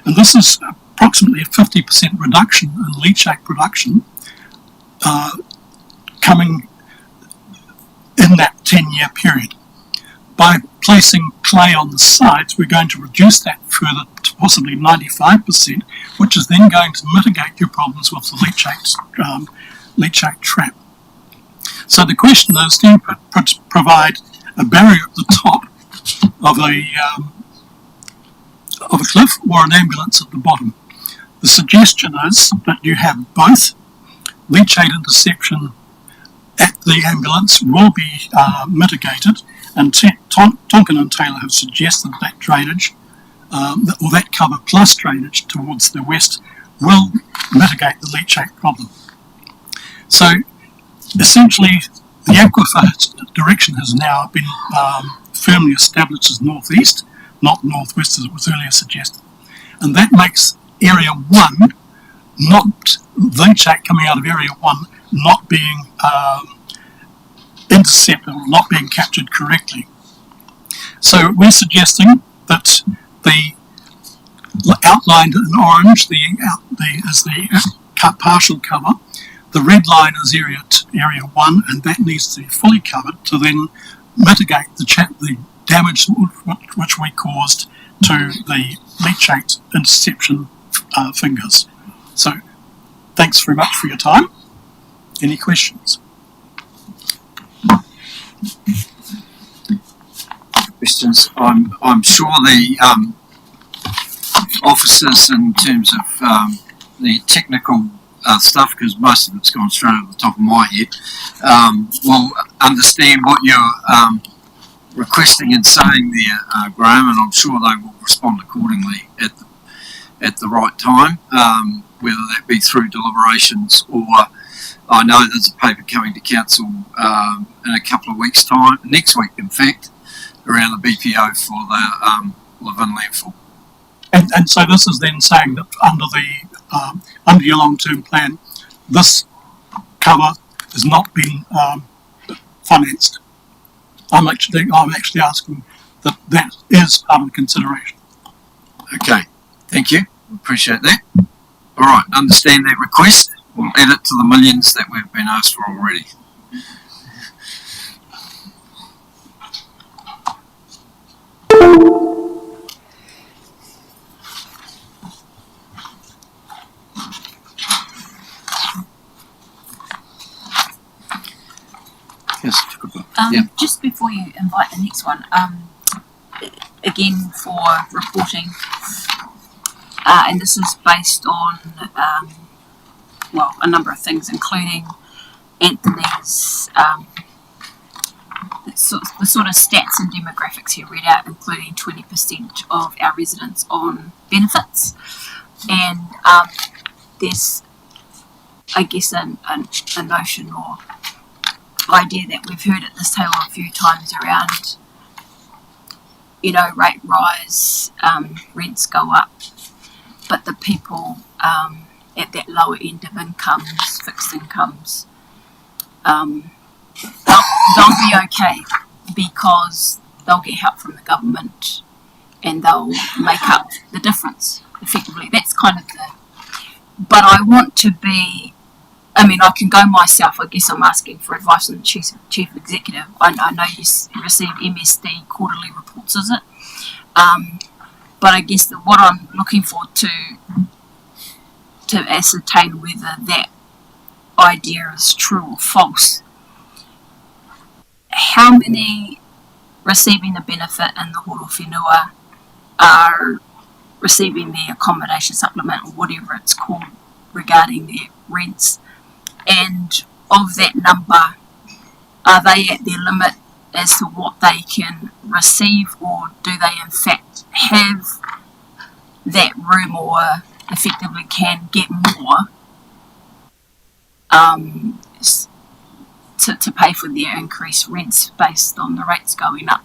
And this is approximately a 50% reduction in leachate production coming in that 10-year period. By placing clay on the sides, we're going to reduce that further to possibly 95%, which is then going to mitigate your problems with the leachate trap. So the question is, do you provide a barrier at the top of a cliff or an ambulance at the bottom? The suggestion is that you have both. Leachate interception at the ambulance will be mitigated, and Tonkin and Taylor have suggested that drainage, or that cover plus drainage towards the west, will mitigate the leachate problem. So essentially, the aquifer direction has now been firmly established as northeast, not northwest as it was earlier suggested. And that makes Area 1, not leachate coming out of Area 1, not being intercepted or not being captured correctly. So we're suggesting that the outlined in orange is the partial cover. The red line is area 1, and that needs to be fully covered to then mitigate the damage which we caused to the leachate interception fingers. So, thanks very much for your time. Any questions? Questions? I'm sure the officers, in terms of the technical stuff, because most of it's gone straight over the top of my head, will understand what you're requesting and saying there, Graham, and I'm sure they will respond accordingly at the right time, whether that be through deliberations or I know there's a paper coming to council in a couple of weeks' time, next week in fact, around the BPO for the Levin landfill. And so this is then saying that under your long-term plan, this cover has not been financed. I'm actually asking that is part of the consideration. Okay, thank you. Appreciate that. All right, understand that request. We'll add it to the millions that we've been asked for already. Just before you invite the next one, again for reporting, and this is based on a number of things, including Anthony's the sort of stats and demographics here read out, including 20% of our residents on benefits, and there's, I guess, a notion or idea that we've heard at this table a few times around, you know, rate rise, rents go up, but the people at that lower end of incomes, fixed incomes, they'll be okay because they'll get help from the government and they'll make up the difference effectively. That's kind of the, but I want to be, I mean, I can go myself. I guess I'm asking for advice from the chief executive. I know you receive MSD quarterly reports, is it? But I guess what I'm looking for to ascertain whether that idea is true or false. How many receiving a benefit in the Horowhenua are receiving the accommodation supplement or whatever it's called regarding their rents? And of that number, are they at their limit as to what they can receive, or do they in fact have that room or effectively can get more to pay for their increased rents based on the rates going up?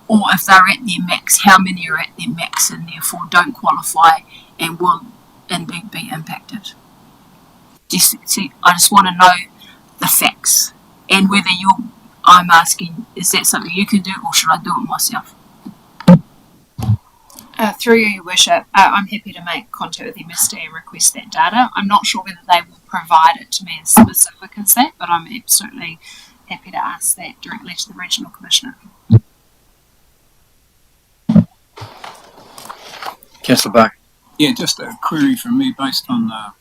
Or if they're at their max, how many are at their max and therefore don't qualify and will indeed be impacted? I just want to know the facts, and whether I'm asking, is that something you can do or should I do it myself? Through you, Your Worship, I'm happy to make contact with MSD and request that data. I'm not sure whether they will provide it to me as specific as that, but I'm absolutely happy to ask that directly to the Regional Commissioner. Councillor Barker. Yeah, just a query from me based on the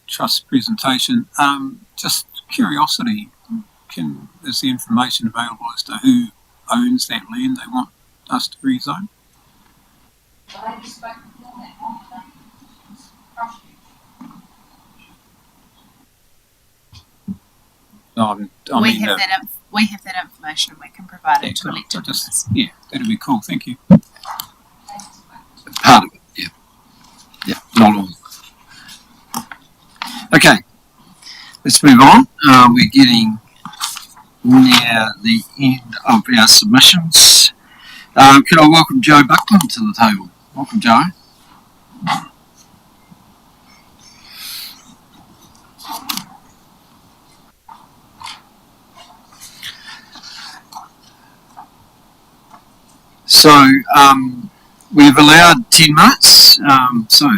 Trust presentation. Just curiosity, is the information available as to who owns that land they want us to rezone? We have that information and we can provide it to elected officials. Yeah, that'd be cool. Thank you. Part of it, yeah. Yeah, not all. Okay, let's move on. We're getting near the end of our submissions. Could I welcome Joe Buckland to the table? Welcome, Joe. So, we've allowed 10 minutes, so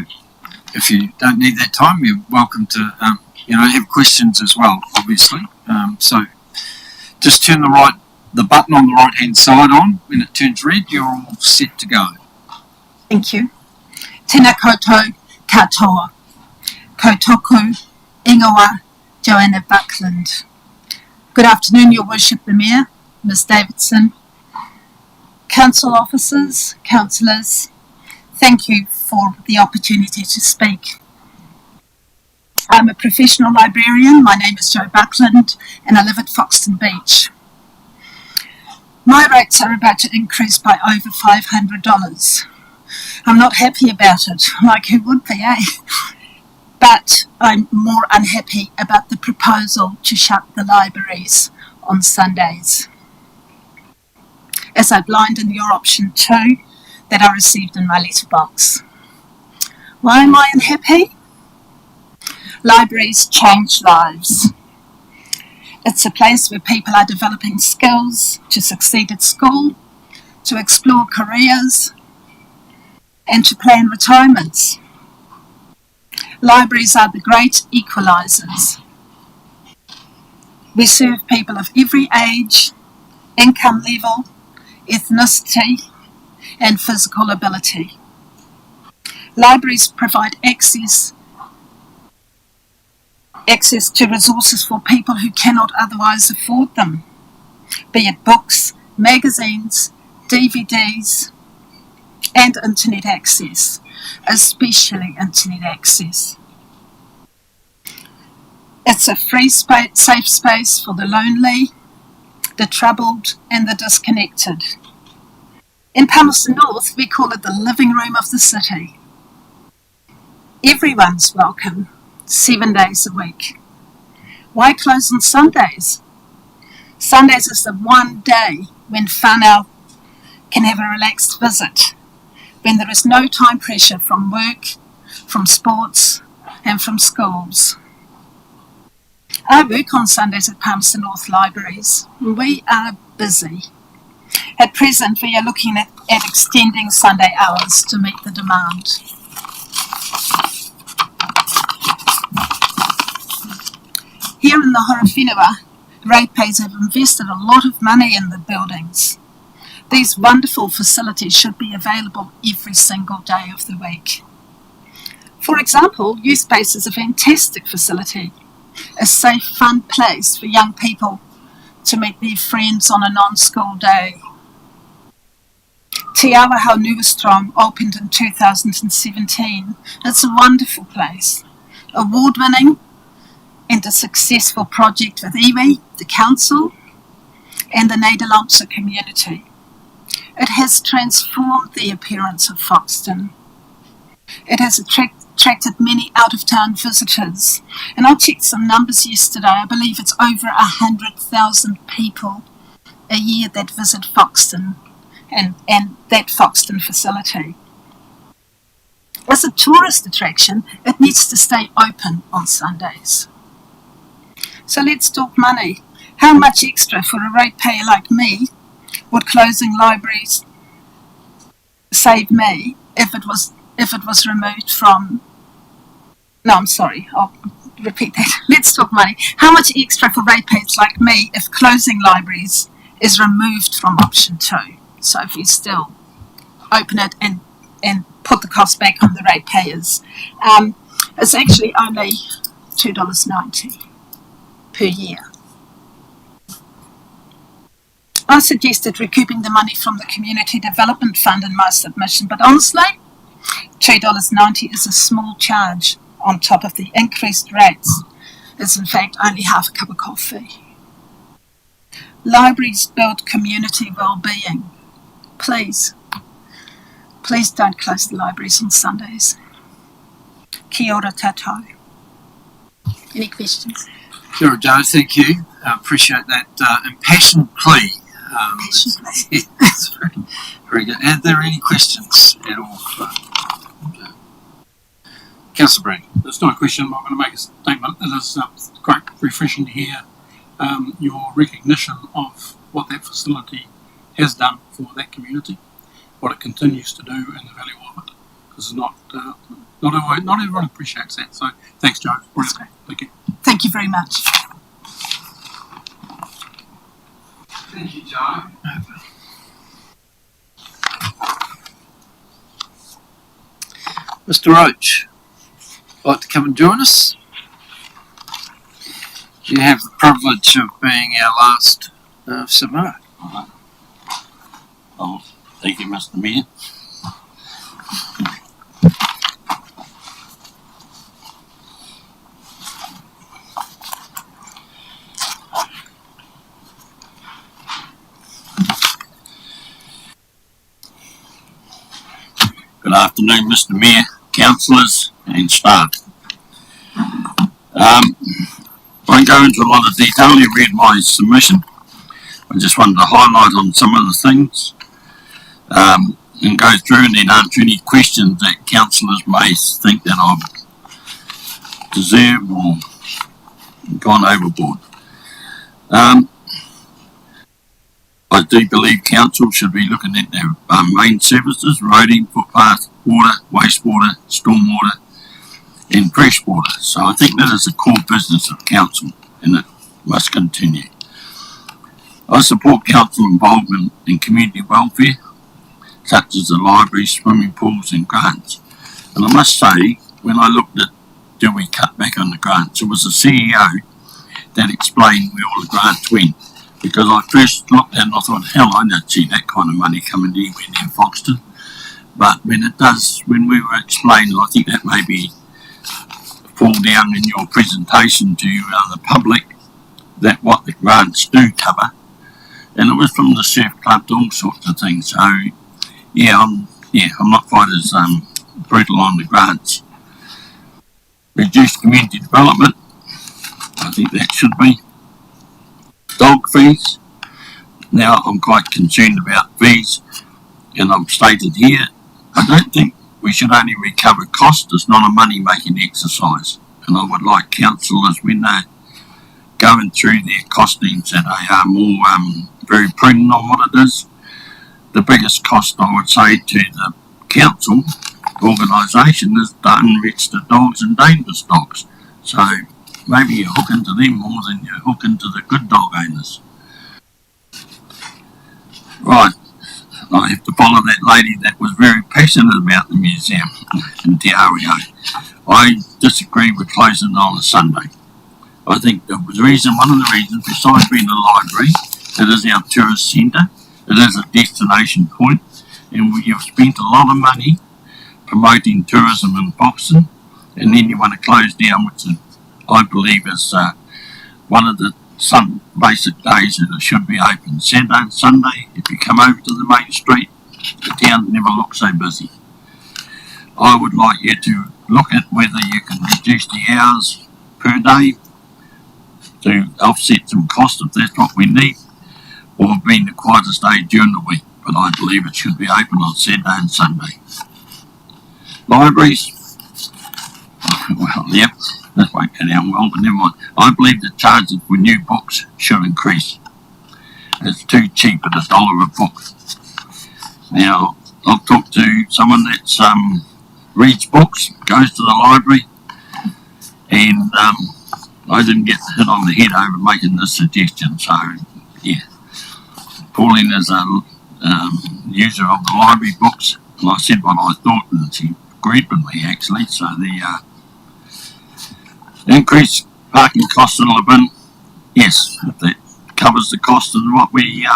if you don't need that time, you're welcome to, have questions as well, obviously. So, just turn the button on the right-hand side on. When it turns red, you're all set to go. Thank you. Tēnā koutou katoa. Kotoku Ingoa Joanna Buckland. Good afternoon, Your Worship the Mayor, Ms Davidson, Council officers, councillors. Thank you for the opportunity to speak. I'm a professional librarian. My name is Joe Buckland and I live at Foxton Beach. My rates are about to increase by over $500. I'm not happy about it, like who would be, eh? But I'm more unhappy about the proposal to shut the libraries on Sundays, as outlined in your option 2 that I received in my letterbox. Why am I unhappy? Libraries change lives. It's a place where people are developing skills to succeed at school, to explore careers, and to plan retirements. Libraries are the great equalisers. We serve people of every age, income level, ethnicity, and physical ability. Libraries provide access to resources for people who cannot otherwise afford them, be it books, magazines, DVDs, and internet access, especially internet access. It's a free safe space for the lonely, the troubled and the disconnected. In Palmerston North, we call it the living room of the city. Everyone's welcome, 7 days a week. Why close on Sundays? Sundays is the one day when whānau can have a relaxed visit, when there is no time pressure from work, from sports and from schools. I work on Sundays at Palmerston North Libraries. We are busy. At present, we are looking at extending Sunday hours to meet the demand. Here in the Horowhenua, ratepayers have invested a lot of money in the buildings. These wonderful facilities should be available every single day of the week. For example, Youth Space is a fantastic facility, a safe, fun place for young people to meet their friends on a non-school day. Te Awa Horowhenua opened in 2017. It's a wonderful place, award-winning and a successful project with iwi, the council, and the Nederlandse community. It has transformed the appearance of Foxton. It has attracted many out-of-town visitors, and I checked some numbers yesterday. I believe it's over 100,000 people a year that visit Foxton and that Foxton facility. As a tourist attraction, it needs to stay open on Sundays. So let's talk money. How much extra for a ratepayer like me would closing libraries save me if it was removed from... No, I'm sorry, I'll repeat that. Let's talk money. How much extra for ratepayers like me if closing libraries is removed from option 2? So if you still open it and put the cost back on the ratepayers, it's actually only $2.90 per year. I suggested recouping the money from the Community Development Fund in my submission, but honestly, $2.90 is a small charge on top of the increased rates. It's in fact only half a cup of coffee. Libraries build community well-being. Please don't close the libraries on Sundays. Kia ora tātou. Any questions? Kia ora, Joe, thank you. I appreciate that impassioned plea. That's very, very good. Are there any questions at all? Councillor Bragg. It's not a question, I'm not going to make a statement. It is quite refreshing to hear your recognition of what that facility has done for that community, what it continues to do, and the value of it. Because not everyone appreciates that. So thanks, Joe. Brilliant. Thank you. Thank you very much. Thank you, Joe. Mr. Roach, like to come and join us? You have the privilege of being our last submitter. Oh, thank you, Mr. Mayor. Good afternoon, Mr. Mayor, councillors and staff. I won't go into a lot of detail. You read my submission. I just wanted to highlight on some of the things and go through and then answer any questions that councillors may think that I've deserved or gone overboard. I do believe council should be looking at their main services: roading, footpath, water, wastewater, stormwater and fresh water. So I think that is a core business of council and it must continue. I support council involvement in community welfare, such as the libraries, swimming pools and grants. And I must say, when I looked at do we cut back on the grants, it was the CEO that explained where all the grants went. Because I first looked at it and I thought, hell, I don't see that kind of money coming anywhere near Foxton. But when it does, when we were explaining, I think that maybe fall down in your presentation to the public, that what the grants do cover and it was from the surf club to all sorts of things. So I'm not quite as brutal on the grants. Reduced community development, I think that should be. Dog fees. Now I'm quite concerned about fees, and I've stated here, I don't think we should only recover cost. It's not a money making exercise, and I would like councillors, when they're going through their costings, that they are more very prudent on what it is. The biggest cost, I would say, to the council organisation is to unregistered dogs and dangerous dogs. So maybe you hook into them more than you hook into the good dog owners. Right, I have to follow that lady that was very passionate about the museum in Te Aureo. I disagree with closing on a Sunday. I think one of the reasons, besides being a library, it is our tourist centre, it is a destination point, and we have spent a lot of money promoting tourism in Foxton, and then you want to close down, which I believe is one of the some basic days that it should be open. Saturday and Sunday, if you come over to the main street, the town never looks so busy. I would like you to look at whether you can reduce the hours per day to offset some cost if that's what we need, or being the quietest day during the week, but I believe it should be open on Saturday and Sunday. Libraries, well, yep, that won't go down well, but never mind. I believe the charges for new books should increase. It's too cheap at $1 a book. Now, I've talked to someone that's reads books, goes to the library, and I didn't get hit on the head over making this suggestion, so yeah. Pauline is a user of the library books, and I said what I thought, and she agreed with me actually. So the increased parking costs in Laban, yes, if that covers the cost of what we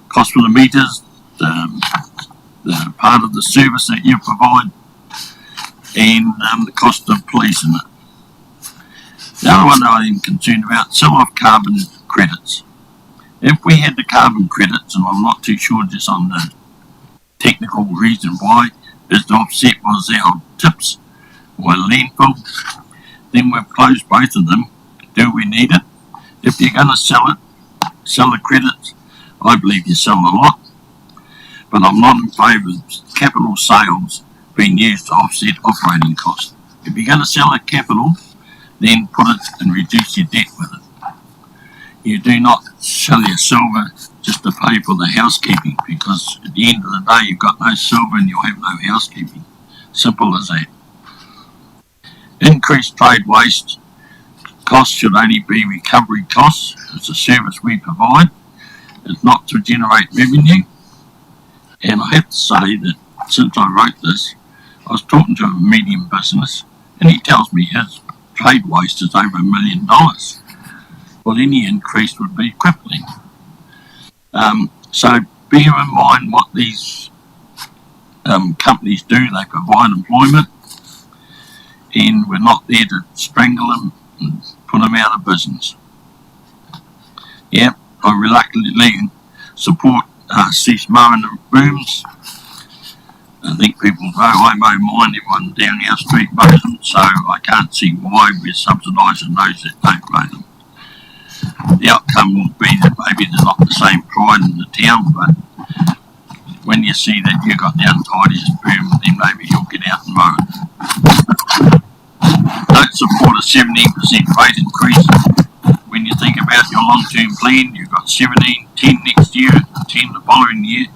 cost for the meters, the part of the service that you provide, and the cost of policing it. The other one that I'm concerned about, sell off carbon credits. If we had the carbon credits, and I'm not too sure just on the technical reason why, is to offset was our tips or landfill, then we've closed both of them. Do we need it? If you're going to sell the credits, I believe you sell a lot, but I'm not in favour of capital sales being used to offset operating costs. If you're going to sell a capital, then put it and reduce your debt with it. You do not sell your silver just to pay for the housekeeping, because at the end of the day you've got no silver and you'll have no housekeeping. Simple as that. Increased trade waste costs should only be recovery costs. It's a service we provide. It's not to generate revenue. And I have to say that since I wrote this, I was talking to a medium business, and he tells me his trade waste is over $1 million. Well, any increase would be crippling. So bear in mind what these companies do. They provide employment, and we're not there to strangle them and put them out of business. Yeah, I reluctantly support cease mowing the booms. I think people mow, I mow mine, everyone down our street mows them, so I can't see why we're subsidising those that don't mow them. The outcome will be that maybe there's not the same pride in the town, but when you see that you've got the untidiest boom, then maybe you'll get out and mow it. Don't support a 17% rate increase. When you think about your long-term plan, you've got 17, 10 next year, 10 the following year.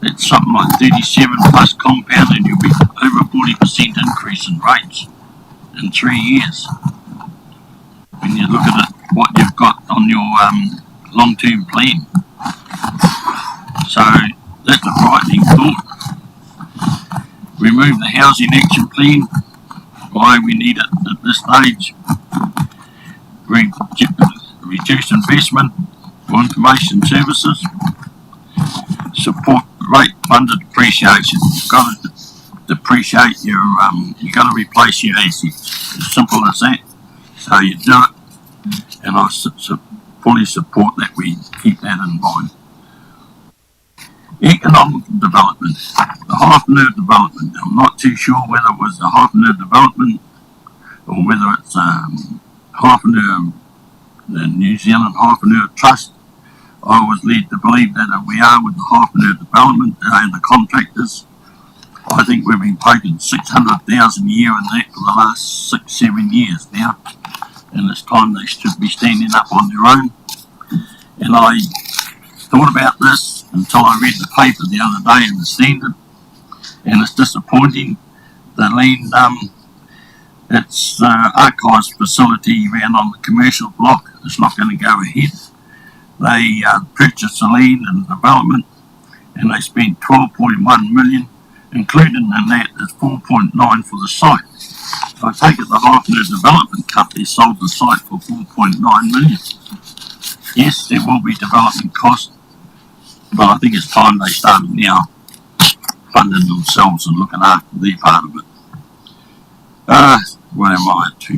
It's something like 37 plus compound, and you'll be over a 40% increase in rates in 3 years. When you look at it, what you've got on your long-term plan. So that's a frightening thought. Remove the housing action plan. Why we need it at this stage. Reduce investment for information services. Support rate funded depreciation. You've got to depreciate your, you've got to replace your assets. As simple as that. So you do it. And I support fully support that we keep that in mind. Economic development. The Horowhenua development. I'm not too sure whether it was the Horowhenua development or whether it's Horowhenua, the New Zealand Horowhenua Trust. I was led to believe that we are with the Horowhenua development and the contractors. I think we've been poking 600,000 a year in that for the last 6-7 years now, and it's time they should be standing up on their own. And I thought about this until I read the paper the other day in the Standard, and it's disappointing. The land, its archives facility around on the commercial block is not going to go ahead. They purchased the land and development, and they spent 12.1 million. Included in that is 4.9 for the site. So I take it the Horowhenua Development Company sold the site for 4.9 million. Yes, there will be development costs, but I think it's time they started now funding themselves and looking after their part of it. Where am I at to?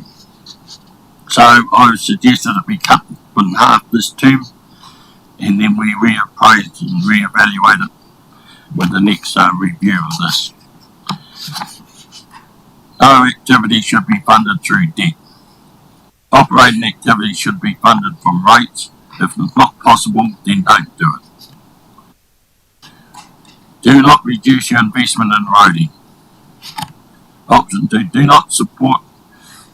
So I suggested that we cut in half this term, and then we reappraise and reevaluate it with the next review of this. No activity should be funded through debt. Operating activity should be funded from rates. If it's not possible, then don't do it. Do not reduce your investment in roading. Option 2, do not support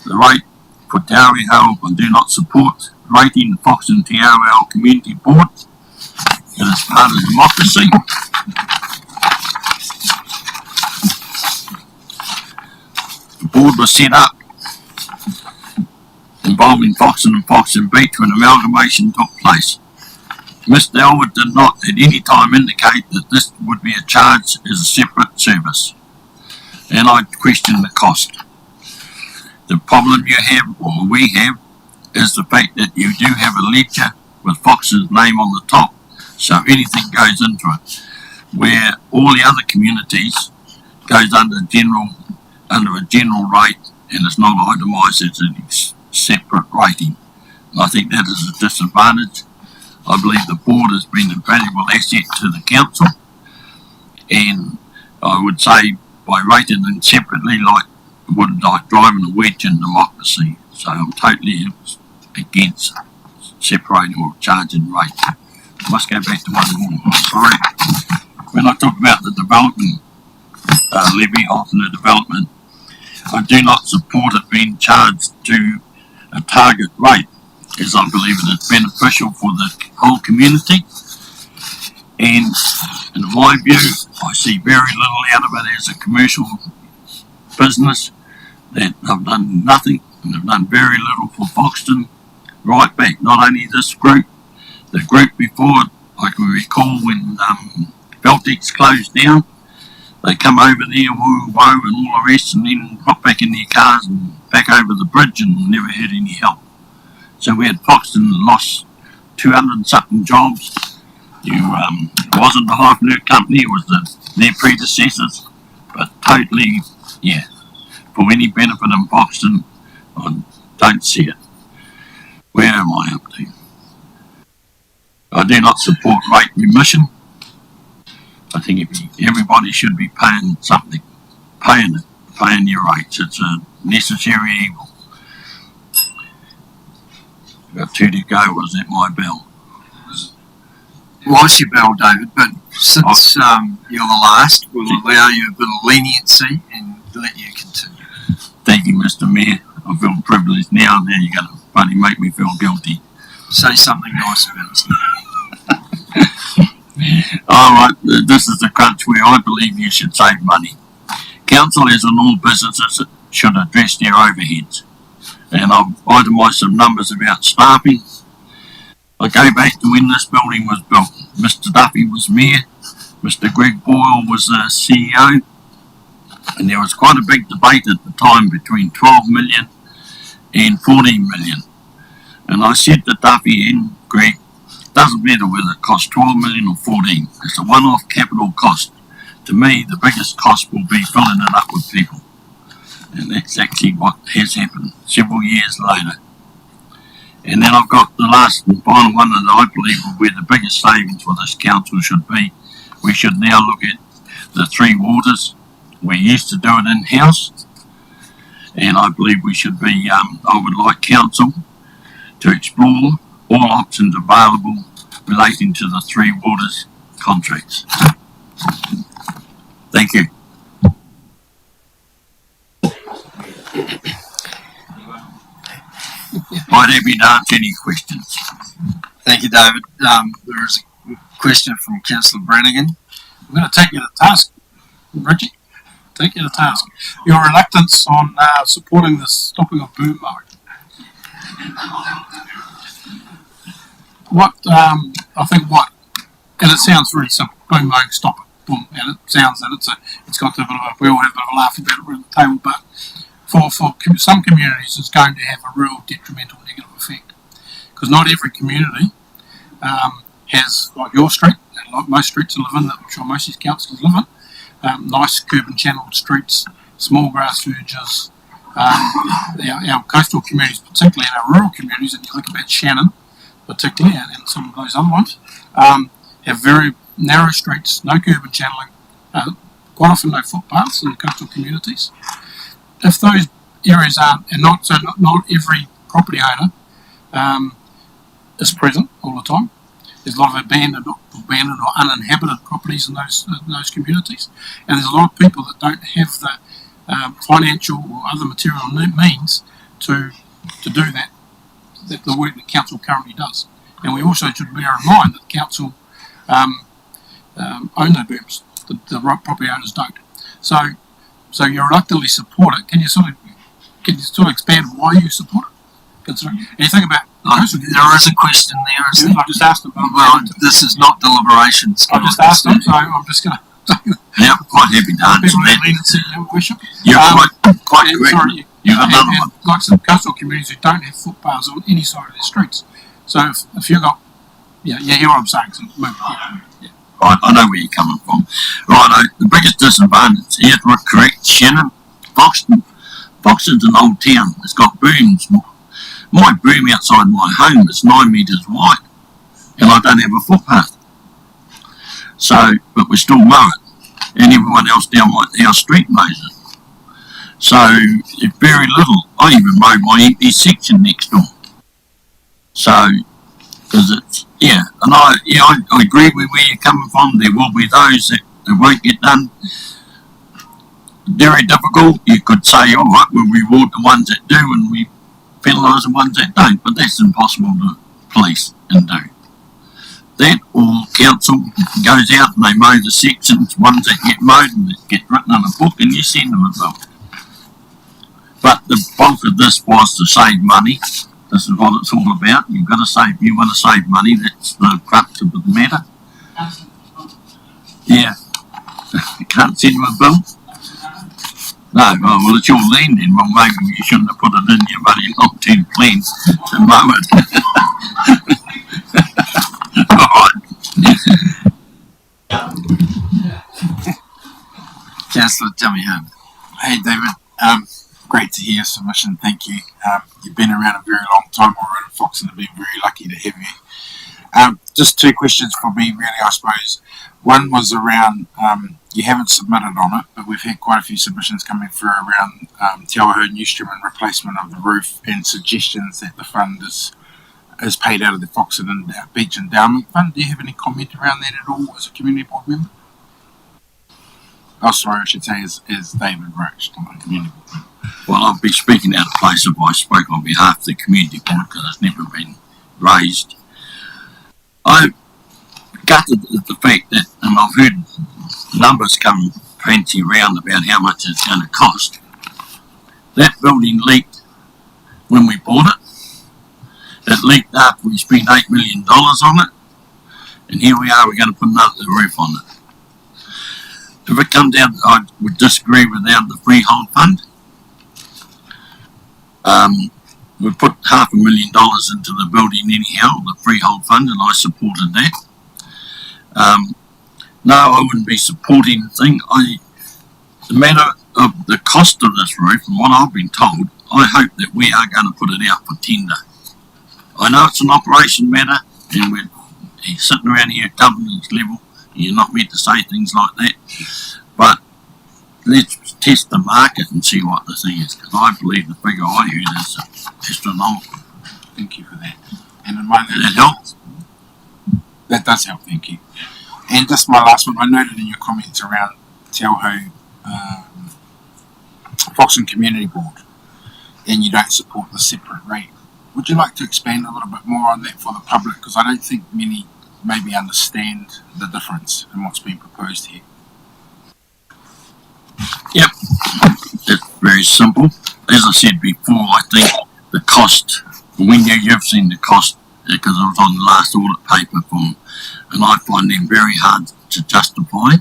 the rate for Tauri Hill and do not support rating the Foxton TRL Community Board. It is part of democracy. The board was set up involving Foxton and Foxton Beach when amalgamation took place. Mr. Elwood did not at any time indicate that this would be a charge as a separate service, and I question the cost. The problem you have, or we have, is the fact that you do have a ledger with Foxton's name on the top, so anything goes into it, where all the other communities goes under a general rate, and it's not itemised as a separate rating. And I think that is a disadvantage. I believe the board has been a valuable asset to the council, and I would say by rating them separately, like driving a wedge in democracy. So I'm totally against separating or charging rates. I must go back to one more. Sorry. When I talk about the development levy of the development, I do not support it being charged to a target rate, as I believe it is beneficial for the whole community. And in my view, I see very little out of it as a commercial business, that have done nothing and have done very little for Foxton right back. Not only this group, the group before it, I can recall when Beltex closed down, they come over there, woo, whoa, and all the rest, and then hop back in their cars and back over the bridge and never had any help. So we had Foxton lost 200 and something jobs. It wasn't the Horowhenua company, it was their predecessors, but totally, yeah, for any benefit in Foxton, I don't see it. Where am I up to? I do not support rate remission. I think everybody should be paying something, paying your rates. It's a necessary evil. Got 2 to go. Was that my bell? Was your bell, David? But since you're the last, we'll allow you a bit of leniency and let you continue. Thank you, Mr. Mayor. I feel privileged now. Now you're going to funny make me feel guilty. Say something nice about us now. Alright, this is the crunch where I believe you should save money. Council, as in all businesses, should address their overheads. And I've itemised some numbers about staffing. I go back to when this building was built. Mr. Duffy was mayor, Mr. Greg Boyle was the CEO, and there was quite a big debate at the time between 12 million and 14 million. And I said to Duffy and Greg, doesn't matter whether it costs 12 million or 14. It's a one-off capital cost. To me, the biggest cost will be filling it up with people. And that's actually what has happened several years later. And then I've got the last and final one that I believe where the biggest savings for this council should be. We should now look at the three waters. We used to do it in-house, and I believe we should be, I would like council to explore all options available relating to the three waters contracts. Thank you. I'd happy to answer any questions. Thank you, David. There is a question from Councillor Brannigan. I'm going to take you to task, Richie. Take you to task. Your reluctance on supporting the stopping of boom mowing. And it sounds really simple. Boom mowing, stop it, boom. And it sounds that it's got a bit of a, we all have a bit of a laugh about it around the table, but for some communities it's going to have a real detrimental negative effect. Because not every community has, like your street, and like most streets I live in, that I'm sure most of these councillors live in, nice curb and channelled streets, small grass verges. Our coastal communities, particularly in our rural communities, and you think about Shannon particularly, and some of those other ones, have very narrow streets, no curb and channelling, quite often no footpaths in the coastal communities. If those areas aren't, and not every property owner is present all the time. There's a lot of abandoned or uninhabited properties in those communities, and there's a lot of people that don't have the financial or other material means to do that the work that council currently does. And we also should bear in mind that council own the berms, the right property owners don't. So you reluctantly support it. Can you sort of expand why you support it? Considering anything about there is a question there, isn't there? I just asked him. Well, this is not deliberations. I just asked him, so I'm just going to. Yeah, quite happy to answer that. You're quite correct. Sorry, You've got another one. Like some coastal communities who don't have footpaths on any side of their streets. So if you've got, you hear what I'm saying. So move on. Yeah. Right, I know where you're coming from. Right, the biggest disadvantage here, correct, Shannon, Foxton's an old town. It's got booms. My boom outside my home is 9 metres wide, and I don't have a footpath. So, but we still mow it, and everyone else down our street mows it. So, it's very little. I even mow my empty section next door. So, because it's, and I agree with where you're coming from. There will be those that won't get done. Very difficult. You could say, all right, we'll reward the ones that do, and we penalise the ones that don't, but that's impossible to police and do. That, or council goes out and they mow the sections, ones that get mowed and that get written in a book, and you send them a bill. But the bulk of this was to save money. This is what it's all about. You want to save money. That's the crux of the matter. Yeah. You can't send them a bill. No, well, it's your land then. Well, maybe you shouldn't have put it in your bloody long-term plan to mow it. All right. Councillor Dummy Hunt. Hey, David. Great to hear your submission. Thank you. You've been around a very long time already, Fox, and I've been very lucky to have you. Just two questions for me, really, I suppose. One was around, you haven't submitted on it, but we've had quite a few submissions coming through around Te Horowhenua District and replacement of the roof, and suggestions that the fund is paid out of the Fox and Beach Endowment Fund. Do you have any comment around that at all as a community board member? Oh, sorry, I should say as David Roach, not a community board member. Well, I'll be speaking out of place if I spoke on behalf of the community board, because it's never been raised. I gutted at the fact that, and I've heard numbers come plenty around about how much it's going to cost. That building leaked when we bought it. It leaked after we spent $8 million on it, and here we are, we're going to put another roof on it. If it comes down, I would disagree without the freehold fund. We put $500,000 into the building anyhow, the freehold fund, and I supported that. No, I wouldn't be supporting the thing. The matter of the cost of this roof, and what I've been told, I hope that we are going to put it out for tender. I know it's an operation matter, and we're sitting around here at governance level. You're not meant to say things like that, but let's test the market and see what the thing is, because I believe the figure I heard is astronomical. Thank you for that. And in my That helps. That does help, thank you. And just my last one, I noted in your comments around Te Auho Foxton Community Board, and you don't support the separate rate. Would you like to expand a little bit more on that for the public? Because I don't think many maybe understand the difference in what's being proposed here. Yep, it's very simple. As I said before, I think the cost, when you've seen the cost, because it was on the last audit paper form, and I find them very hard to justify.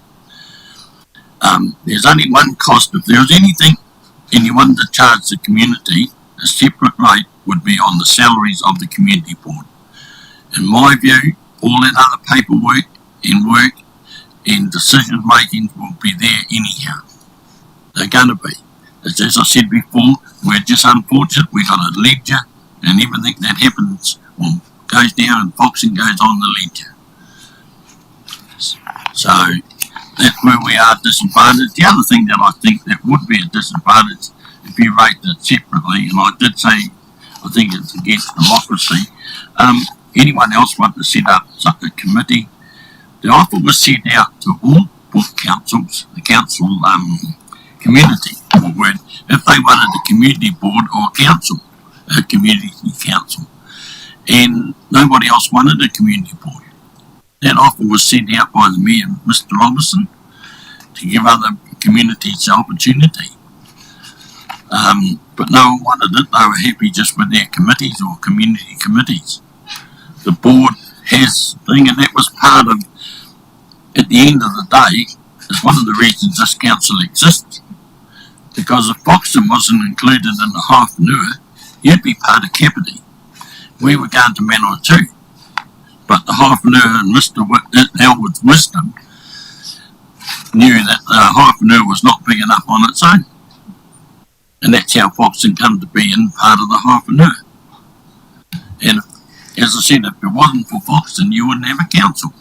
There's only one cost. If there was anyone to charge the community, a separate rate would be on the salaries of the community board. In my view, all that other paperwork and work and decision making will be there anyhow. They're going to be. As I said before, we're just unfortunate. We got a ledger, and everything that happens goes down and Foxing goes on the ledger. So that's where we are disadvantaged. The other thing that I think that would be a disadvantage if you rate it separately, and I did say I think it's against democracy. Anyone else want to set up a committee? The offer was sent out to all board councils, the council community board, if they wanted a community board or council, a community council, and nobody else wanted a community board. That offer was sent out by the Mayor, Mr. Robertson, to give other communities the opportunity. But no one wanted it. They were happy just with their committees or community committees. The board has thing, and that was part of, at the end of the day, is one of the reasons this council exists. Because if Foxton wasn't included in the Horowhenua, you'd be part of Kapiti. We were going to Manawatu. But the Horowhenua and Mr. Elwood's wisdom knew that the Horowhenua was not big enough on its own. And that's how Foxton come to be in part of the Horowhenua. And as I said, if it wasn't for Foxton, you wouldn't have a council.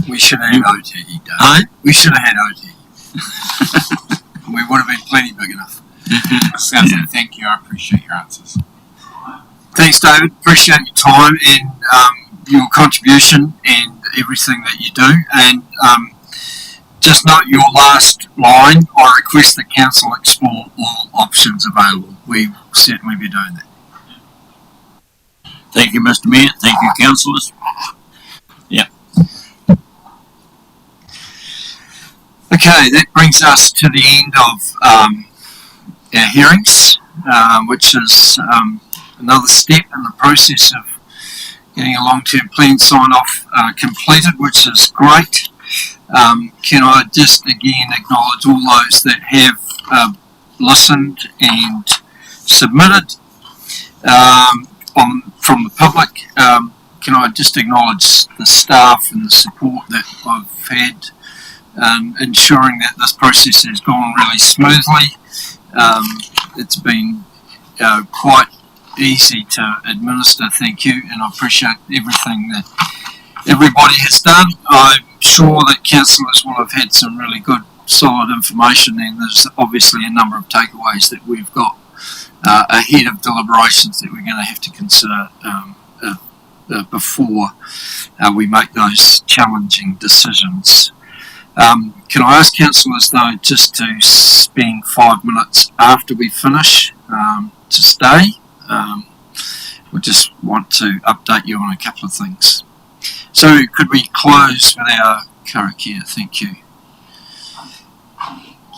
We should have had OT, Dave. We should have had OT. We would have been plenty big enough. Sounds like, thank you. I appreciate your answers. Thanks, David. Appreciate your time and your contribution and everything that you do. And just note your last line. I request that council explore all options available. We will certainly be doing that. Thank you, Mr. Mayor. Thank you, councillors. Yeah. Okay, that brings us to the end of our hearings, which is another step in the process of getting a long-term plan sign-off completed, which is great. Can I just again acknowledge all those that have listened and submitted from the public. Can I just acknowledge the staff and the support that I've had, ensuring that this process has gone really smoothly. It's been quite easy to administer, thank you, and I appreciate everything that everybody has done. I'm sure that councillors will have had some really good solid information, and there's obviously a number of takeaways that we've got ahead of deliberations that we're going to have to consider before we make those challenging decisions. Can I ask councillors though just to spend 5 minutes after we finish to stay? We just want to update you on a couple of things. So could we close with our karakia? Thank you.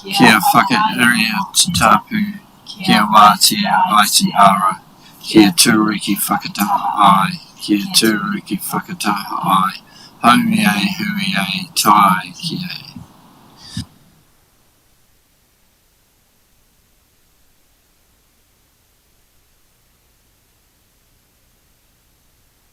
Kia whakaarea tapu, kia wātia Aotearoa, kia tūriki whakataha ai, kia tūriki whakataha ai, haumia hui ai tai kia.